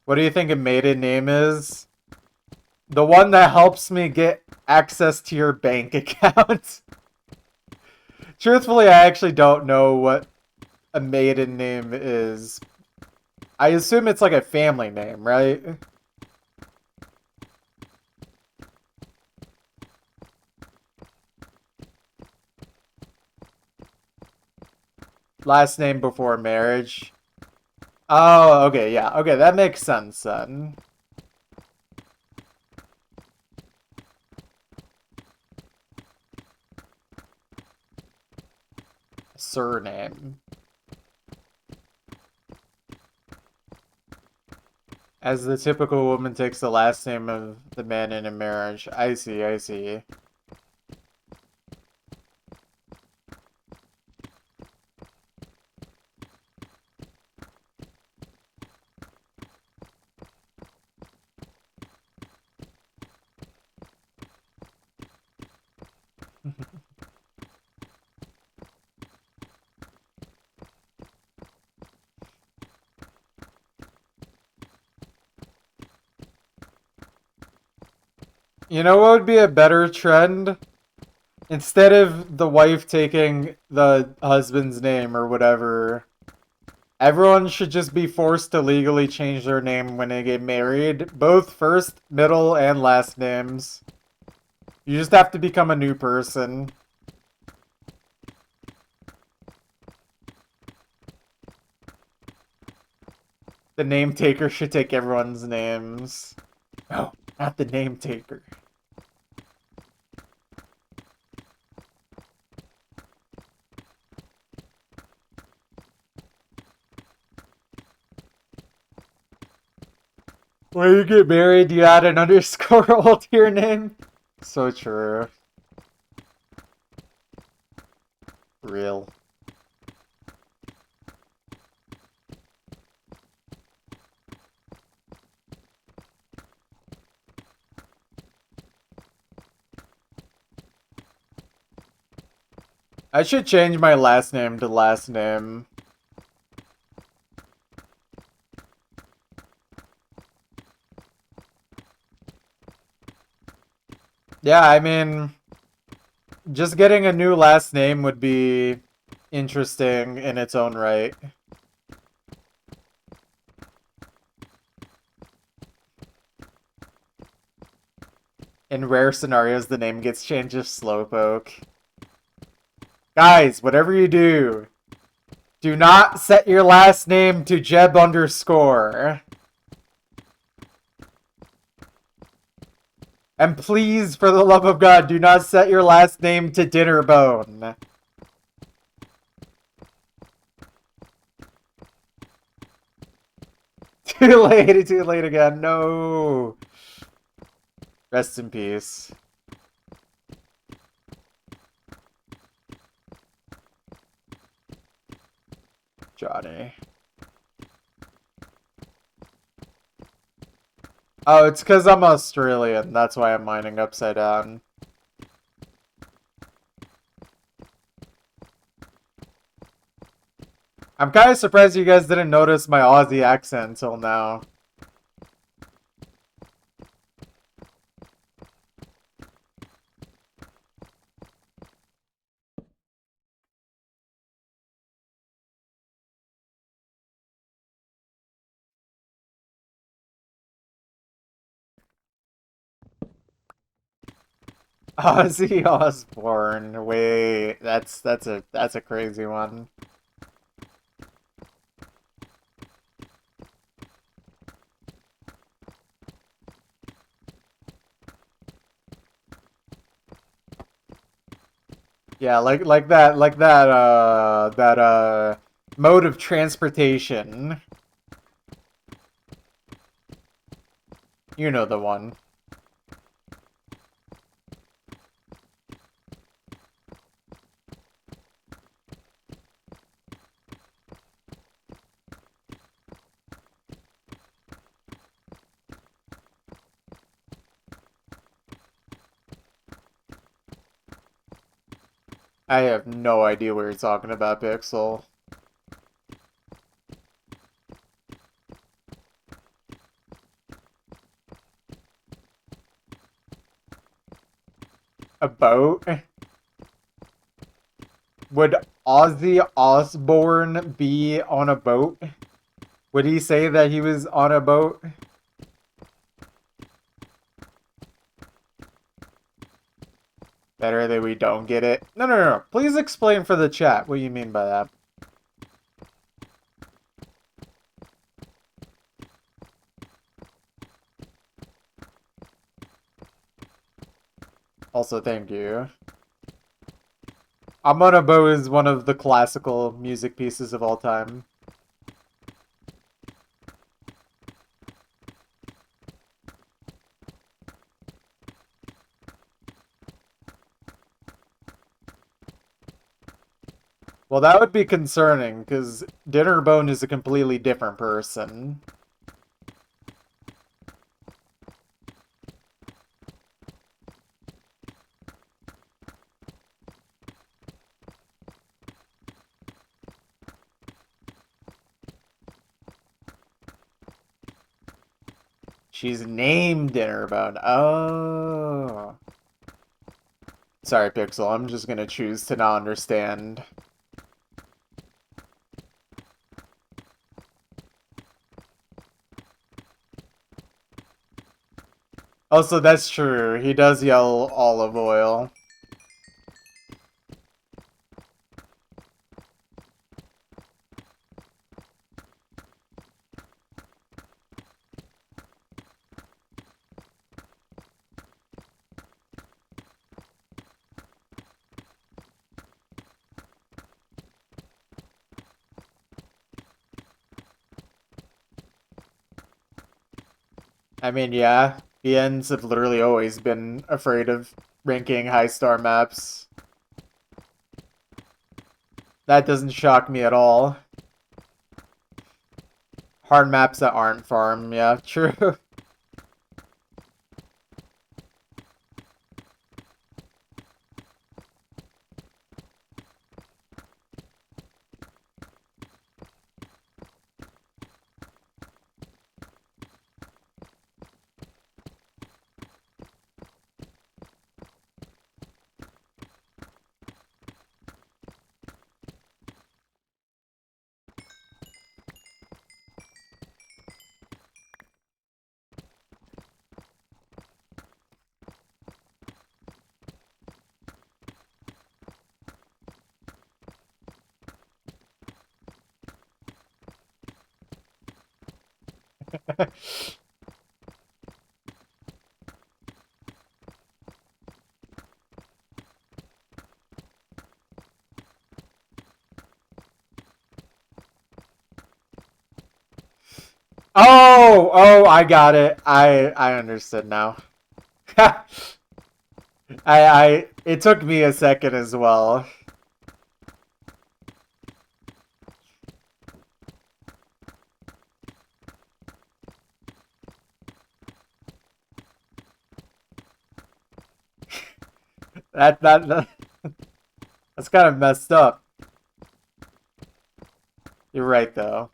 Speaker 1: What do you think a maiden name is? The one that helps me get access to your bank account. Truthfully, I actually don't know what a maiden name is. I assume it's like a family name, right? Last name before marriage. Oh, okay, yeah. Okay, that makes sense then. Surname. As the typical woman takes the last name of the man in a marriage. I see, I see. You know what would be a better trend? Instead of the wife taking the husband's name or whatever, everyone should just be forced to legally change their name when they get married. Both first, middle, and last names. You just have to become a new person. The name taker should take everyone's names. No, not the name taker. When you get married, you add an underscore all to your name. So true. Real. I should change my last name to last name. Yeah, I mean, just getting a new last name would be interesting in its own right. In rare scenarios, the name gets changed to Slowpoke. Guys, whatever you do, do not set your last name to Jeb underscore. And please, for the love of God, do not set your last name to Dinnerbone. Too late again, no. Rest in peace. Johnny. Oh, it's because I'm Australian. That's why I'm mining upside down. I'm kind of surprised you guys didn't notice my Aussie accent until now. Ozzy Osbourne. Wait, that's a crazy one. Yeah, that mode of transportation. You know the one. I have no idea what you're talking about, Pixel. A boat? Would Ozzy Osbourne be on a boat? Would he say that he was on a boat? Better that we don't get it. No. Please explain for the chat what you mean by that. Also, thank you. I'm on a boat is one of the classical music pieces of all time. Well, that would be concerning, because Dinnerbone is a completely different person. She's named Dinnerbone. Oh. Sorry, Pixel. I'm just gonna choose to not understand. Also, that's true. He does yell olive oil. I mean, yeah. BNs have literally always been afraid of ranking high star maps. That doesn't shock me at all. Hard maps that aren't farm, yeah, true. Oh, I got it. I understood now. It took me a second as well. That that's kind of messed up. You're right though.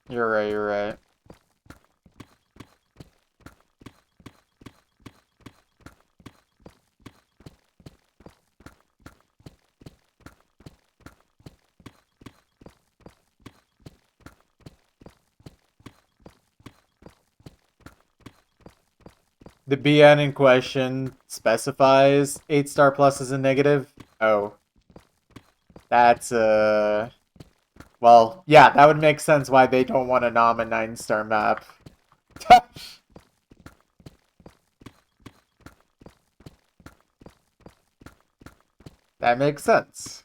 Speaker 1: You're right. The BN in question specifies 8 star plus as a negative. Oh. That's Well, yeah, that would make sense why they don't want to nom a 9-star map. That makes sense.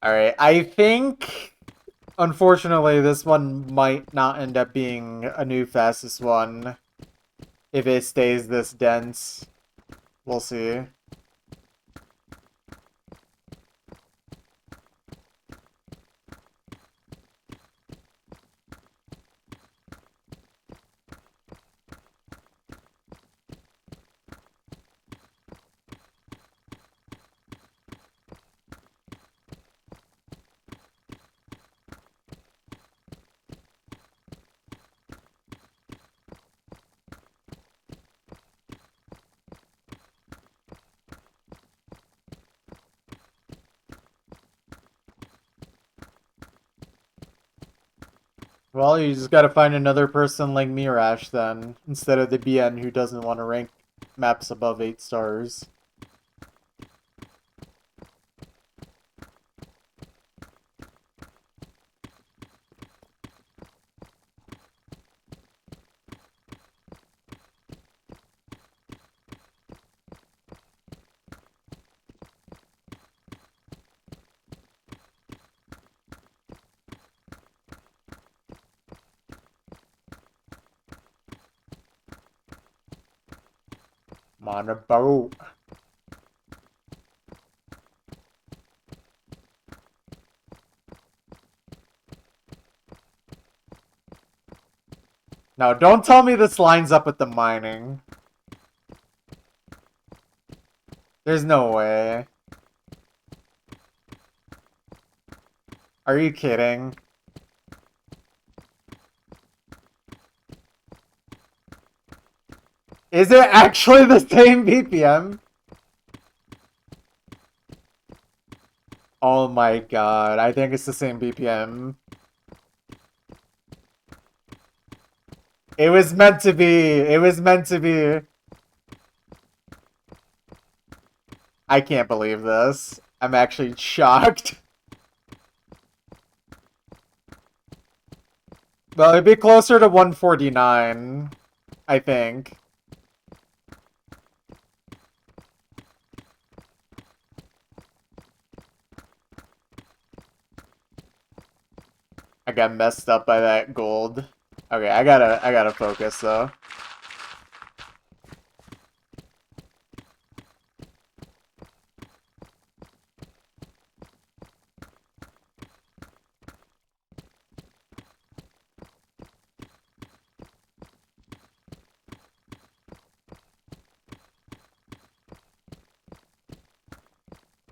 Speaker 1: Alright, I think, unfortunately, this one might not end up being a new fastest one. If it stays this dense. We'll see. Well, you just gotta find another person like Mirash then, instead of the BN who doesn't want to rank maps above 8 stars. I'm on a boat. Now, don't tell me this lines up with the mining. There's no way. Are you kidding? Is it actually the same BPM? Oh my god, I think it's the same BPM. It was meant to be. It was meant to be. I can't believe this. I'm actually shocked. Well, it'd be closer to 149, I think. I got messed up by that gold. Okay, I gotta focus though.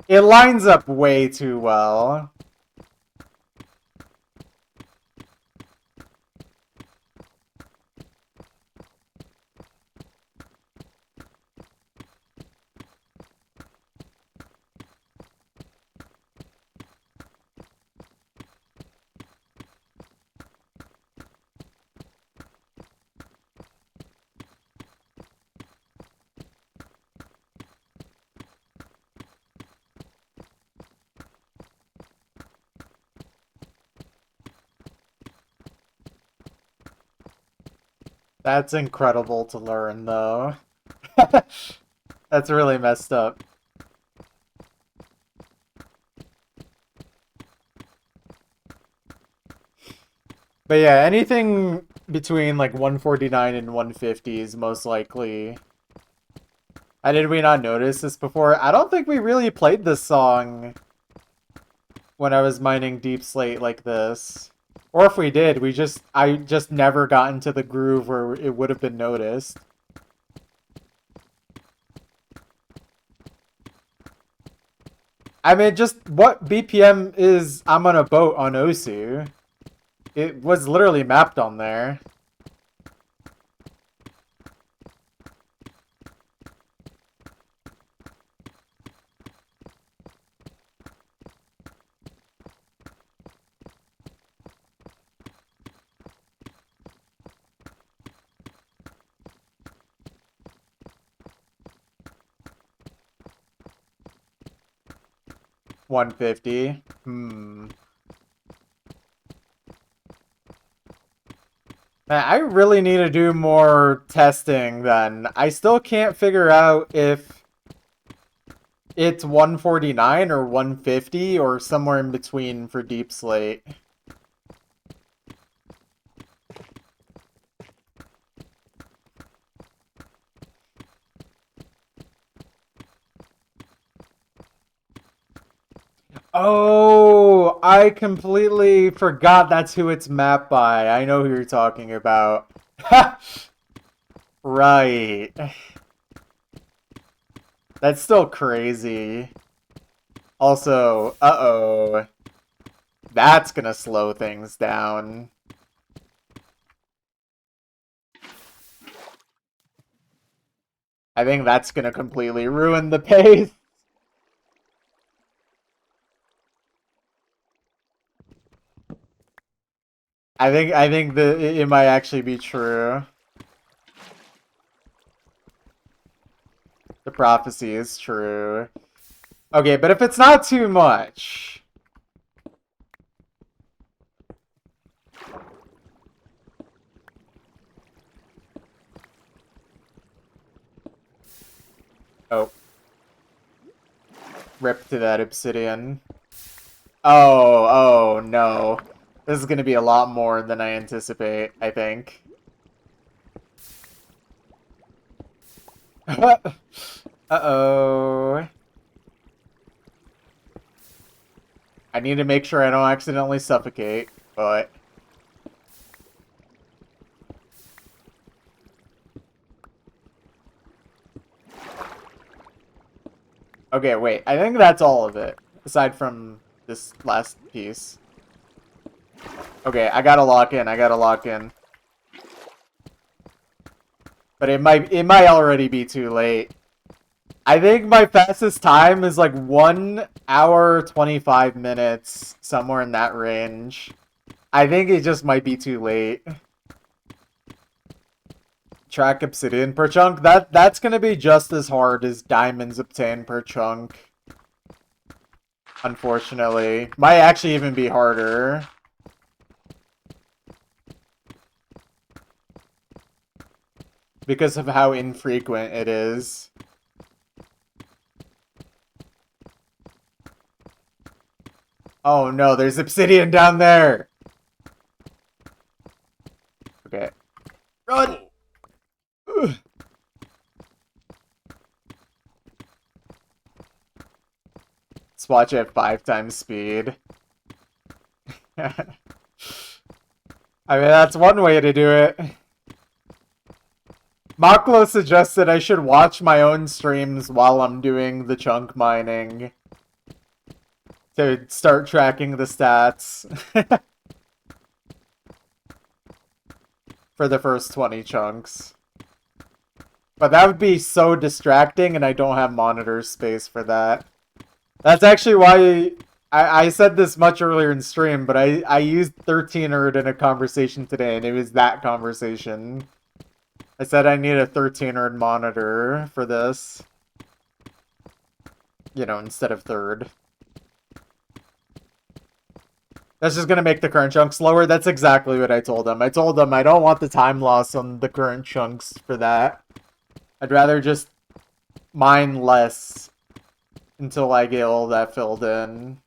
Speaker 1: It lines up way too well. That's incredible to learn, though. That's really messed up. But yeah, anything between like 149 and 150 is most likely. How did we not notice this before? I don't think we really played this song when I was mining Deep Slate like this. Or if we did, I just never got into the groove where it would have been noticed. I mean, just what BPM is I'm on a boat on Osu? It was literally mapped on there. 150. Man, I really need to do more testing then. I still can't figure out if it's 149 or 150 or somewhere in between for Deep Slate. Oh, I completely forgot that's who it's mapped by. I know who you're talking about. Right. That's still crazy. Also, uh-oh. That's gonna slow things down. I think that's gonna completely ruin the pace. I think that it might actually be true. The prophecy is true. Okay, but if it's not too much. Oh. Rip to that obsidian. Oh no. This is gonna be a lot more than I anticipate, I think. Uh-oh. I need to make sure I don't accidentally suffocate, but... Okay, wait. I think that's all of it, aside from this last piece. Okay, I gotta lock in. I gotta lock in. But it might already be too late. I think my fastest time is like 1 hour 25 minutes, somewhere in that range. I think it just might be too late. Track obsidian per chunk. That's gonna be just as hard as diamonds obtained per chunk. Unfortunately. Might actually even be harder. Because of how infrequent it is. Oh no, there's obsidian down there! Okay. Run! Ugh. Let's watch it at 5 times speed. I mean, that's one way to do it. Maklo suggested I should watch my own streams while I'm doing the chunk mining. To start tracking the stats. For the first 20 chunks. But that would be so distracting, and I don't have monitor space for that. That's actually why I said this much earlier in stream, but I used 13erd in a conversation today, and it was that conversation. I said I need a 13erd monitor for this. You know, instead of third. That's just gonna make the current chunk slower. That's exactly what I told him. I told him I don't want the time loss on the current chunks for that. I'd rather just mine less until I get all that filled in.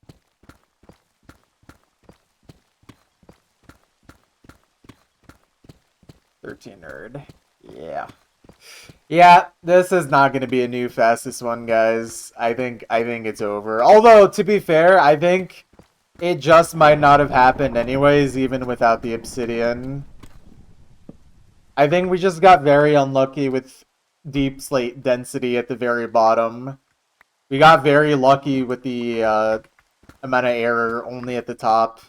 Speaker 1: Nerd. Yeah. Yeah, this is not going to be a new fastest one, guys. I think it's over. Although, to be fair, I think it just might not have happened anyways, even without the obsidian. I think we just got very unlucky with deep slate density at the very bottom. We got very lucky with the amount of error only at the top.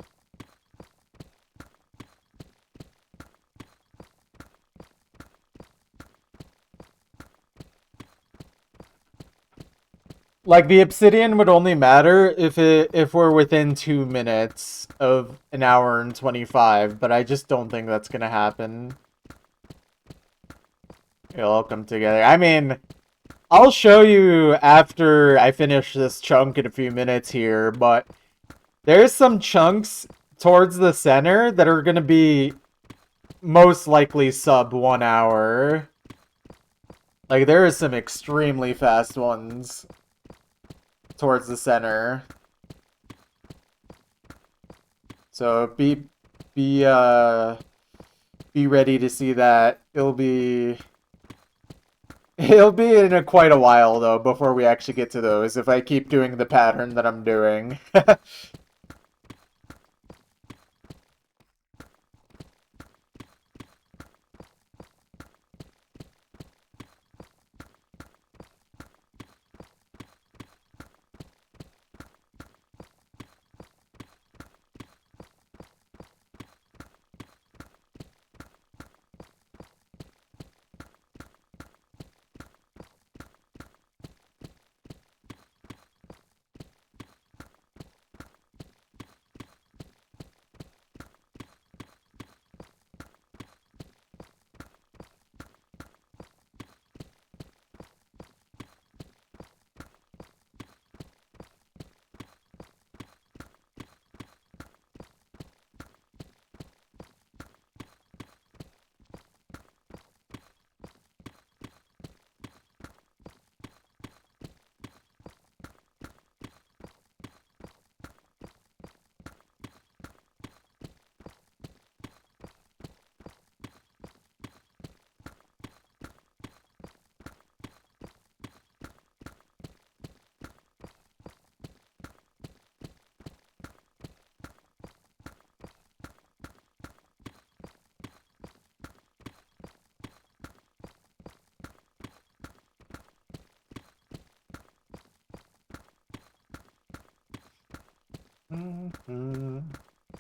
Speaker 1: Like, the obsidian would only matter if we're within 2 minutes of an hour and 25, but I just don't think that's gonna happen. It'll all come together. I mean, I'll show you after I finish this chunk in a few minutes here, but there's some chunks towards the center that are gonna be most likely sub 1 hour. Like, there is some extremely fast ones towards the center. So be ready to see that. It'll be in quite a while though before we actually get to those if I keep doing the pattern that I'm doing.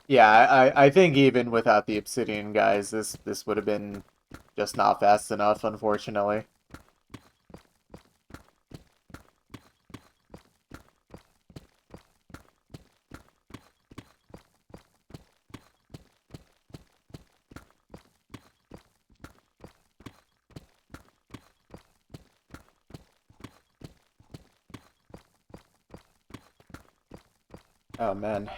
Speaker 1: Yeah, I think even without the obsidian guys, this would have been just not fast enough, unfortunately. Oh man.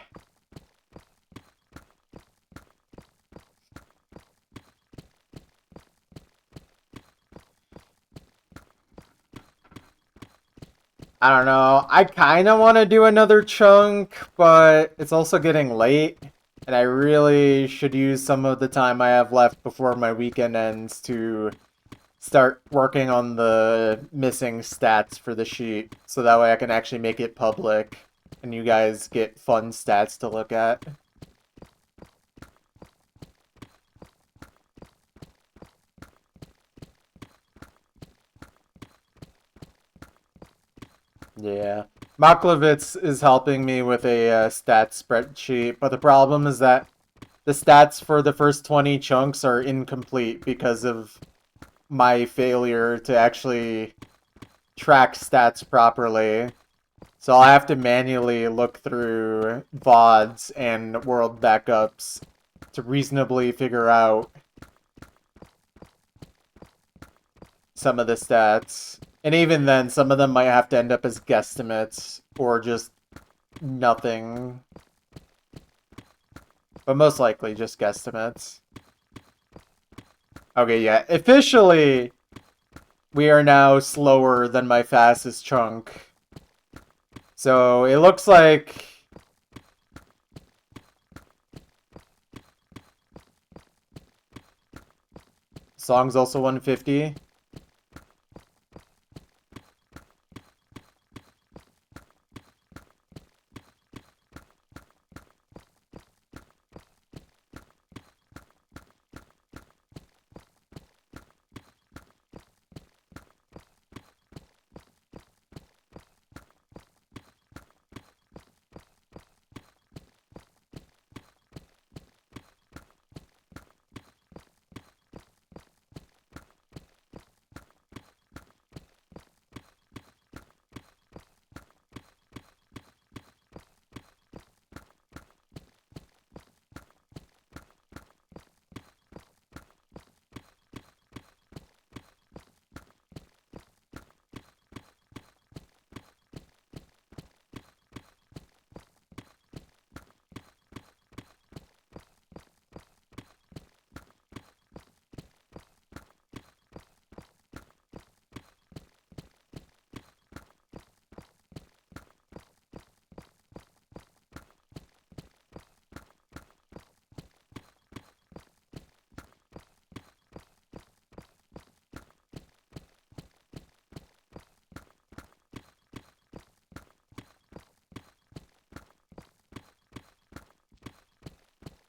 Speaker 1: I don't know. I kind of want to do another chunk, but it's also getting late, and I really should use some of the time I have left before my weekend ends to start working on the missing stats for the sheet, so that way I can actually make it public, and you guys get fun stats to look at. Yeah. Maklovitz is helping me with a stats spreadsheet, but the problem is that the stats for the first 20 chunks are incomplete because of my failure to actually track stats properly. So I'll have to manually look through VODs and world backups to reasonably figure out some of the stats. And even then, some of them might have to end up as guesstimates or just nothing. But most likely just guesstimates. Okay, yeah. Officially, we are now slower than my fastest chunk. So it looks like song's also 150.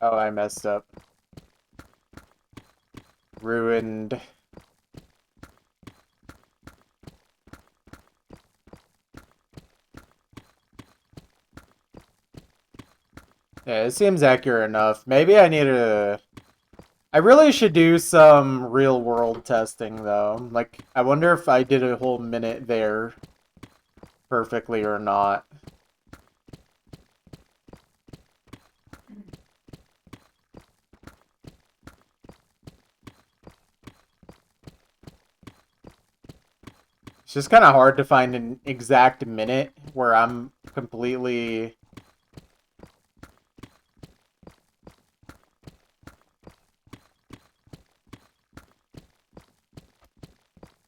Speaker 1: Oh, I messed up. Ruined. Yeah, it seems accurate enough. Maybe I need to... I really should do some real-world testing, though. Like, I wonder if I did a whole minute there perfectly or not. It's just kind of hard to find an exact minute where I'm completely...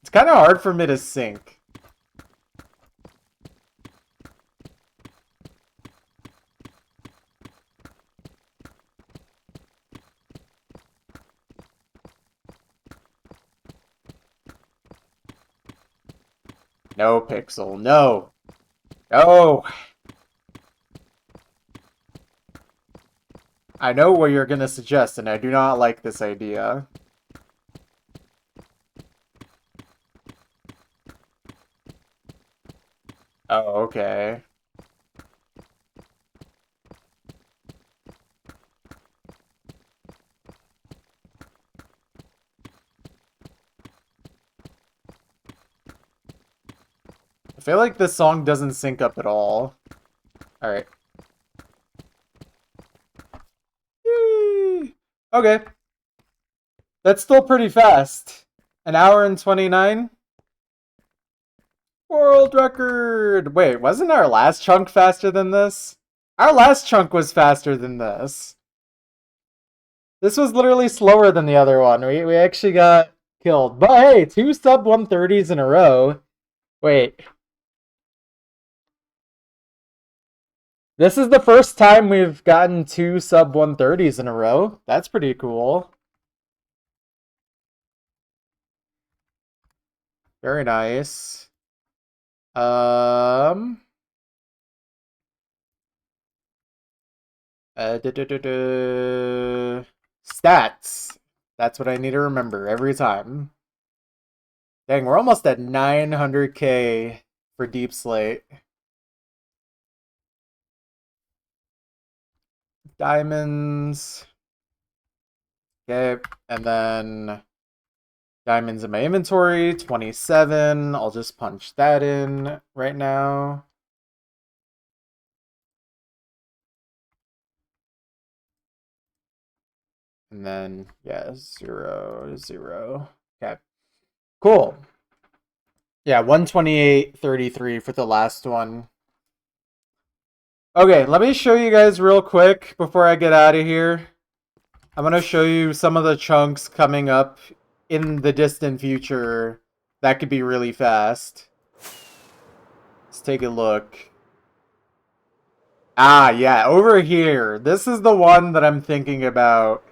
Speaker 1: It's kind of hard for me to sync. No, Pixel, no! No! I know what you're gonna suggest, and I do not like this idea. Oh, okay. I feel like this song doesn't sync up at all. Alright. Okay. That's still pretty fast. An hour and 29? World record! Wait, wasn't our last chunk faster than this? Our last chunk was faster than this. This was literally slower than the other one. We actually got killed. But hey, 2 sub 130s in a row. Wait. This is the first time we've gotten 2 sub 130s in a row. That's pretty cool. Very nice. Stats. That's what I need to remember every time. Dang, we're almost at 900k for Deep Slate. Diamonds. Okay, and then diamonds in my inventory, 27. I'll just punch that in right now. And then, yeah, 0, 0. Okay. Cool. Yeah, 128.33 for the last one. Okay, let me show you guys real quick before I get out of here. I'm going to show you some of the chunks coming up in the distant future that could be really fast. Let's take a look. Ah, yeah, over here. This is the one that I'm thinking about,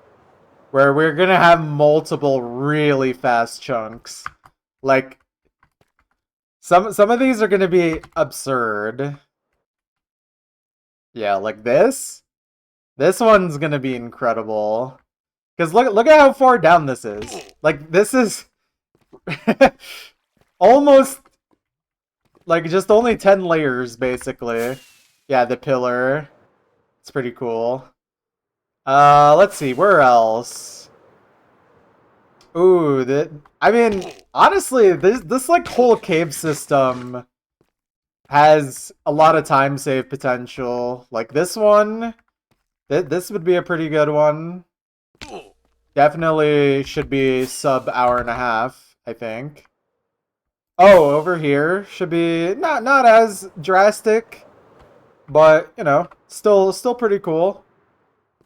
Speaker 1: where we're going to have multiple really fast chunks. Like, some of these are going to be absurd. Yeah, like this. This one's going to be incredible. Because look at how far down this is. Like, this is almost, like, just only 10 layers, basically. Yeah, the pillar. It's pretty cool. Let's see, where else? Ooh, I mean, honestly, this like whole cave system has a lot of time save potential. Like this one, this would be a pretty good one. Definitely should be sub hour and a half, I think. Oh, over here should be not as drastic, but you know, still pretty cool.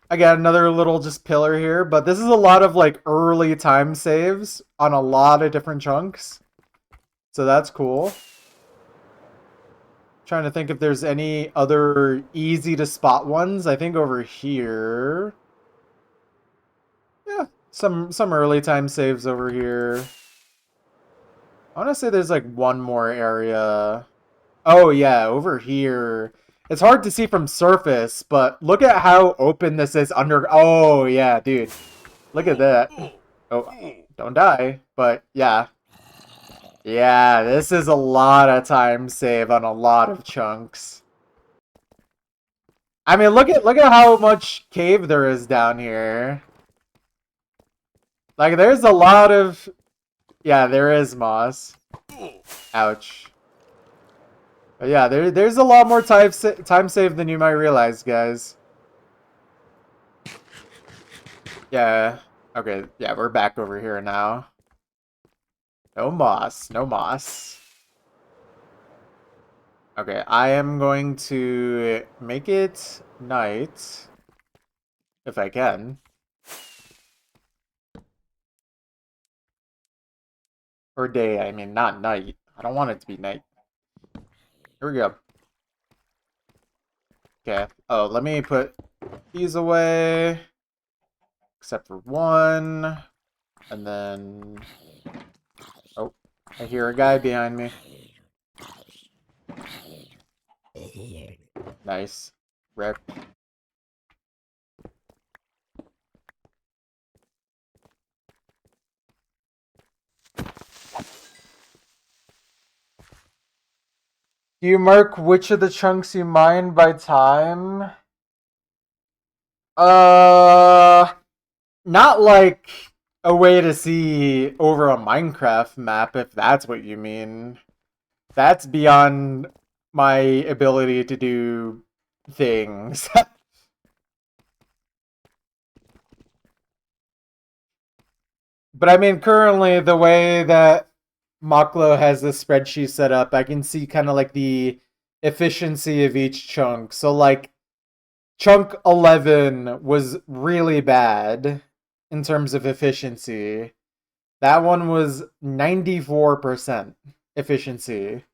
Speaker 1: I got another little just pillar here, but this is a lot of like early time saves on a lot of different chunks. So that's cool. Trying to think if there's any other easy to spot ones. I think over here. Yeah, some early time saves over here. I want to say there's like one more area. Oh yeah, over here. It's hard to see from surface, but look at how open this is under... Oh, yeah, dude. Look at that. Oh, don't die. But, yeah. Yeah, this is a lot of time save on a lot of chunks. I mean, look at how much cave there is down here. Like, there's a lot of... Yeah, there is moss. Ouch. But yeah, there's a lot more time save than you might realize, guys. Yeah. Okay, yeah, we're back over here now. No moss, no moss. Okay, I am going to make it night. If I can. Or day, I mean, not night. I don't want it to be night. Here we go. Okay. Oh, let me put these away. Except for one. And then... Oh, I hear a guy behind me. Nice. Rip. Do you mark which of the chunks you mine by time? Not like a way to see over a Minecraft map, if that's what you mean. That's beyond my ability to do things. But I mean, currently, the way that Maklo has this spreadsheet set up, I can see kind of like the efficiency of each chunk. So, like, chunk 11 was really bad in terms of efficiency. That one was 94% efficiency,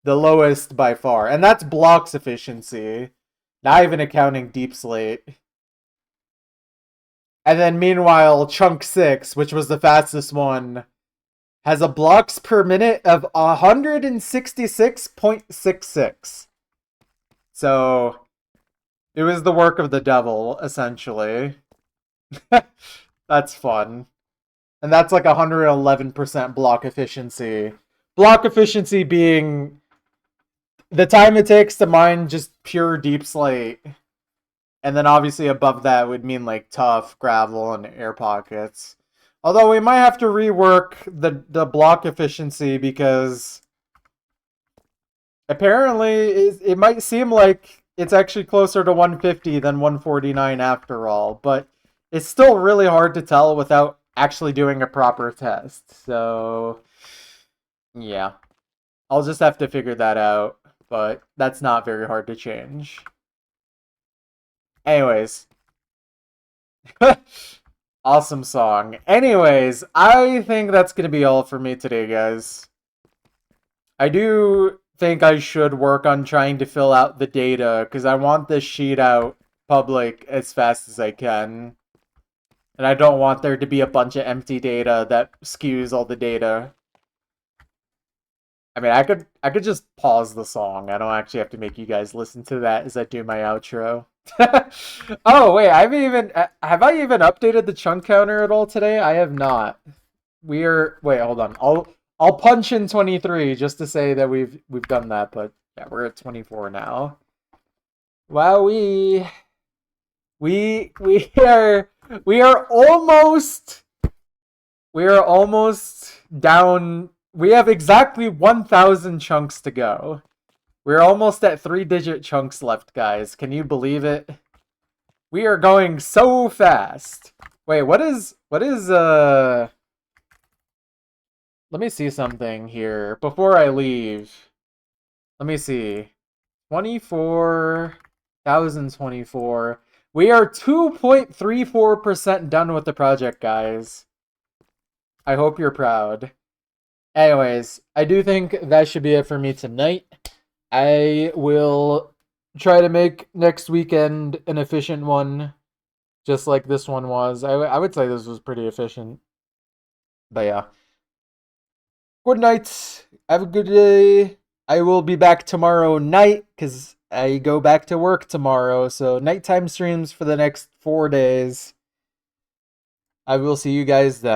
Speaker 1: the lowest by far. And that's blocks efficiency, not even accounting deep slate. And then meanwhile, chunk 6, which was the fastest one, has a blocks per minute of 166.66. So it was the work of the devil, essentially. That's fun. And that's like 111% block efficiency. Block efficiency being the time it takes to mine just pure deep slate. And then obviously above that would mean like tough, gravel, and air pockets. Although we might have to rework the block efficiency because apparently it might seem like it's actually closer to 150 than 149 after all. But it's still really hard to tell without actually doing a proper test. So, yeah. I'll just have to figure that out. But that's not very hard to change. Anyways. Awesome song. Anyways, I think that's going to be all for me today, guys. I do think I should work on trying to fill out the data, because I want this sheet out public as fast as I can. And I don't want there to be a bunch of empty data that skews all the data. I mean, I could just pause the song. I don't actually have to make you guys listen to that as I do my outro. Oh wait, have I even updated the chunk counter at all today? I have not. Wait, hold on. I'll punch in 23 just to say that we've done that, but yeah, we're at 24 now. Wow, we are almost down. We have exactly 1,000 chunks to go. We're almost at 3-digit chunks left, guys. Can you believe it? We are going so fast. Wait, what is let me see something here before I leave. Let me see. 24,024. We are 2.34% done with the project, guys. I hope you're proud. Anyways, I do think that should be it for me tonight. I will try to make next weekend an efficient one, just like this one was. I would say this was pretty efficient. But yeah. Good night. Have a good day. I will be back tomorrow night, because I go back to work tomorrow, so nighttime streams for the next 4 days. I will see you guys then.